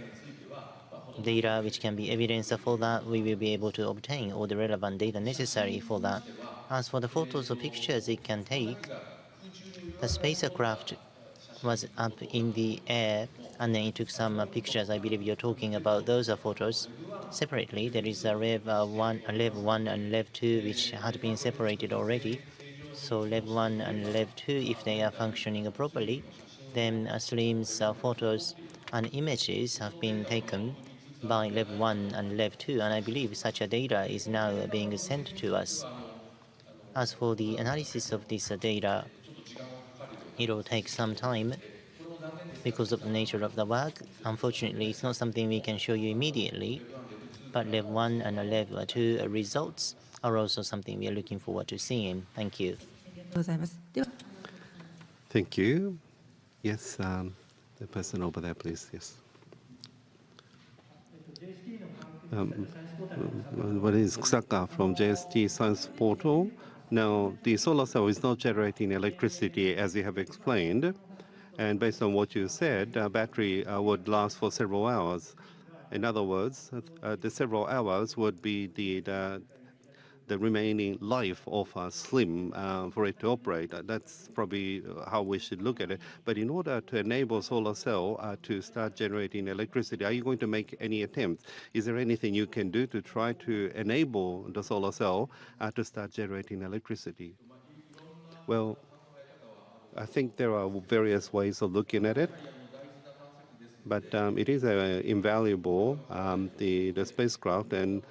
data which can be evidence for that, we will be able to obtain all the relevant data necessary for that. As for the photos or pictures it can take, the spacecraft was up in the air, and then it took some pictures. I believe you're talking about those photos. Separately, there is a Rev 1 and Rev 2, which had been separated already. So Rev 1 and Rev 2, if they are functioning properly, then Slim's photos and images have been taken by Rev 1 and Rev 2, and I believe such a data is now being sent to us. As for the analysis of this data, it will take some time because of the nature of the work. Unfortunately, it's not something we can show you immediately, but Rev 1 and Rev 2 results are also something we are looking forward to seeing. Thank you. Thank you. Yes, the person over there, please. Yes. What is Kusaka from JST Science Portal? Now, the solar cell is not generating electricity as you have explained. And based on what you said, the battery would last for several hours. In other words, the several hours would be the remaining life of a SLIM for it to operate. That's probably how we should look at it. But in order to enable solar cell to start generating electricity, are you going to make any attempts? Is there anything you can do to try to enable the solar cell to start generating electricity? Well, I think there are various ways of looking at it. But it is invaluable, the spacecraft, and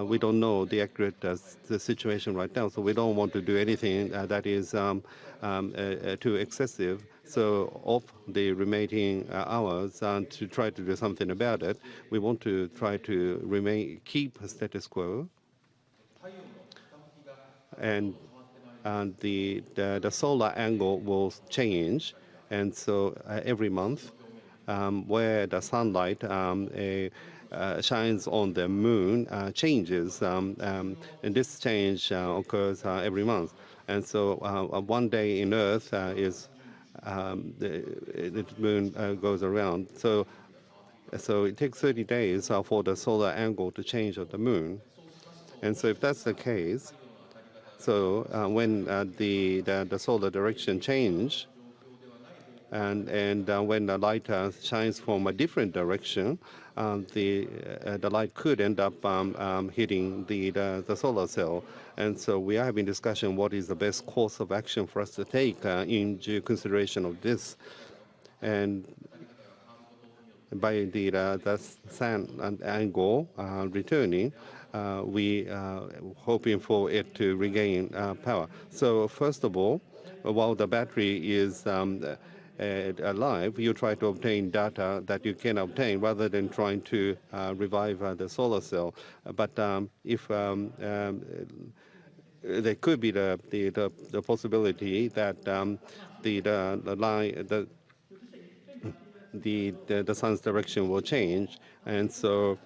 we don't know the accurate the situation right now, so we don't want to do anything that is too excessive. So of the remaining hours to try to do something about it, we want to try to keep status quo. And the solar angle will change, and so every month where the sunlight shines on the moon changes, and this change occurs every month. And so one day in Earth is the moon goes around. So it takes 30 days for the solar angle to change of the moon. And so if that's the case, so when the solar direction change, and when the light shines from a different direction, the light could end up hitting the solar cell. And so we are having discussion what is the best course of action for us to take into consideration of this. And by the sun angle returning, we are hoping for it to regain power. So first of all, while the battery is alive, you try to obtain data that you can obtain rather than trying to revive the solar cell. But if there could be the possibility that the sun's direction will change, and so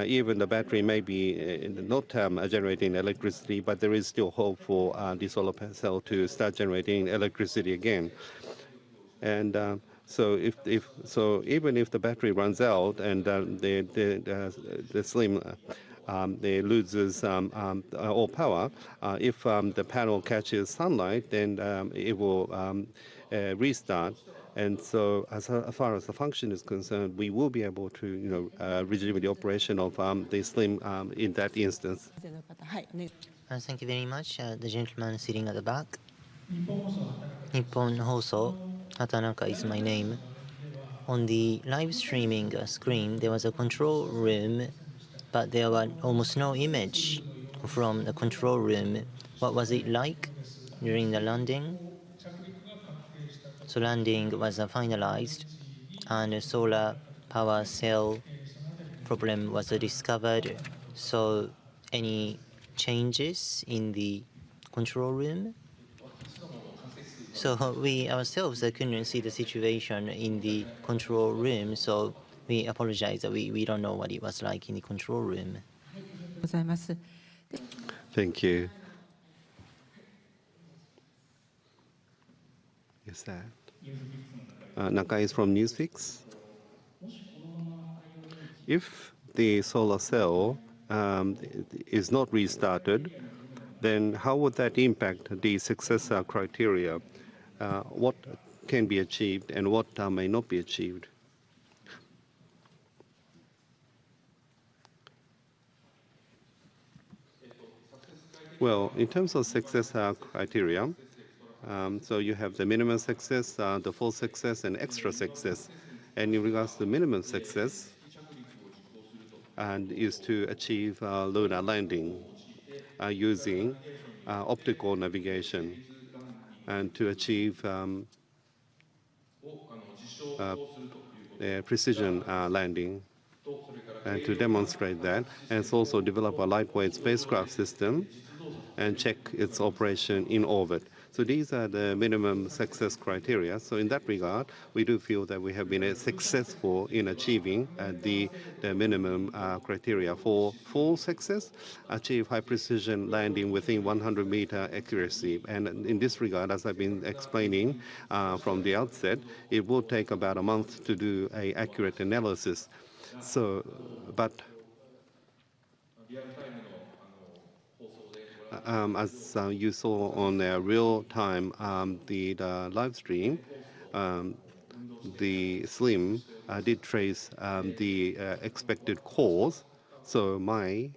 even the battery may be not generating electricity, but there is still hope for the solar cell to start generating electricity again. And so even if the battery runs out and the slim they loses all power, if the panel catches sunlight, then it will restart. And so as far as the function is concerned, we will be able to resume the operation of the slim in that instance. Thank you very much. The gentleman sitting at the back. Nippon Hoso, Hatanaka is my name. On the live streaming screen, there was a control room, but there was almost no image from the control room. What was it like during the landing? So landing was finalized, and a solar power cell problem was discovered. So any changes in the control room? So we ourselves couldn't see the situation in the control room, so we apologize that we don't know what it was like in the control room. Thank you. Is that Nakai is from News 6? If the solar cell is not restarted, then how would that impact the success criteria? What can be achieved and what may not be achieved? Well, in terms of success criteria, so you have the minimum success, the full success, and extra success. And in regards to minimum success, and is to achieve lunar landing using optical navigation, and to achieve precision landing, and to demonstrate that, and it's also develop a lightweight spacecraft system and check its operation in orbit. So these are the minimum success criteria. So in that regard, we do feel that we have been successful in achieving the minimum criteria for full success, achieve high precision landing within 100-meter accuracy. And in this regard, as I've been explaining from the outset, it will take about a month to do an accurate analysis. So, but as you saw on the real-time the live stream, the SLIM did trace the expected cause. So my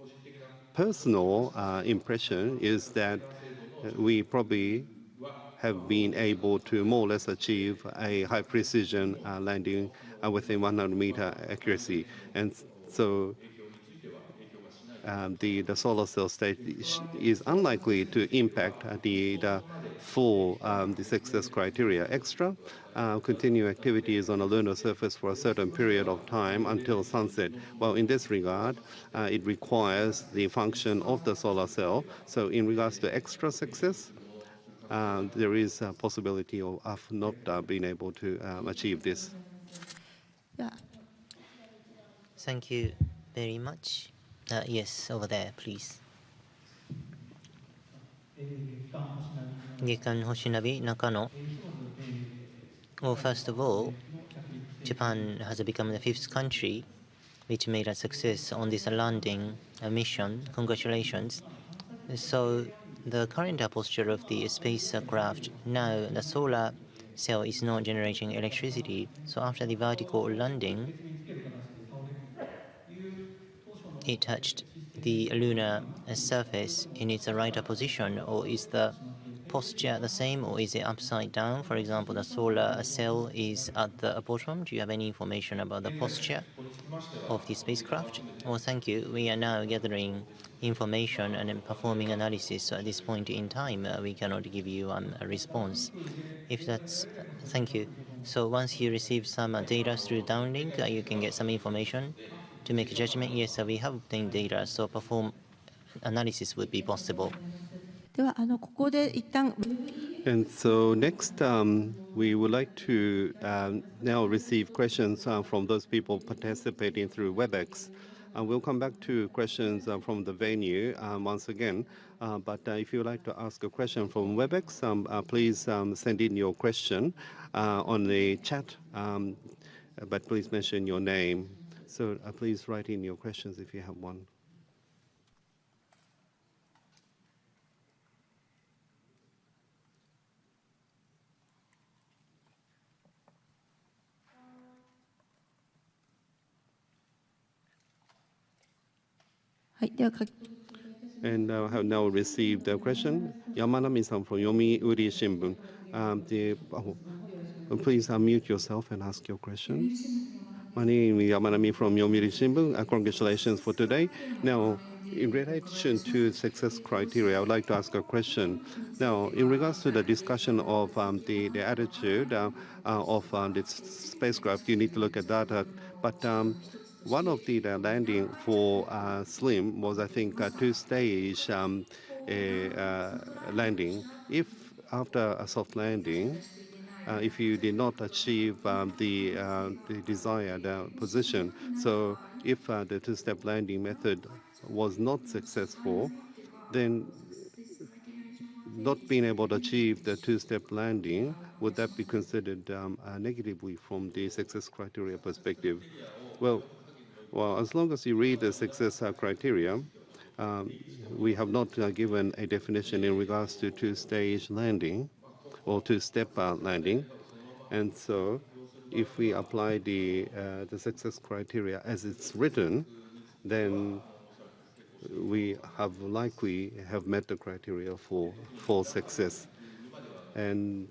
personal impression is that we probably have been able to more or less achieve a high precision landing within 100-meter accuracy. And so the solar cell state is unlikely to impact the full the success criteria. Extra continue activities on a lunar surface for a certain period of time until sunset. Well, in this regard, it requires the function of the solar cell. So in regards to extra success, there is a possibility of not being able to achieve this. Thank you very much. Yes, over there, please. 月刊星ナビ中野 Well, first of all, Japan has become the fifth country which made a success on this landing mission. Congratulations. So the current posture of the spacecraft, now the solar cell is not generating electricity. So after the vertical landing, it touched the lunar surface in its right position, or is the posture the same, or is it upside down? For example, the solar cell is at the bottom. Do you have any information about the posture of the spacecraft? Well, thank you. We are now gathering information and performing analysis. So at this point in time, we cannot give you a response. If that's, thank you. So once you receive some data through downlink, you can get some information to make a judgment. Yes, we have obtained data, so perform analysis would be possible. And so next, we would like to now receive questions from those people participating through WebEx. We'll come back to questions from the venue once again. But if you would like to ask a question from WebEx, please send in your question on the chat, but please mention your name. So please write in your questions if you have one. And I have now received a question. Yamanami-san from Yomiuri Shimbun. Please unmute yourself and ask your question. My name is Yamanami from Yomiuri Shimbun. Congratulations for today. Now, in relation to success criteria, I would like to ask a question. Now, in regards to the discussion of the attitude of the spacecraft, you need to look at that. But one of the landing for SLIM was, I think, a two-stage landing. If after a soft landing, if you did not achieve the desired position, so if the two-step landing method was not successful, then not being able to achieve the two-step landing, would that be considered negatively from the success criteria perspective? Well, as long as you read the success criteria, we have not given a definition in regards to two-stage landing or two-step landing. And so if we apply the success criteria as it's written, then we have likely have met the criteria for success. And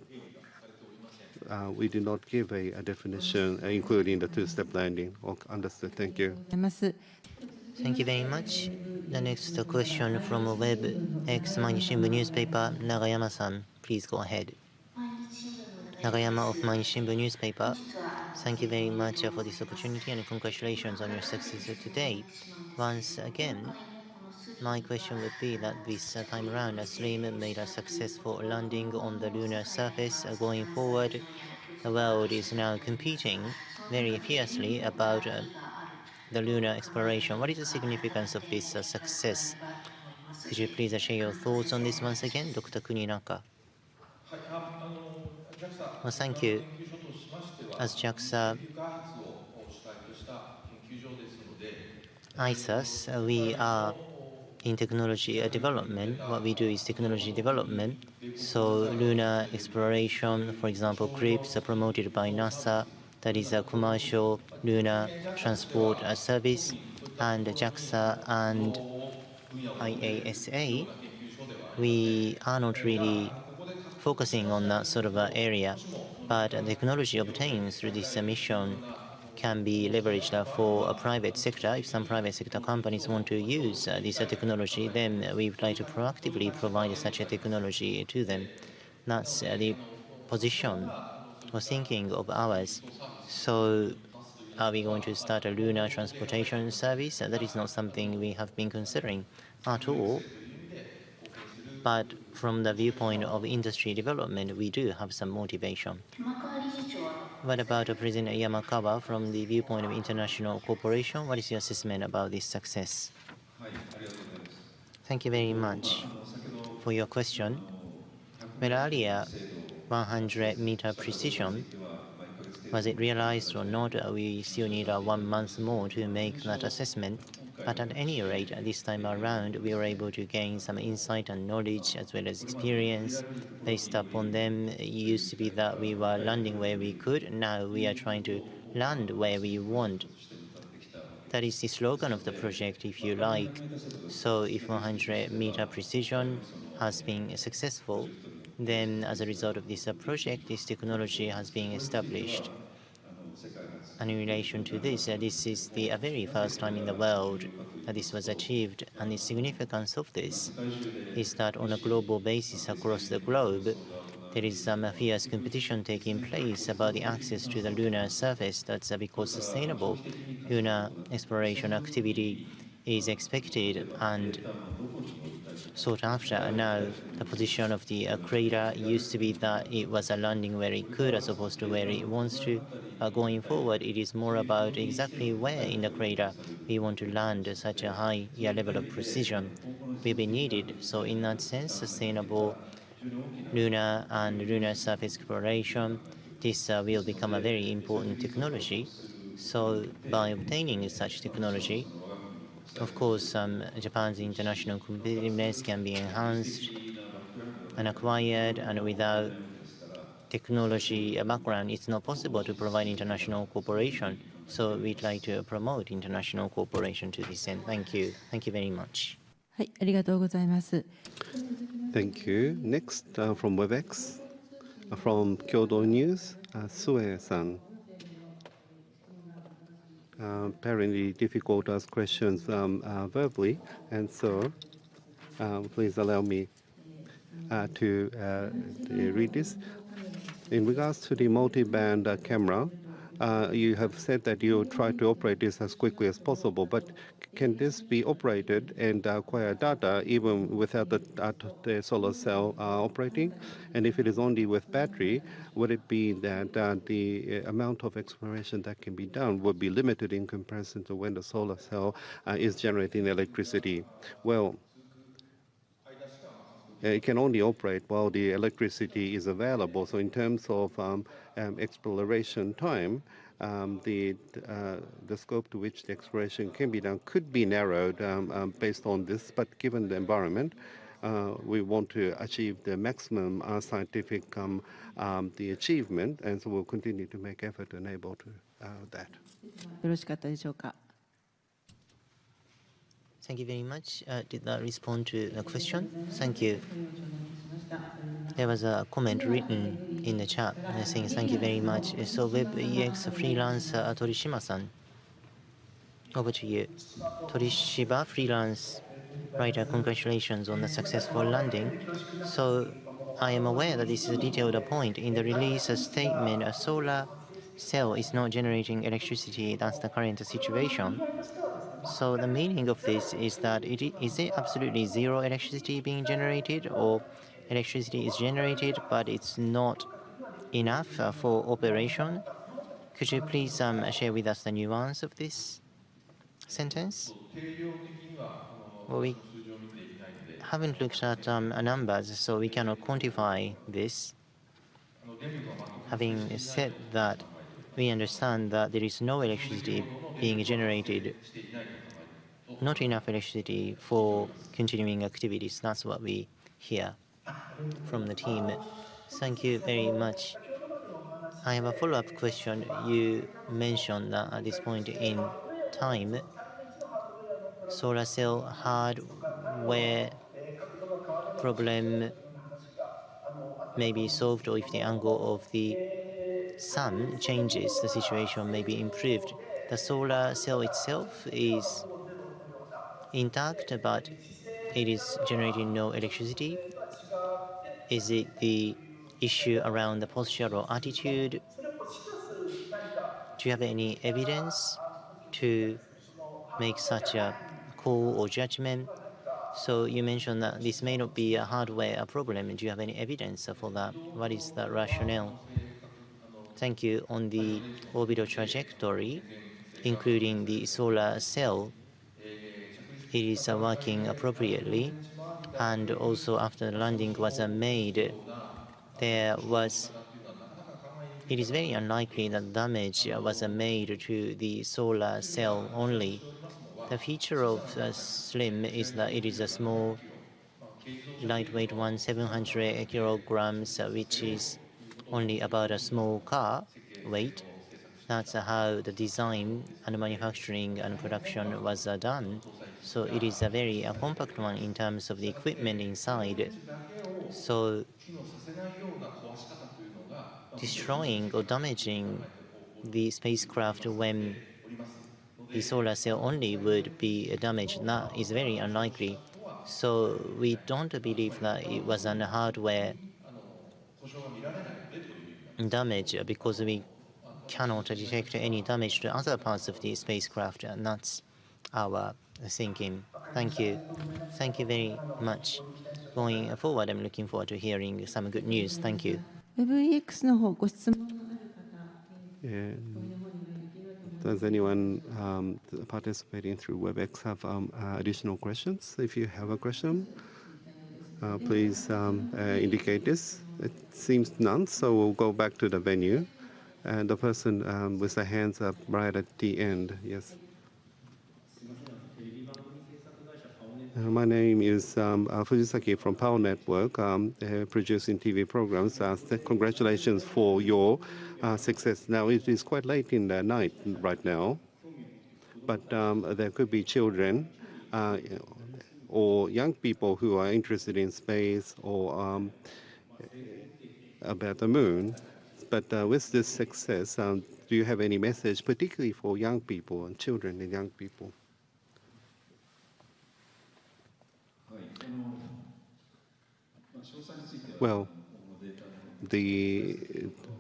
we did not give a definition, including the two-step landing. Understood. Thank you. Thank you very much. The next question from WebX Mainichi Shimbun newspaper, Nagayama-san. Please go ahead. Nagayama of Mainichi Shimbun newspaper. Thank you very much for this opportunity and congratulations on your success today. Once again, my question would be that this time around, SLIM made a successful landing on the lunar surface. Going forward, the world is now competing very fiercely about the lunar exploration. What is the significance of this success? Could you please share your thoughts on this once again, Dr. Kuninaka? Well, thank you. As JAXA, ISAS, we are in technology development. What we do is technology development. So lunar exploration, for example, CRIPS are promoted by NASA. That is a commercial lunar transport service. And JAXA and IASA, we are not really focusing on that sort of area. But the technology obtained through this mission can be leveraged for a private sector. If some private sector companies want to use this technology, then we would like to proactively provide such a technology to them. That's the position or thinking of ours. So are we going to start a lunar transportation service? That is not something we have been considering at all. But from the viewpoint of industry development, we do have some motivation. What about President Yamakawa from the viewpoint of international cooperation? What is your assessment about this success? Thank you very much for your question. Well, earlier, 100-meter precision, was it realized or not? We still need 1 month more to make that assessment. But at any rate, this time around, we were able to gain some insight and knowledge as well as experience. Based upon them, it used to be that we were landing where we could. Now we are trying to land where we want. That is the slogan of the project, if you like. So if 100-meter precision has been successful, then as a result of this project, this technology has been established. And in relation to this, this is the very first time in the world that this was achieved. And the significance of this is that on a global basis across the globe, there is some fierce competition taking place about the access to the lunar surface. That's because sustainable lunar exploration activity is expected and sought after. Now, the position of the crater used to be that it was a landing where it could as opposed to where it wants to. Going forward, it is more about exactly where in the crater we want to land such a high level of precision will be needed. So in that sense, sustainable lunar and lunar surface exploration, this will become a very important technology. So by obtaining such technology, of course, Japan's international competitiveness can be enhanced and acquired, and without technology background, it's not possible to provide international cooperation. So we'd like to promote international cooperation to this end. Thank you. Thank you very much. はい、ありがとうございます。 Thank you. Next, from WebEx, from Kyodo News, Sue-san. Apparently difficult to ask questions verbally, and so please allow me to read this. In regards to the multi-band camera, you have said that you try to operate this as quickly as possible, but can this be operated and acquire data even without the solar cell operating? And if it is only with battery, would it be that the amount of exploration that can be done would be limited in comparison to when the solar cell is generating electricity? Well, it can only operate while the electricity is available. So in terms of exploration time, the scope to which the exploration can be done could be narrowed based on this. But given the environment, we want to achieve the maximum scientific the achievement, and so we'll continue to make effort to enable to that. よろしかったでしょうか。 Thank you very much. Did that respond to the question? Thank you. There was a comment written in the chat saying thank you very much. So WebEx freelancer Torishima-san, over to you. Torishiba, freelance writer, congratulations on the successful landing. So I am aware that this is a detailed point. In the release statement, a solar cell is not generating electricity. That's the current situation. So the meaning of this is that is it absolutely zero electricity being generated, or electricity is generated but it's not enough for operation? Could you please share with us the nuance of this sentence? Well, we haven't looked at numbers, so we cannot quantify this. Having said that, we understand that there is no electricity being generated, not enough electricity for continuing activities. That's what we hear from the team. Thank you very much. I have a follow-up question. You mentioned that at this point in time, solar cell hardware problem may be solved, or if the angle of the some changes, the situation may be improved. The solar cell itself is intact, but it is generating no electricity. Is it the issue around the posture or attitude? Do you have any evidence to make such a call or judgment? So you mentioned that this may not be a hardware problem. Do you have any evidence for that? What is the rationale? Thank you. On the orbital trajectory, including the solar cell, it is working appropriately. And also after the landing was made, it is very unlikely that damage was made to the solar cell only. The feature of SLIM is that it is a small, lightweight one, 700 kilograms, which is only about a small car weight. That's how the design and manufacturing and production was done. So it is a very compact one in terms of the equipment inside. So destroying or damaging the spacecraft when the solar cell only would be damaged, that is very unlikely. So we don't believe that it was a hardware damage because we cannot detect any damage to other parts of the spacecraft, and that's our thinking. Thank you. Thank you very much. Going forward, I'm looking forward to hearing some good news. Thank you. VX の方ご質問のある方、 Does anyone participating through WebEx have additional questions? If you have a question, please indicate this. It seems none, so we'll go back to the venue. And the person with the hands up right at the end. Yes. My name is Fujisaki from Power Network, producing TV programs. Congratulations for your success. Now, it is quite late in the night right now, but there could be children or young people who are interested in space or about the moon. But with this success, do you have any message, particularly for young people and children and young people? Well,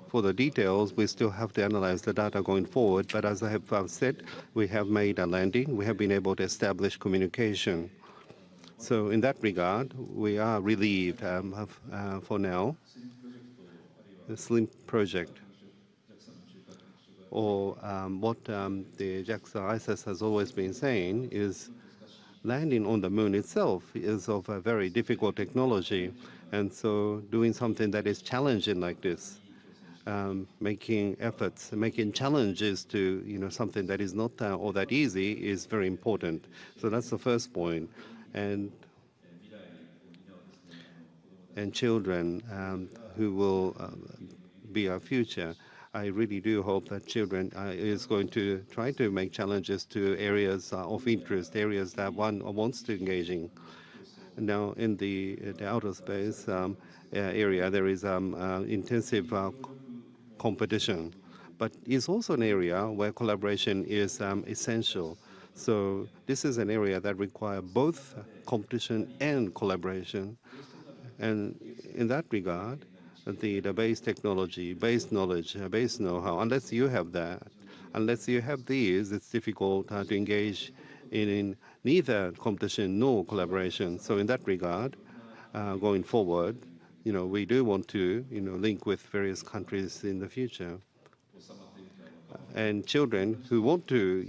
for the details, we still have to analyze the data going forward. But as I have said, we have made a landing. We have been able to establish communication. So in that regard, we are relieved for now. The SLIM project, or what the JAXA ISS has always been saying, is landing on the moon itself is of a very difficult technology. And so doing something that is challenging like this, making efforts, making challenges to something that is not all that easy is very important. So that's the first point. And children who will be our future. I really do hope that children is going to try to make challenges to areas of interest, areas that one wants to engage in. Now, in the outer space area, there is intensive competition, but it's also an area where collaboration is essential. So this is an area that requires both competition and collaboration. And in that regard, the base technology, base knowledge, base know-how, unless you have that, unless you have these, it's difficult to engage in neither competition nor collaboration. So in that regard, going forward, we do want to, link with various countries in the future. And children who want to,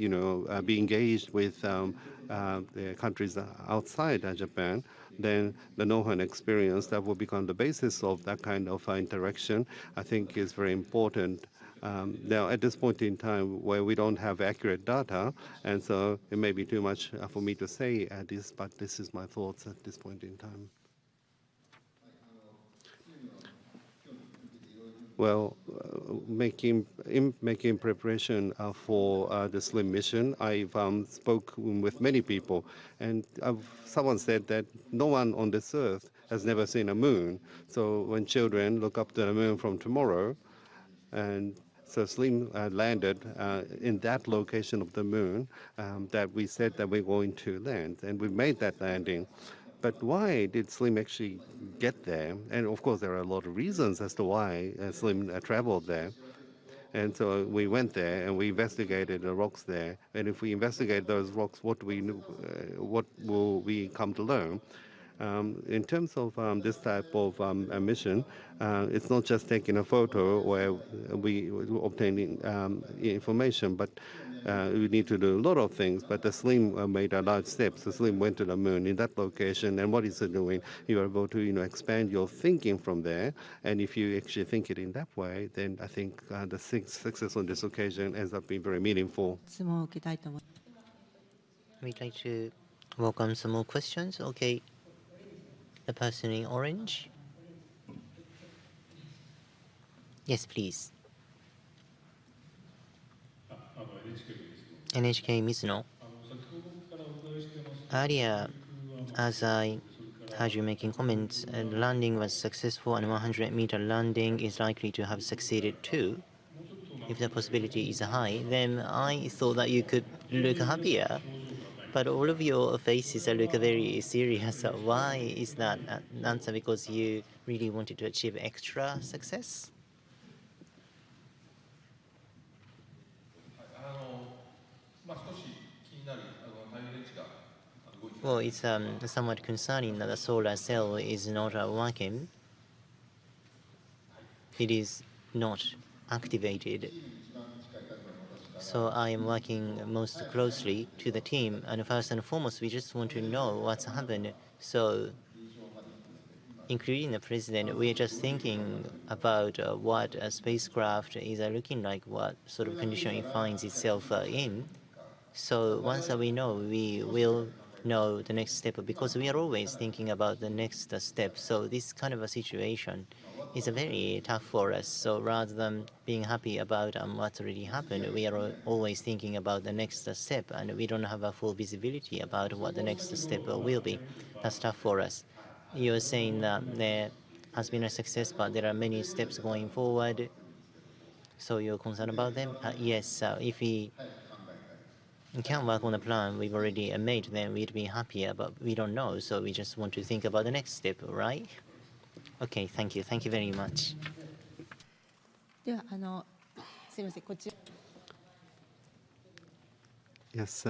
be engaged with the countries outside Japan, then the know-how and experience that will become the basis of that kind of interaction, I think is very important. Now, at this point in time where we don't have accurate data, and so it may be too much for me to say this, but this is my thoughts at this point in time. Well, making preparation for the SLIM mission, I've spoken with many people, and someone said that no one on this earth has never seen a moon. So when children look up to the moon from tomorrow, And so Slim landed in that location of the moon that we said that we're going to land, and we made that landing. But why did Slim actually get there? And of course, there are a lot of reasons as to why Slim traveled there. And so we went there and we investigated the rocks there. And if we investigate those rocks, what what will we come to learn? In terms of this type of a mission, it's not just taking a photo where we obtaining information, but we need to do a lot of things. But the Slim made a large step. So Slim went to the moon in that location, and what is it doing? You are able to expand your thinking from there. And if you actually think it in that way, then I think the success on this occasion ends up being very meaningful. We'd like to welcome some more questions. Okay, the person in orange. Yes, please. NHK Mizuno. Earlier, as I heard you making comments, landing was successful and 100-meter landing is likely to have succeeded too. If the possibility is high, then I thought that you could look happier. But all of your faces look very serious. Why is that answer? Because you really wanted to achieve extra success? Well, it's somewhat concerning that the solar cell is not working. It is not activated. So I am working most closely to the team, and first and foremost, we just want to know what's happened. So, including the president, we are just thinking about what a spacecraft is looking like, what sort of condition it finds itself in. So once we know, we will know the next step, because we are always thinking about the next step. So this kind of a situation is very tough for us. So rather than being happy about what's already happened, we are always thinking about the next step, and we don't have a full visibility about what the next step will be. That's tough for us. You're saying that there has been a success, but there are many steps going forward. So you're concerned about them? Yes, if we can work on a plan we've already made, then we'd be happier, but we don't know, so we just want to think about the next step, right? Okay, thank you. Thank you very much. Yes,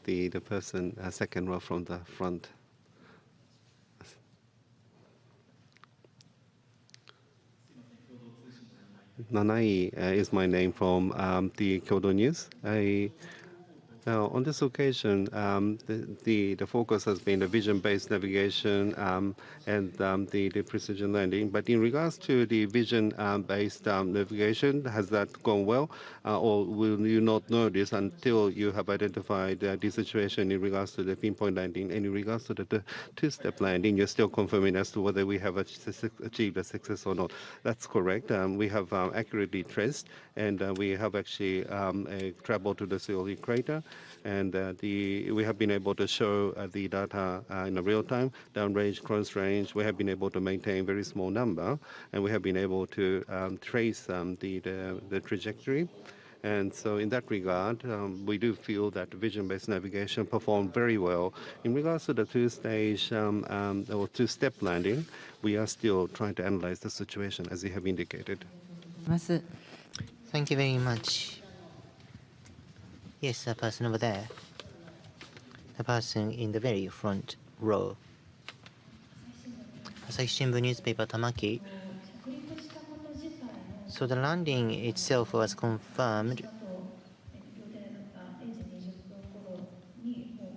the person second row from the front. Nanai is my name from the Kyodo News. On this occasion, the focus has been the vision-based navigation and the precision landing. But in regards to the vision-based navigation, has that gone well? Or will you not know this until you have identified the situation in regards to the pinpoint landing? And in regards to the two-step landing, you're still confirming as to whether we have achieved a success or not. That's correct. We have accurately traced, and we have actually traveled to the Seoul crater. And we have been able to show the data in real time, downrange, close range. We have been able to maintain very small number, and we have been able to trace the trajectory. And so in that regard, we do feel that vision-based navigation performed very well. In regards to the two-stage or two-step landing, we are still trying to analyze the situation, as you have indicated. Thank you very much. Yes, the person over there. The person in the very front row. Asahi Shimbun newspaper, Tamaki. So the landing itself was confirmed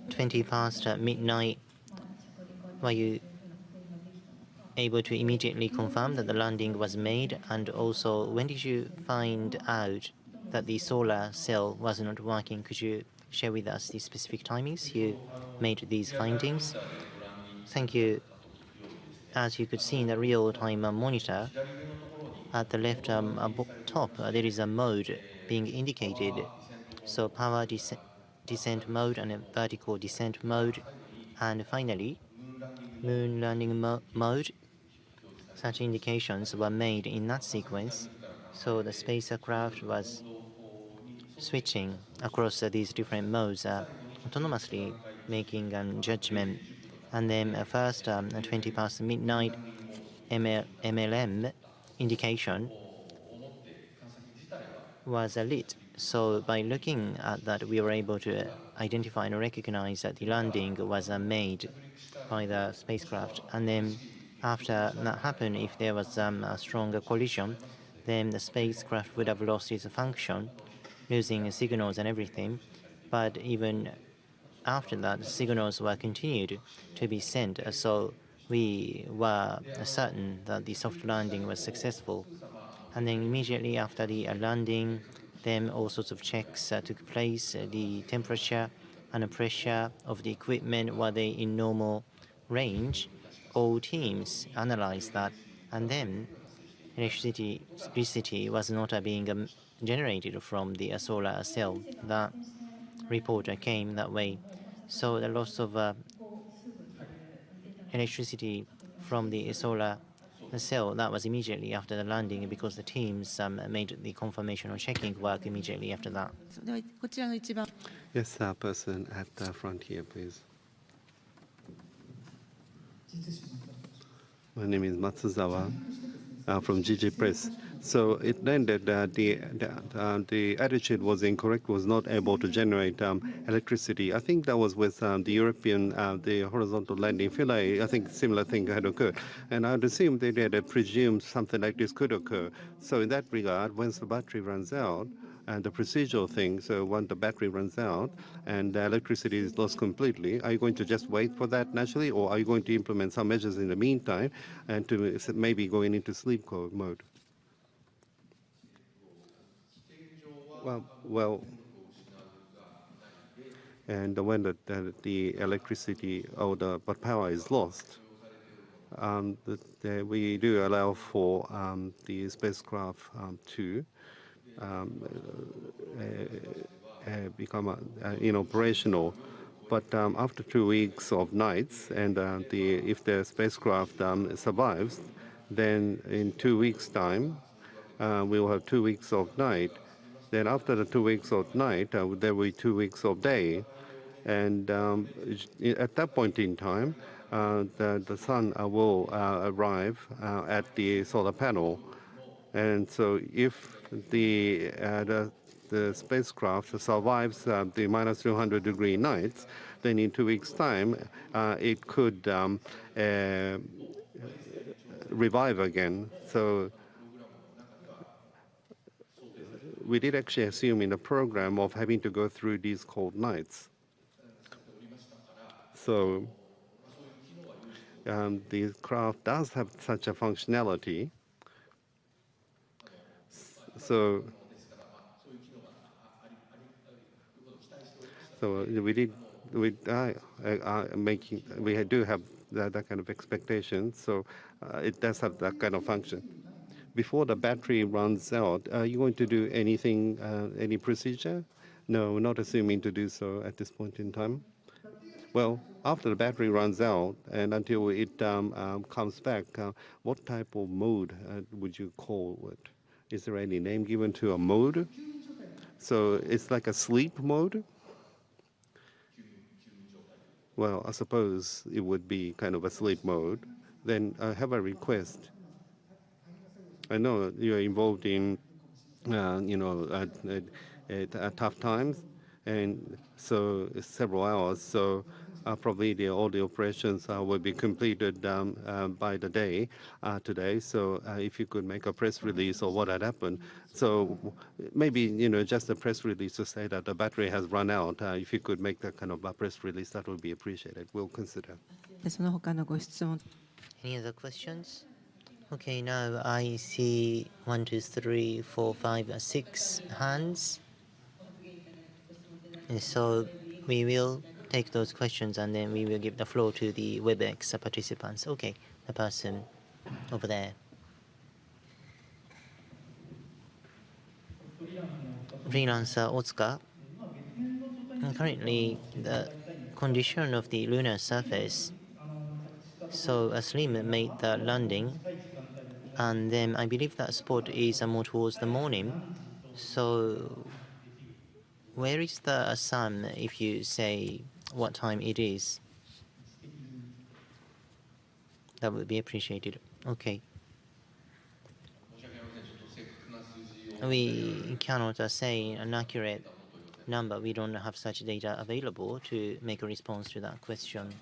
20 past midnight. Were you able to immediately confirm that the landing was made? And also, when did you find out that the solar cell was not working? Could you share with us the specific timings you made these findings? Thank you. As you could see in the real-time monitor, at the left top, there is a mode being indicated. So power descent mode and a vertical descent mode. And finally, moon landing mode such indications were made in that sequence. So the spacecraft was switching across these different modes autonomously, making a judgment. And then first 20 past midnight MLM indication was lit. So by looking at that, we were able to identify and recognize that the landing was made by the spacecraft. And then after that happened, if there was a stronger collision, then the spacecraft would have lost its function, losing signals and everything. But even after that, the signals were continued to be sent. So we were certain that the soft landing was successful. And then immediately after the landing, then all sorts of checks took place. The temperature and the pressure of the equipment, were they in normal range? All teams analyzed that. And then electricity was not being generated from the solar cell. That report came that way. So the loss of electricity from the solar cell, that was immediately after the landing because the teams made the confirmation or checking work immediately after that. Yes, person at the front here, please. My name is Matsuzawa from GG Press. So it landed the attitude was incorrect, was not able to generate electricity. I think that was with the European, the horizontal landing Philae. I think similar thing had occurred. And I'd assume they had presumed something like this could occur. So in that regard, once the battery runs out, and the procedural thing, so when the battery runs out and the electricity is lost completely, are you going to just wait for that naturally, or are you going to implement some measures in the meantime and to maybe going into sleep mode? Well, and when the electricity or the power is lost, we do allow for the spacecraft to become inoperational. But after 2 weeks of nights, and if the spacecraft survives, then in 2 weeks' time, we will have 2 weeks of night. Then after the 2 weeks of night, there will be 2 weeks of day. And at that point in time, the sun will arrive at the solar panel. And so if the spacecraft survives the minus 200-degree nights, then in 2 weeks' time, it could revive again. So we did actually assume in the program of having to go through these cold nights. So the craft does have such a functionality. So we do have that kind of expectation. So it does have that kind of function. Before the battery runs out, are you going to do anything, any procedure? No, we're not assuming to do so at this point in time. Well, after the battery runs out and until it comes back, what type of mode would you call it? Is there any name given to a mode? So it's like a sleep mode? Well, I suppose it would be kind of a sleep mode. Then I have a request. I know you're involved in, tough times, and so it's several hours. So probably all the operations will be completed by the day today. So if you could make a press release or what had happened. So maybe just a press release to say that the battery has run out. If you could make that kind of a press release, that would be appreciated. We'll consider. Any other questions? Okay, now I see 1, 2, 3, 4, 5, 6 hands. And so we will take those questions and then we will give the floor to the WebEx participants. Okay, the person over there. Freelancer Otsuka. Currently, the condition of the lunar surface, so Slim made the landing And then I believe that spot is more towards the morning. So where is the sun if you say what time it is? That would be appreciated. Okay. We cannot say an accurate number. We don't have such data available to make a response to that question.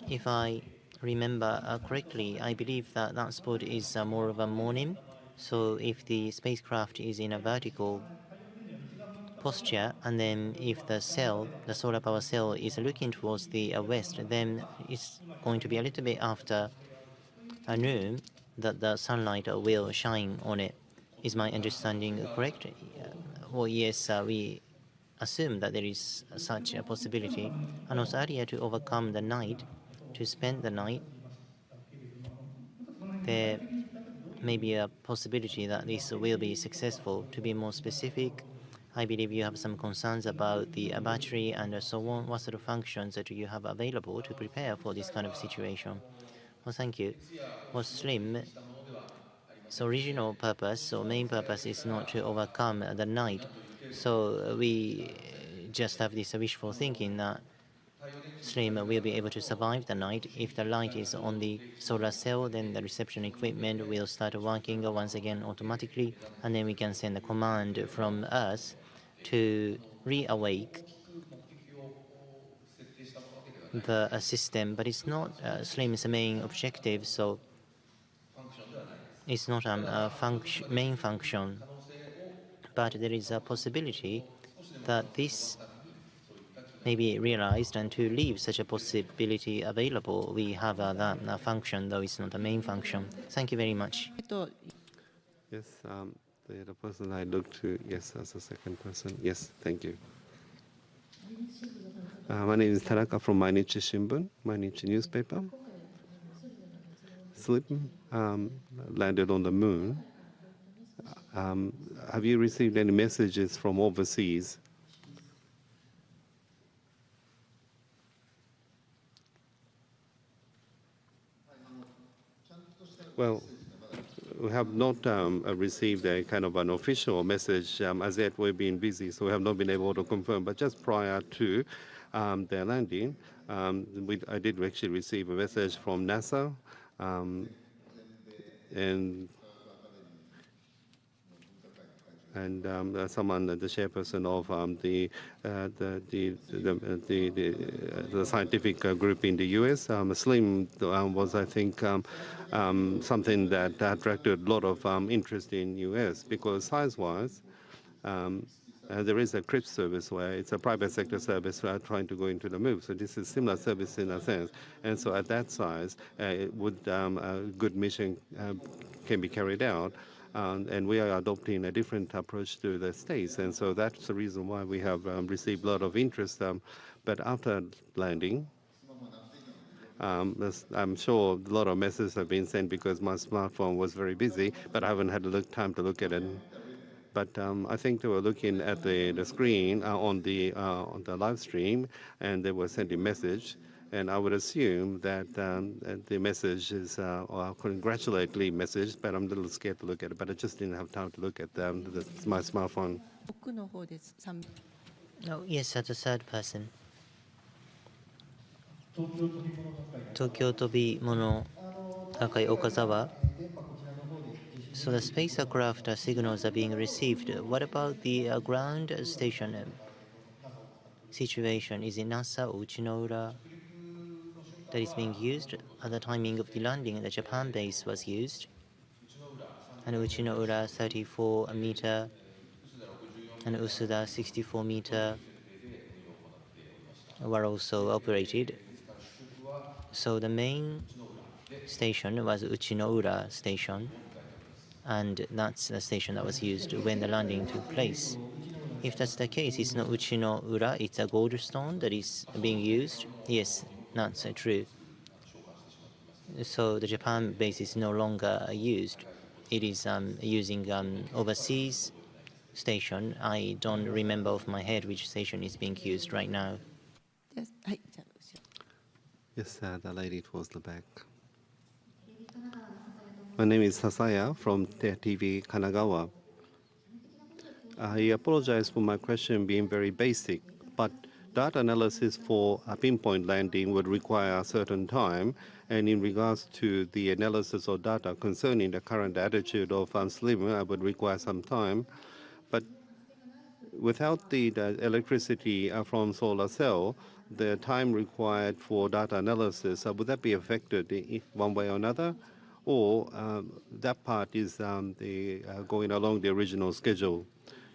If I remember correctly, I believe that that spot is more of a morning. So if the spacecraft is in a vertical posture, and then if the solar power cell is looking towards the west, then it's going to be a little bit after noon that the sunlight will shine on it. Is my understanding correct? Well, yes, we assume that there is such a possibility. And also earlier, to overcome the night, to spend the night, there may be a possibility that this will be successful. To be more specific, I believe you have some concerns about the battery and so on. What sort of functions do you have available to prepare for this kind of situation? Well, thank you. Well, SLIM's original purpose or main purpose is not to overcome the night. So we just have this wishful thinking that SLIM will be able to survive the night. If the light is on the solar cell, then the reception equipment will start working once again automatically, and then we can send a command from Earth to reawake the system. But it's not SLIM's main objective, so it's not a main function. But there is a possibility that this may be realized, and to leave such a possibility available, we have that function, though it's not the main function. Thank you very much. Yes, the person I looked to, yes, as a second person. Yes, thank you. My name is Tanaka from Mainichi Shimbun, Mainichi newspaper. SLIM landed on the moon. Have you received any messages from overseas? Well, we have not received a kind of an official message as yet. We've been busy, so we have not been able to confirm. But just prior to their landing, I did actually receive a message from NASA, and someone, the chairperson of the scientific group in the U.S. SLIM was, I think, something that attracted a lot of interest in U.S. because size-wise, there is a CRISP service where it's a private sector service trying to go into the moon. So this is similar service in a sense. And so at that size, a good mission can be carried out. And we are adopting a different approach to the States. And so that's the reason why we have received a lot of interest. But after landing, I'm sure a lot of messages have been sent because my smartphone was very busy, but I haven't had time to look at it. But I think they were looking at the screen on the live stream, and they were sending message. And I would assume that the message is a congratulatory message, but I'm a little scared to look at it. But I just didn't have time to look at my smartphone. Oh, yes, as a third person. Tokyo Tobimono Akai Okazawa. So the spacecraft signals are being received. What about the ground station situation? Is it NASA or Uchinoura that is being used? At the timing of the landing, the Japan base was used. And Uchinoura 34-meter and Usuda 64-meter were also operated. So the main station was Uchinoura station, and that's the station that was used when the landing took place. If that's the case, it's not Uchinoura, it's a goldstone that is being used. Yes, that's true. So the Japan base is no longer used. It is using overseas station. I don't remember off my head which station is being used right now. Yes, the lady towards the back. My name is Sasaya from TV Kanagawa. I apologize for my question being very basic, but data analysis for a pinpoint landing would require a certain time, and in regards to the analysis of data concerning the current attitude of Slim, I would require some time. But without the electricity from solar cell, the time required for data analysis, would that be affected one way or another? Or that part is going along the original schedule?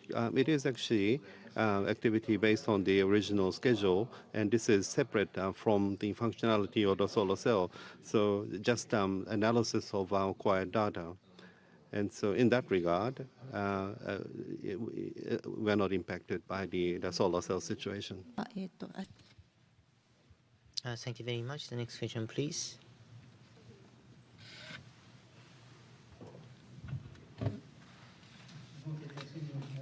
It is actually activity based on the original schedule, and this is separate from the functionality of the solar cell. So just analysis of our acquired data. And so in that regard, we're not impacted by the solar cell situation. Thank you very much. The next question, please.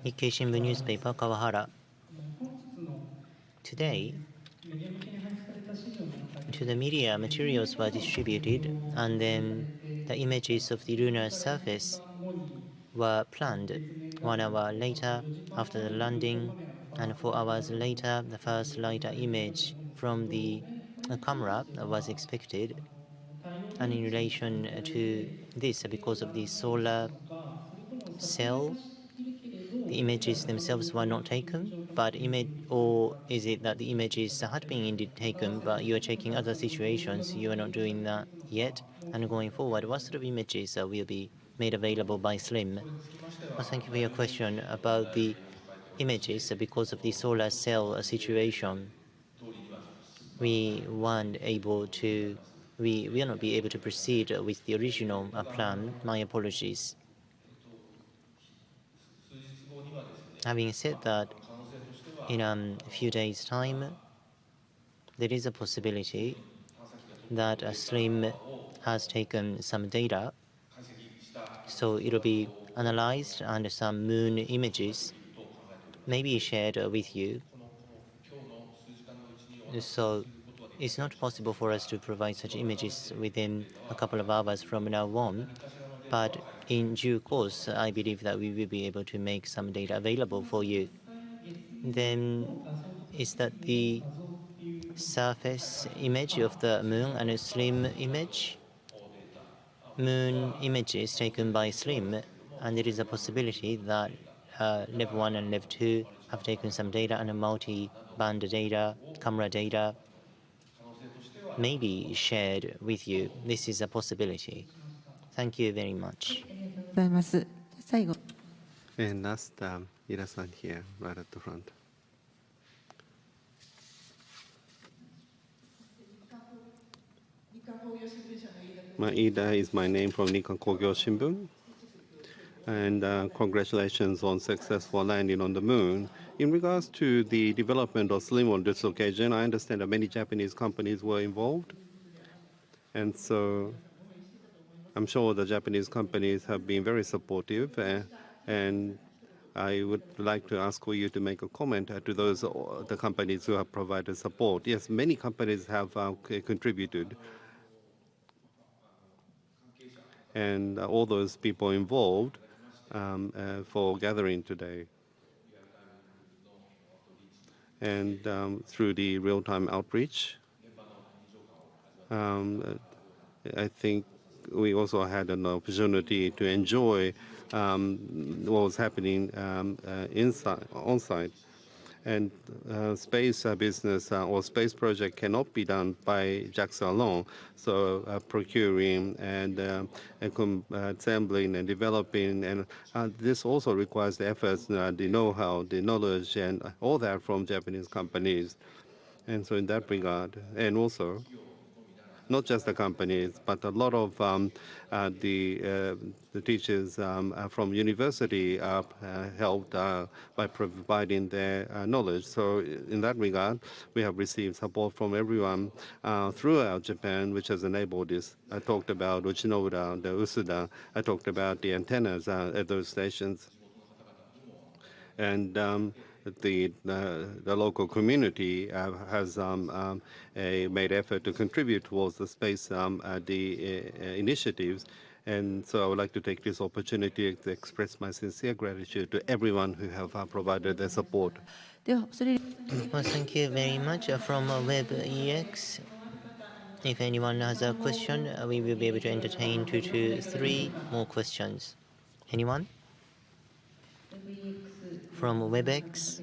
Nikkei Shimbun newspaper, Kawahara. Today, to the media, materials were distributed, and then the images of the lunar surface were planned 1 hour later after the landing, and 4 hours later, the first LiDAR image from the camera was expected. And in relation to this, because of the solar cell, the images themselves were not taken, but or is it that the images had been indeed taken, but you are checking other situations, you are not doing that yet? And going forward, what sort of images will be made available by SLIM? Well, thank you for your question about the images. Because of the solar cell situation, we weren't able to, we will not be able to proceed with the original plan. My apologies. Having said that, in a few days' time, there is a possibility that SLIM has taken some data, so it'll be analyzed and some moon images may be shared with you. So it's not possible for us to provide such images within a couple of hours from now on, but in due course, I believe that we will be able to make some data available for you. Then is that the surface image of the moon and a SLIM image? Moon images taken by SLIM, and there is a possibility that Level 1 and Level 2 have taken some data, and a multi-band data, camera data may be shared with you. This is a possibility. Thank you very much. And last, Ira-san here, right at the front. Maeda is my name from Nikkan Kogyo Shimbun. And congratulations on successful landing on the moon. In regards to the development of SLIM on this occasion, I understand that many Japanese companies were involved. And so I'm sure the Japanese companies have been very supportive. And I would like to ask for you to make a comment to those the companies who have provided support. Yes, many companies have contributed. And all those people involved for gathering today. And through the real-time outreach, I think we also had an opportunity to enjoy what was happening on-site. And space business or space project cannot be done by JAXA alone. So procuring and assembling and developing, and this also requires the efforts, the know-how, the knowledge, and all that from Japanese companies. And so in that regard, and also not just the companies, but a lot of the teachers from university helped by providing their knowledge. So in that regard, we have received support from everyone throughout Japan, which has enabled this. I talked about Uchinoura, the Usuda. I talked about the antennas at those stations. And the local community has made effort to contribute towards the space initiatives, And so I would like to take this opportunity to express my sincere gratitude to everyone who have provided their support. Well, thank you very much. From WebEX, if anyone has a question, we will be able to entertain 2 to 3 more questions. Anyone? From WebEx,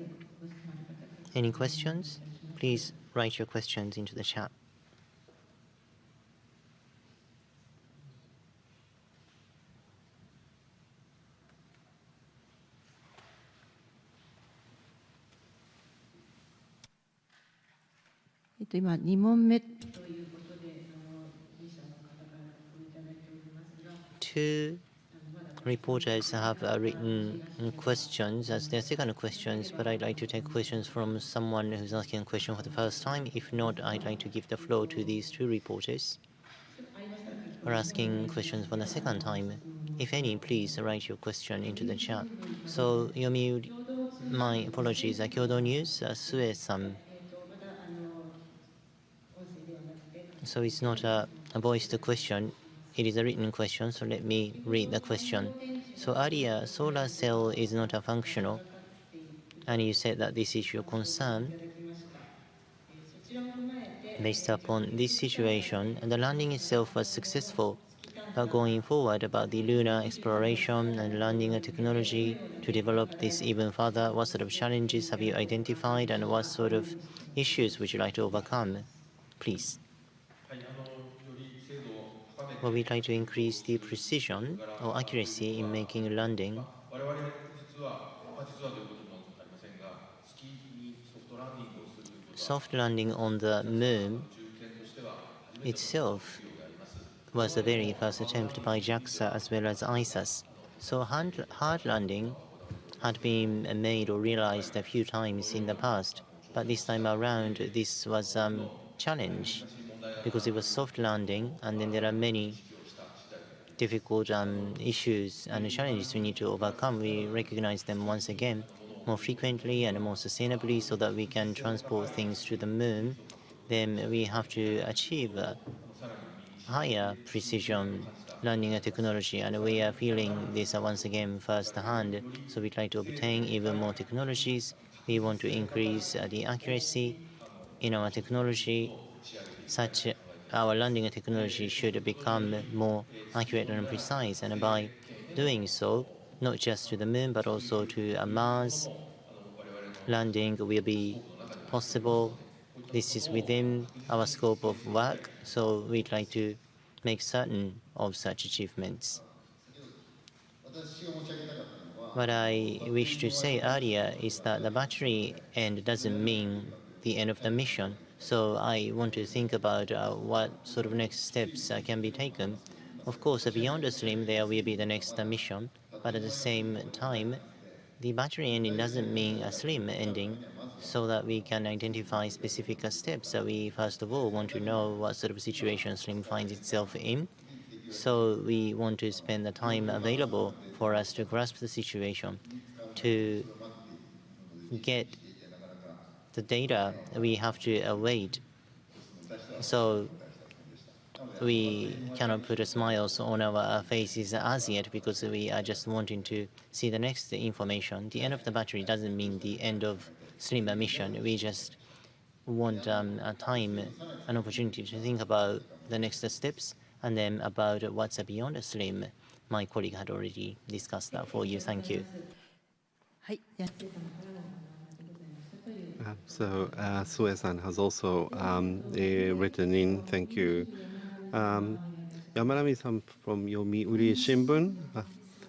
any questions? Please write your questions into the chat. Two reporters have written questions as their second questions, but I'd like to take questions from someone who's asking a question for the first time. If not, I'd like to give the floor to these two reporters who are asking questions for the second time. If any, please write your question into the chat. So, Yomiuri, my apologies, Kyodo News, Sue-san. So it's not a voiced question, it is a written question, so let me read the question. So earlier, solar cell is not a functional, and you said that this is your concern. Based upon this situation, the landing itself was successful, but going forward about the lunar exploration and landing technology to develop this even further, what sort of challenges have you identified and what sort of issues would you like to overcome? Please. Well, we try to increase the precision or accuracy in making landing. Soft landing on the moon itself was the very first attempt by JAXA as well as ISAS. So hard landing had been made or realized a few times in the past, but this time around this was a challenge because it was soft landing, and then there are many difficult issues and challenges we need to overcome. We recognize them once again more frequently and more sustainably so that we can transport things to the moon. Then we have to achieve higher precision landing technology, and we are feeling this once again firsthand. So we try to obtain even more technologies. We want to increase the accuracy in our technology. Such our landing technology should become more accurate and precise, and by doing so, not just to the moon but also to Mars, landing will be possible. This is within our scope of work, so we'd like to make certain of such achievements. What I wish to say earlier is that the battery end doesn't mean the end of the mission. So I want to think about what sort of next steps can be taken. Of course, beyond the slim, there will be the next mission, but at the same time, the battery ending doesn't mean a slim ending, so that we can identify specific steps. We first of all want to know what sort of situation slim finds itself in. So we want to spend the time available for us to grasp the situation, to get the data we have to await. So we cannot put smiles on our faces as yet because we are just wanting to see the next information. The end of the battery doesn't mean the end of slim mission. We just want a time, an opportunity to think about the next steps and then about what's beyond a slim. My colleague had already discussed that for you. Thank you. So Sue-san has also written in, thank you. Yamanami-san from Yomiuri Shimbun.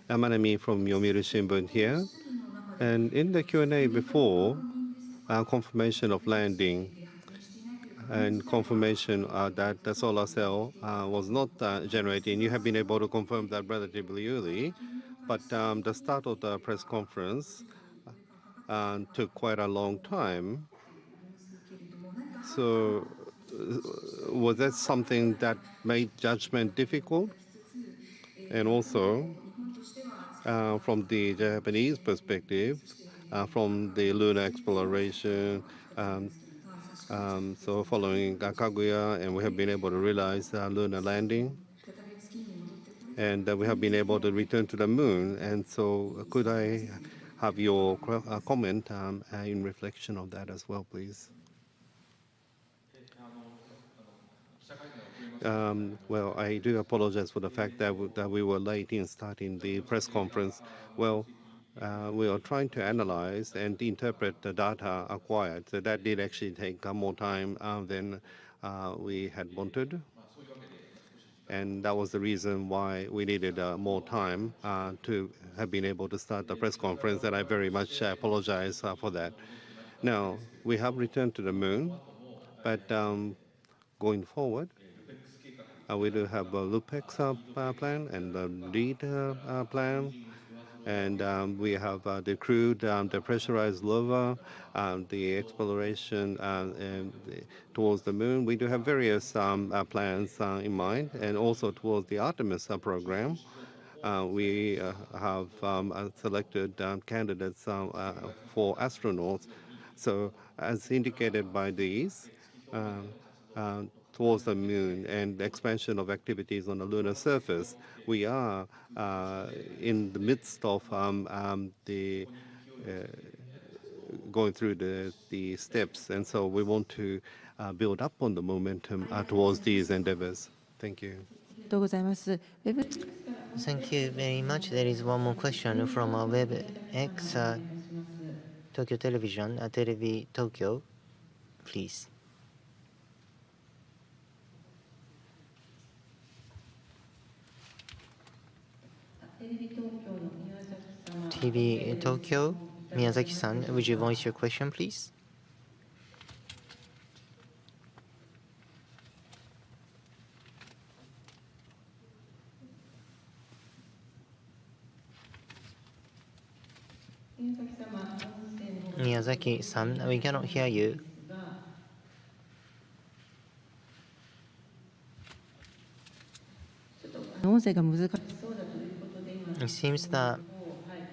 Yamanami from Yomiuri Shimbun here. And in the Q&A before, confirmation of landing and confirmation that the solar cell was not generating. You have been able to confirm that relatively early, but the start of the press conference took quite a long time. So was that something that made judgment difficult? And also, from the Japanese perspective, from the lunar exploration, so following Kaguya, and we have been able to realize lunar landing. and we have been able to return to the moon. And so, could I have your comment in reflection of that as well, please? Well, I do apologize for the fact that we were late in starting the press conference. Well, we are trying to analyze and interpret the data acquired. So that did actually take more time than we had wanted. And that was the reason why we needed more time to have been able to start the press conference, and I very much apologize for that. Now, we have returned to the moon, but going forward, we do have a LUPEX plan and the LEAD plan, and we have the crewed, the pressurized rover, the exploration towards the moon. We do have various plans in mind, and also towards the Artemis program. We have selected candidates for astronauts. So, as indicated by these, towards the moon and the expansion of activities on the lunar surface, we are in the midst of the going through the steps, and so we want to build up on the momentum towards these endeavors. Thank you. Thank you very much. There is one more question from WebX Tokyo Television, Televi Tokyo, please. TV Tokyo, Miyazaki-san, would you voice your question, please? Miyazaki-san, we cannot hear you. It seems that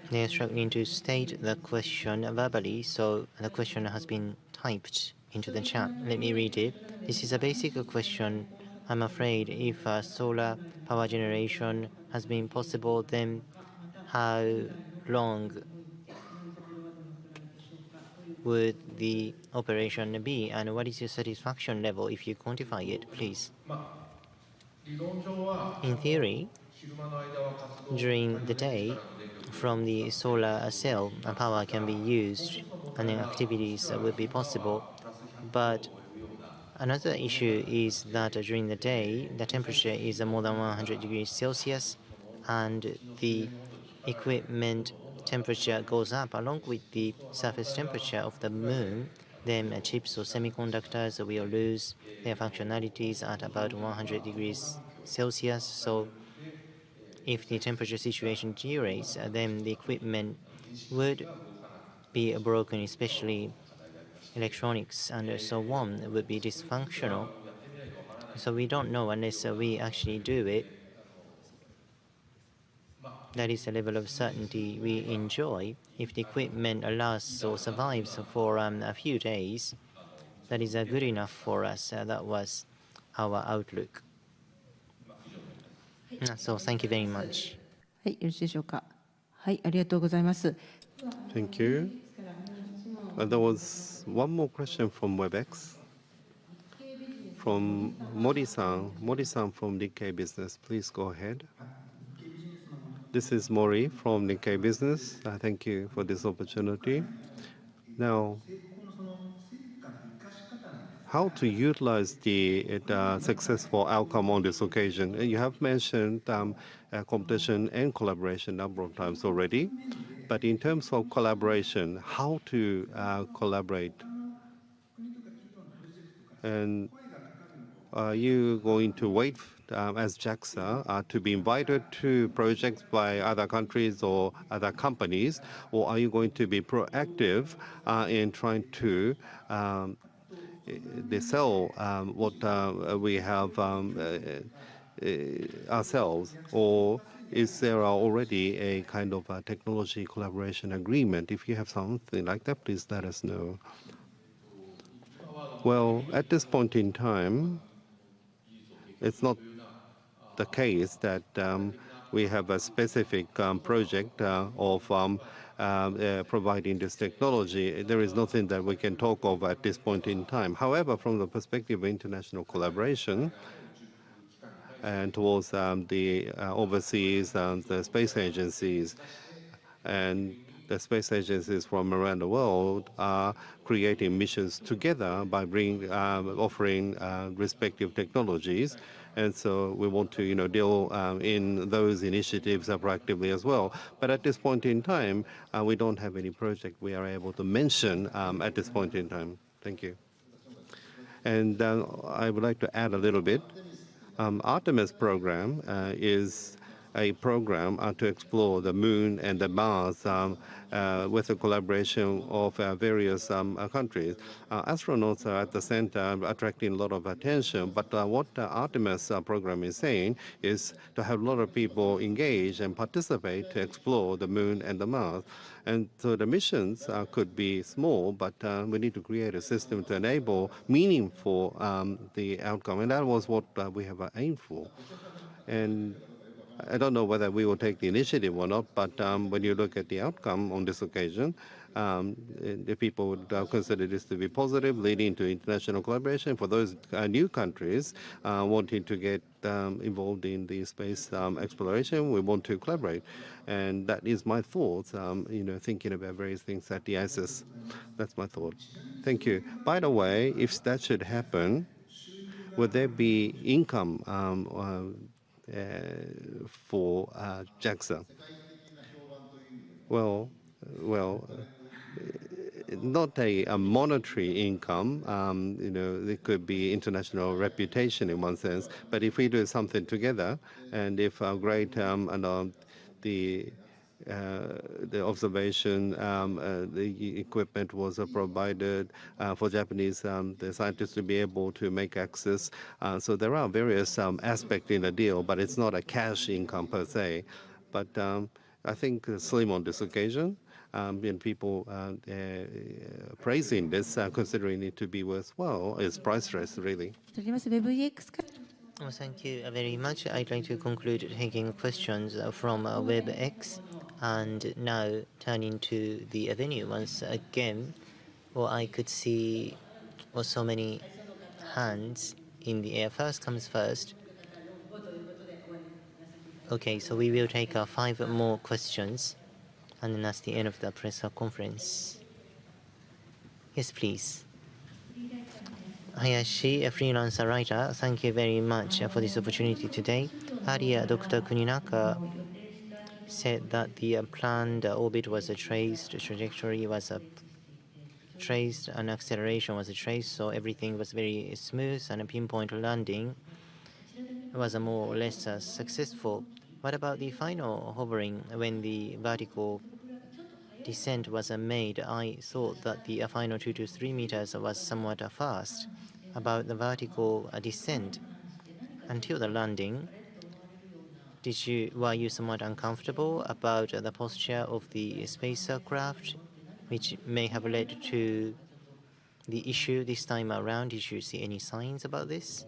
they are struggling to state the question verbally, so the question has been typed into the chat. Let me read it. This is a basic question. I'm afraid if solar power generation has been possible, then how long would the operation be, and what is your satisfaction level if you quantify it, please? In theory, during the day, from the solar cell, power can be used and activities will be possible. But another issue is that during the day, the temperature is more than 100 degrees Celsius, and the equipment temperature goes up along with the surface temperature of the moon. Then chips or semiconductors will lose their functionalities at about 100 degrees Celsius. So if the temperature situation deteriorates, then the equipment would be broken, especially electronics and so on would be dysfunctional. So we don't know unless we actually do it. That is the level of certainty we enjoy. If the equipment lasts or survives for a few days, that is good enough for us. That was our outlook. So thank you very much. Thank you. There was one more question from WebEx. From Mori-san. Mori-san from Nikkei Business. Please go ahead. This is Mori from Nikkei Business. Thank you for this opportunity. Now, how to utilize the successful outcome on this occasion? You have mentioned competition and collaboration a number of times already, but in terms of collaboration, how to collaborate? And are you going to wait as JAXA to be invited to projects by other countries or other companies, or are you going to be proactive in trying to sell what we have ourselves, or is there already a kind of a technology collaboration agreement? If you have something like that, please let us know. Well, at this point in time, it's not the case that we have a specific project of providing this technology. There is nothing that we can talk of at this point in time. However, from the perspective of international collaboration and towards the overseas the space agencies, and the space agencies from around the world are creating missions together by offering respective technologies. And so we want to, deal in those initiatives proactively as well. But at this point in time, we don't have any project we are able to mention at this point in time. Thank you. And I would like to add a little bit. Artemis program is a program to explore the moon and the Mars with the collaboration of various countries. Astronauts are at the center, attracting a lot of attention. But what the Artemis program is saying is to have a lot of people engage and participate to explore the moon and the Mars. And so the missions could be small, but we need to create a system to enable meaningful the outcome. And that was what we have aimed for. And I don't know whether we will take the initiative or not, but when you look at the outcome on this occasion, the people would consider this to be positive, leading to international collaboration for those new countries wanting to get involved in the space exploration. We want to collaborate, and that is my thoughts. Thinking about various things at the ISIS. That's my thought. Thank you. By the way, if that should happen, would there be income for JAXA? Well, not a monetary income. It could be international reputation in one sense. But if we do something together, and if great the observation, the equipment was provided for Japanese the scientists to be able to make access. So there are various aspects in the deal, but it's not a cash income per se. But I think slim on this occasion. And people praising this, considering it to be worthwhile, is priceless, really. Well, thank you very much. I'd like to conclude taking questions from WebEx, and now turning to the venue once again. Well, I could see so many hands in the air. First comes first. Okay, so we will take 5 more questions, and then that's the end of the press conference. Yes, please. Hayashi, a freelancer writer, thank you very much for this opportunity today. Earlier, Dr. Kuninaka said that the planned orbit was traced, trajectory was traced, and acceleration was traced, so everything was very smooth, and a pinpoint landing was more or less successful. What about the final hovering when the vertical descent was made? I thought that the final 2 to 3 meters was somewhat fast. About the vertical descent until the landing, were you somewhat uncomfortable about the posture of the spacecraft, which may have led to the issue this time around? Did you see any signs about this?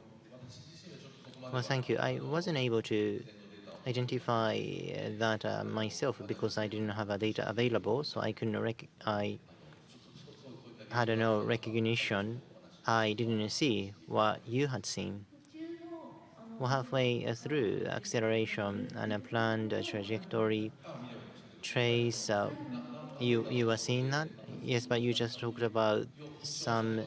Well, thank you. I wasn't able to identify that myself because I didn't have data available, so I couldn't I had no recognition. I didn't see what you had seen. Well, halfway through acceleration and a planned trajectory trace, you were seeing that? Yes, but you just talked about some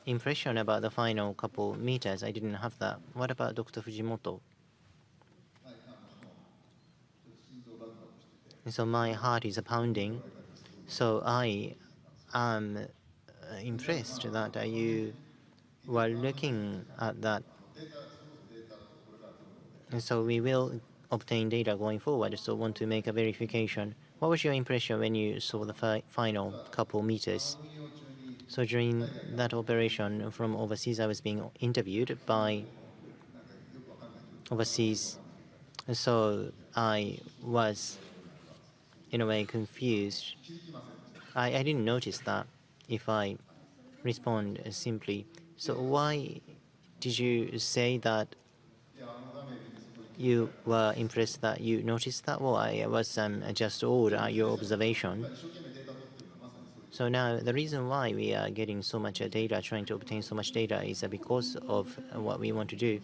impression about the final couple meters. I didn't have that. What about Dr. Fujimoto? So my heart is pounding. So I am impressed that you were looking at that. And so we will obtain data going forward. So want to make a verification. What was your impression when you saw the final couple meters? So during that operation from overseas, I was being interviewed by overseas. So I was, in a way, confused. I didn't notice that if I respond simply. So why did you say that you were impressed that you noticed that? Well, I was just awed at your observation. So now the reason why we are getting so much data, trying to obtain so much data, is because of what we want to do.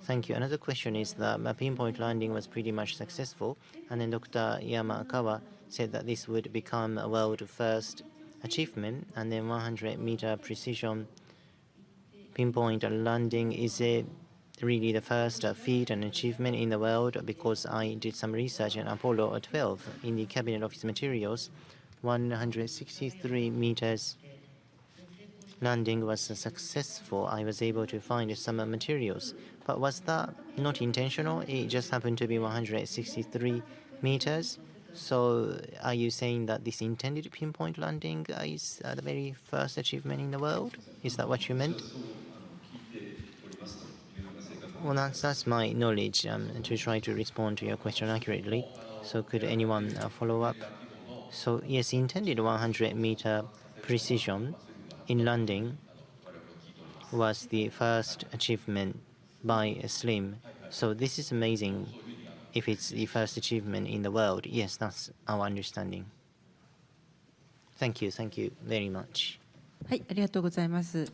Thank you. Another question is that pinpoint landing was pretty much successful, and then Dr. Yamakawa said that this would become a world first achievement, and then 100-meter precision pinpoint landing is really the first feat and achievement in the world, because I did some research on Apollo 12 in the Cabinet Office materials. 163 meters landing was successful. I was able to find some materials. But was that not intentional? It just happened to be 163 meters. So are you saying that this intended pinpoint landing is the very first achievement in the world? Is that what you meant? Well, that's my knowledge to try to respond to your question accurately. So could anyone follow up? So yes, intended 100-meter precision in landing was the first achievement by Slim. So this is amazing if it's the first achievement in the world. Yes, that's our understanding. Thank you very much. はい、ありがとうございます。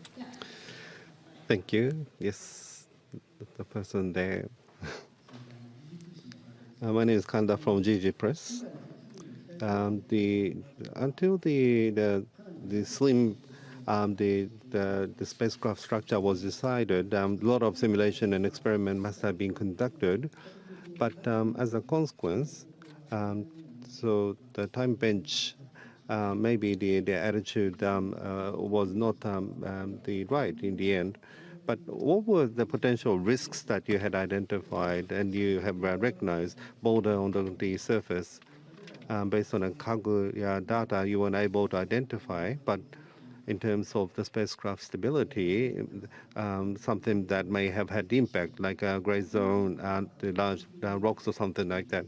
Thank you. Yes, the person there. My name is Kanda from GG Press. Until the slim the spacecraft structure was decided, a lot of simulation and experiment must have been conducted. But as a consequence, so the time bench, maybe the attitude was not the right in the end. But what were the potential risks that you had identified and you have recognized boulder on the surface? Based on a Kaguya data, you were able to identify, but in terms of the spacecraft stability, something that may have had impact, like a gray zone, the large rocks or something like that.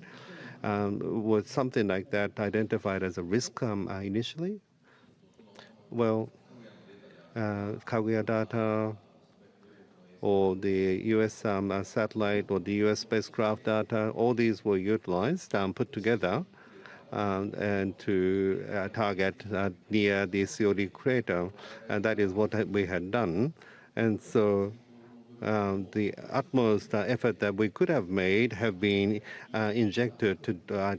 Was something like that identified as a risk initially? Well, Kaguya data or the U.S. satellite or the U.S. spacecraft data, all these were utilized, put together, and to target near the COD crater. And that is what we had done. And so the utmost effort that we could have made have been injected to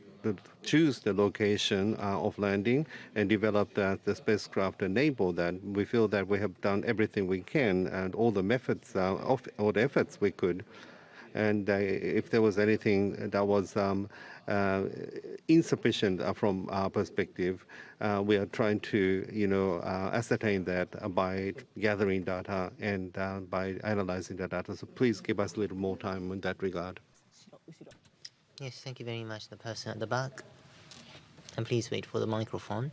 choose the location of landing and develop the spacecraft to enable that. We feel that we have done everything we can and all the methods, all the efforts we could. And if there was anything that was insufficient from our perspective, we are trying to, ascertain that by gathering data and by analyzing the data. So please give us a little more time in that regard. Yes, thank you very much, the person at the back. And please wait for the microphone.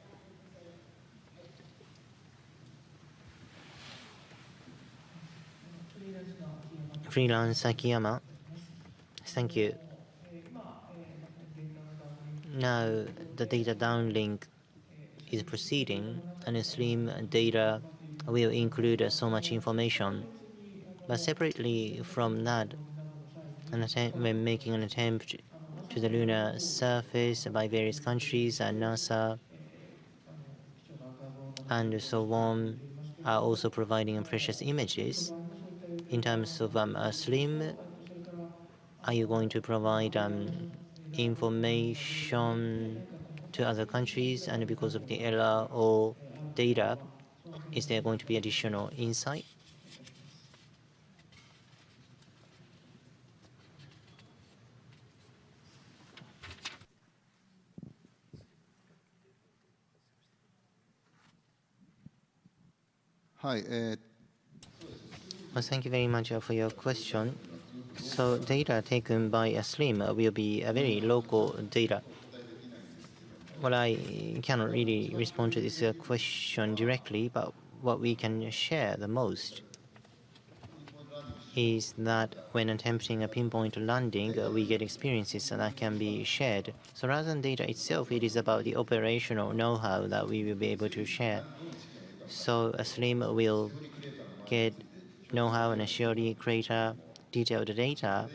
Freelance Akiyama. Thank you. Now the data downlink is proceeding, and the Slim data will include so much information. But separately from that, when making an attempt to the lunar surface by various countries and NASA and so on are also providing precious images. In terms of Slim, are you going to provide information to other countries, and because of the error or data, is there going to be additional insight? Hi. Well, thank you very much for your question. So data taken by a Slim will be a very local data. Well, I cannot really respond to this question directly, but what we can share the most is that when attempting a pinpoint landing, we get experiences that can be shared. So rather than data itself, it is about the operational know-how that we will be able to share. So a Slim will get know-how and a Shiori crater detailed data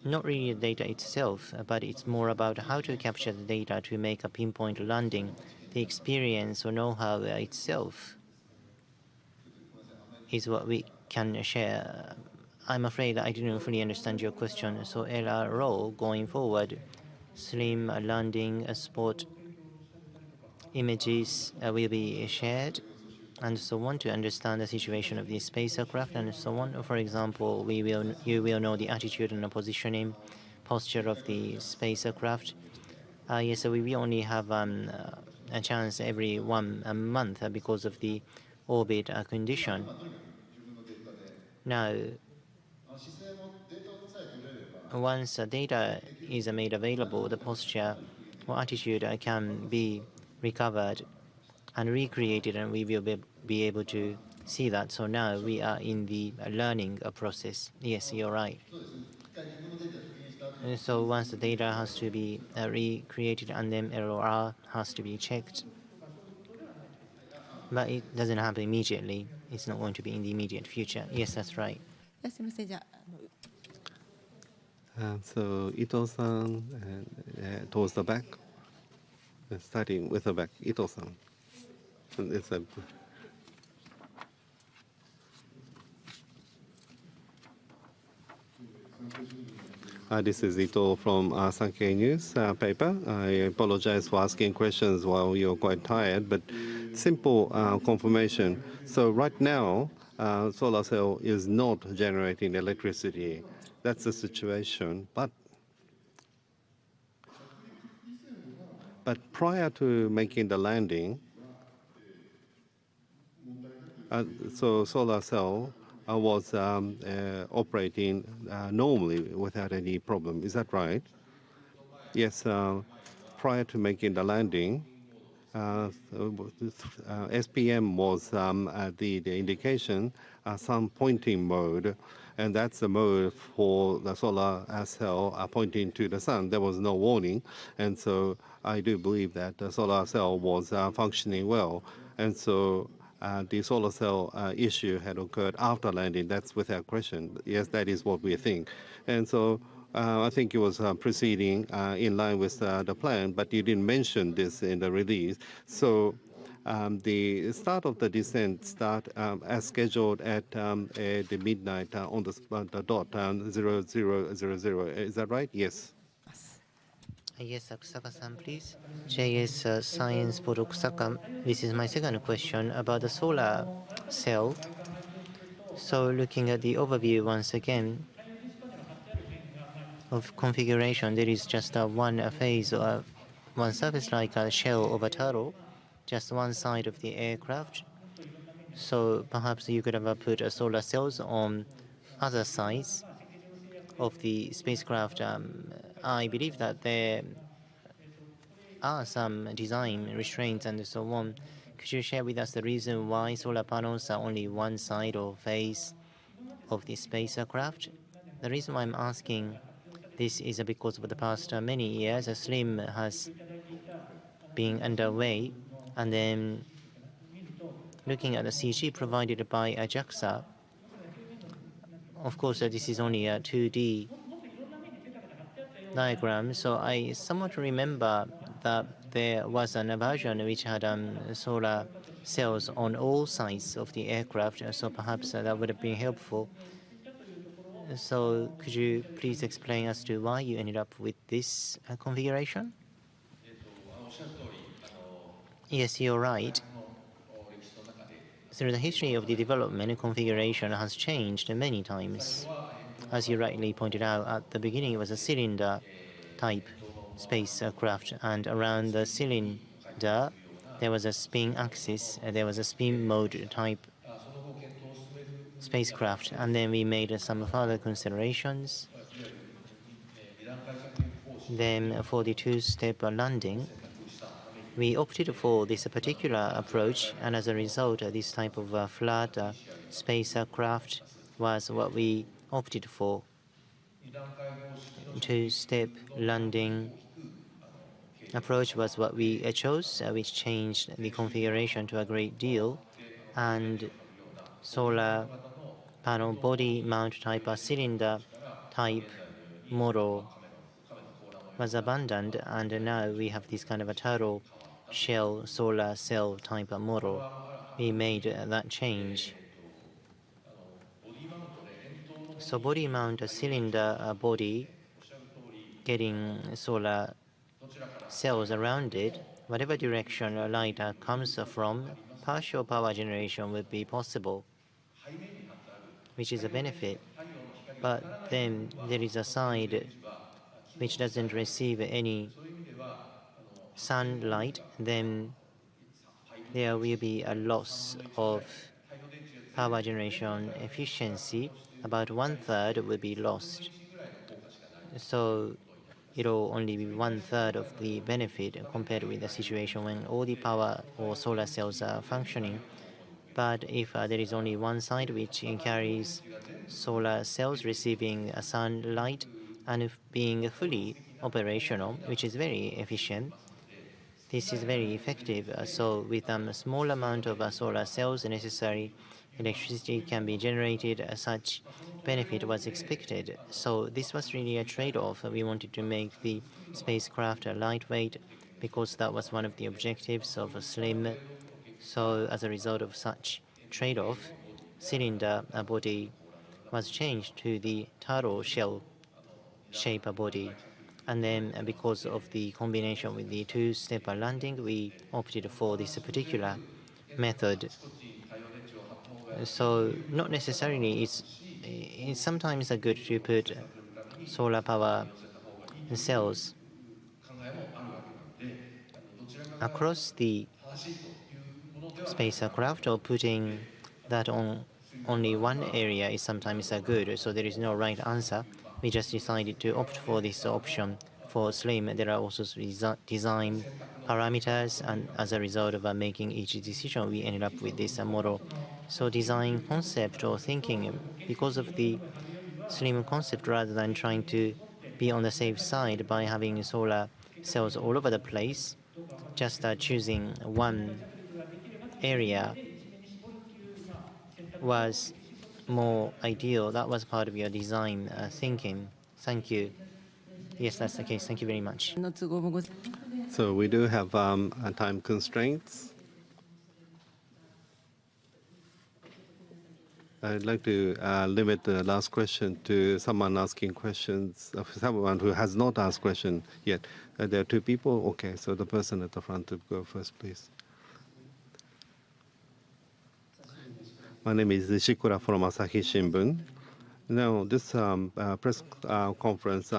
not really the data itself, but it's more about how to capture the data to make a pinpoint landing. The experience or know-how itself is what we can share. I'm afraid I didn't fully understand your question. So LRO going forward, slim landing spot images will be shared and so on to understand the situation of the spacecraft and so on. For example, you will know the attitude and the positioning, posture of the spacecraft. Yes, so we only have a chance every 1 month because of the orbit condition. Now, once data is made available, the posture or attitude can be recovered and recreated, and we will be able to see that. So now we are in the learning process. Yes, you're right. And so once the data has to be recreated and then LOR has to be checked. But it doesn't happen immediately. It's not going to be in the immediate future. Yes, that's right. So Ito-san, towards the back, starting with the back. Ito-san. This is Ito from Sankei News paper. I apologize for asking questions while you're quite tired, but simple confirmation. So right now, solar cell is not generating electricity. That's the situation. But prior to making the landing, so solar cell was operating normally without any problem. Is that right? Yes. Prior to making the landing, SPM was the indication, some pointing mode, and that's the mode for the solar cell pointing to the sun. There was no warning, and so I do believe that the solar cell was functioning well, and so the solar cell issue had occurred after landing. That's without question. Yes, that is what we think, and so. I think it was proceeding in line with the plan, but you didn't mention this in the release. So the start of the descent start as scheduled at the midnight on the dot 0000. Is that right? Yes. Yes, Akusaka-san, please. JS Science for Okusaka. This is my second question about the solar cell. So looking at the overview once again, of configuration, there is just one phase or one surface like a shell of a turtle, just one side of the aircraft. So perhaps you could have put solar cells on other sides of the spacecraft. I believe that there are some design restraints and so on. Could you share with us the reason why solar panels are only one side or face of the spacecraft? The reason why I'm asking this is because of the past many years, SLIM has been underway, and then looking at the CG provided by JAXA, of course, this is only a 2D diagram, so I somewhat remember that there was an version which had solar cells on all sides of the aircraft, so perhaps that would have been helpful. So could you please explain as to why you ended up with this configuration? Yes, you're right. Through the history of the development, configuration has changed many times. As you rightly pointed out, at the beginning it was a cylinder type spacecraft, and around the cylinder there was a spin axis, there was a spin mode type spacecraft, and then we made some further considerations. Then for the two-step landing, we opted for this particular approach, and as a result, this type of flat spacecraft was what we opted for. Two-step landing approach was what we chose, which changed the configuration to a great deal, and solar panel body mount type cylinder type model was abandoned, and now we have this kind of a turtle shell solar cell type of model. We made that change. So body mount a cylinder body getting solar cells around it, whatever direction a light comes from, partial power generation would be possible, which is a benefit. But then there is a side which doesn't receive any sunlight, then there will be a loss of power generation efficiency. About one-third will be lost. So it'll only be one-third of the benefit compared with the situation when all the power or solar cells are functioning. But if there is only one side which carries solar cells receiving sunlight and being fully operational, which is very efficient, this is very effective. So with a small amount of solar cells necessary, electricity can be generated. Such benefit was expected. So this was really a trade-off. We wanted to make the spacecraft lightweight because that was one of the objectives of slim. So as a result of such trade-off, cylinder body was changed to the turtle shell shape body. And then because of the combination with the two-step landing, we opted for this particular method. So not necessarily it's sometimes good to put solar power cells across the spacecraft, or putting that on only one area is sometimes good. So there is no right answer. We just decided to opt for this option. For slim, there are also design parameters, and as a result of making each decision, we ended up with this model. So design concept or thinking, because of the slim concept, rather than trying to be on the safe side by having solar cells all over the place, just choosing one area was more ideal. That was part of your design thinking. Thank you. Yes, that's the case. Thank you very much. So we do have time constraints. I'd like to limit the last question to someone asking questions, someone who has not asked question yet. There are two people. Okay, so the person at the front to go first, please. My name is Shikura from Asahi Shimbun. Now, this press conference,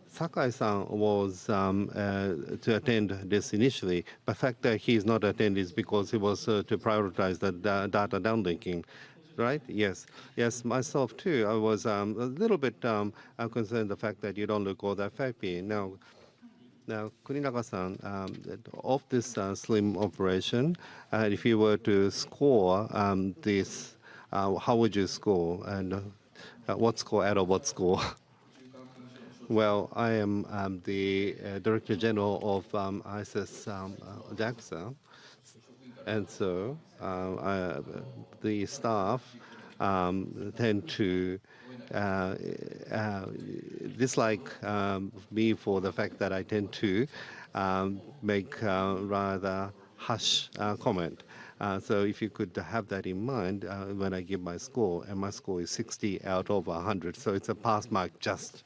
Sakai-san was to attend this initially. The fact that he's not attending is because he was to prioritize the data downlinking, right? Yes. Yes, myself too. I was a little bit concerned the fact that you don't look all that happy. Now, Kuninaga-san, of this slim operation, if you were to score this, how would you score? And what score out of what score? Well, I am the Director General of ISIS JAXA, and so the staff tend to dislike me for the fact that I tend to make rather harsh comment. So if you could have that in mind when I give my score, and my score is 60 out of 100, so it's a pass mark just.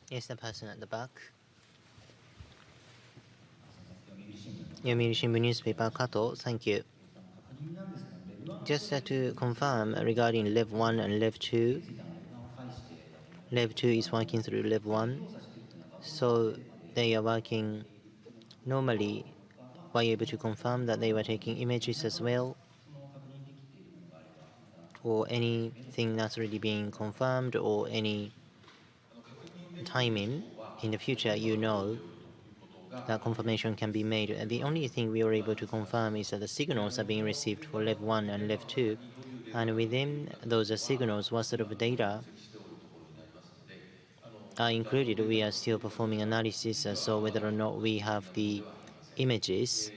Yes, the person at the back. Yomiuri Shimbun newspaper, Kato. Thank you. Just to confirm regarding Lev 1 and Lev 2, Lev 2 is working through Lev 1, so they are working normally. Were you able to confirm that they were taking images as well? Or anything that's already being confirmed, or any timing in the future, you know, that confirmation can be made. The only thing we were able to confirm is that the signals are being received for Lev 1 and Lev 2, and within those signals, what sort of data are included. We are still performing analysis, so whether or not we have the images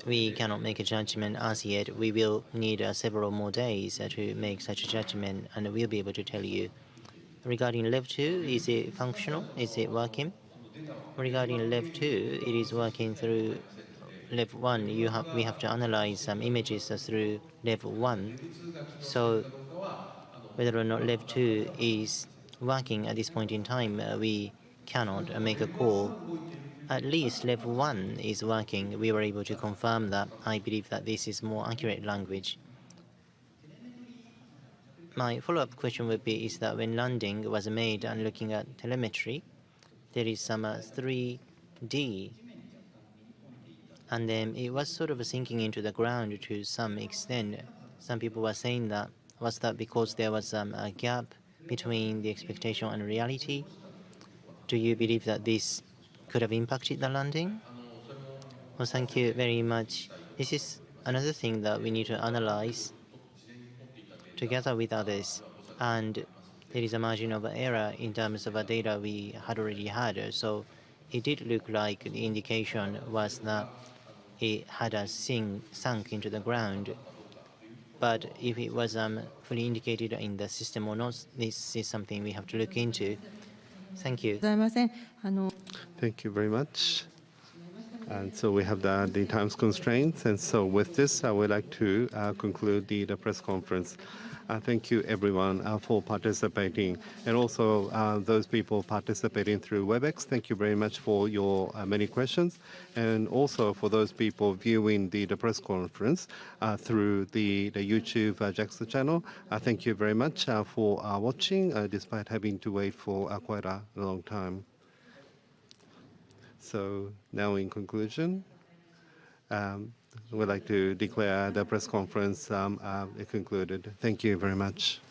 we cannot make a judgment as yet. We will need several more days to make such a judgment, and we'll be able to tell you. Regarding Lev 2, is it functional? Is it working? Regarding Lev 2, it is working through Lev 1. We have to analyze some images through Lev 1. So whether or not Lev 2 is working at this point in time, we cannot make a call. At least Lev 1 is working. We were able to confirm that. I believe that this is more accurate language. My follow-up question would be is that when landing was made and looking at telemetry, there is some 3D, and then it was sort of sinking into the ground to some extent. Some people were saying that was that because there was a gap between the expectation and reality. Do you believe that this could have impacted the landing? Well, thank you very much. This is another thing that we need to analyze together with others, and there is a margin of error in terms of the data we had already had. So it did look like the indication was that it had sunk into the ground. But if it was fully indicated in the system or not, this is something we have to look into. Thank you. Thank you very much. And so we have the times constraints. And so with this, I would like to conclude the press conference. Thank you, everyone, for participating. And also those people participating through WebEx, thank you very much for your many questions. And also for those people viewing the press conference through the YouTube JAXA channel, thank you very much for watching, despite having to wait for quite a long time. So now in conclusion, we'd like to declare the press conference concluded. Thank you very much.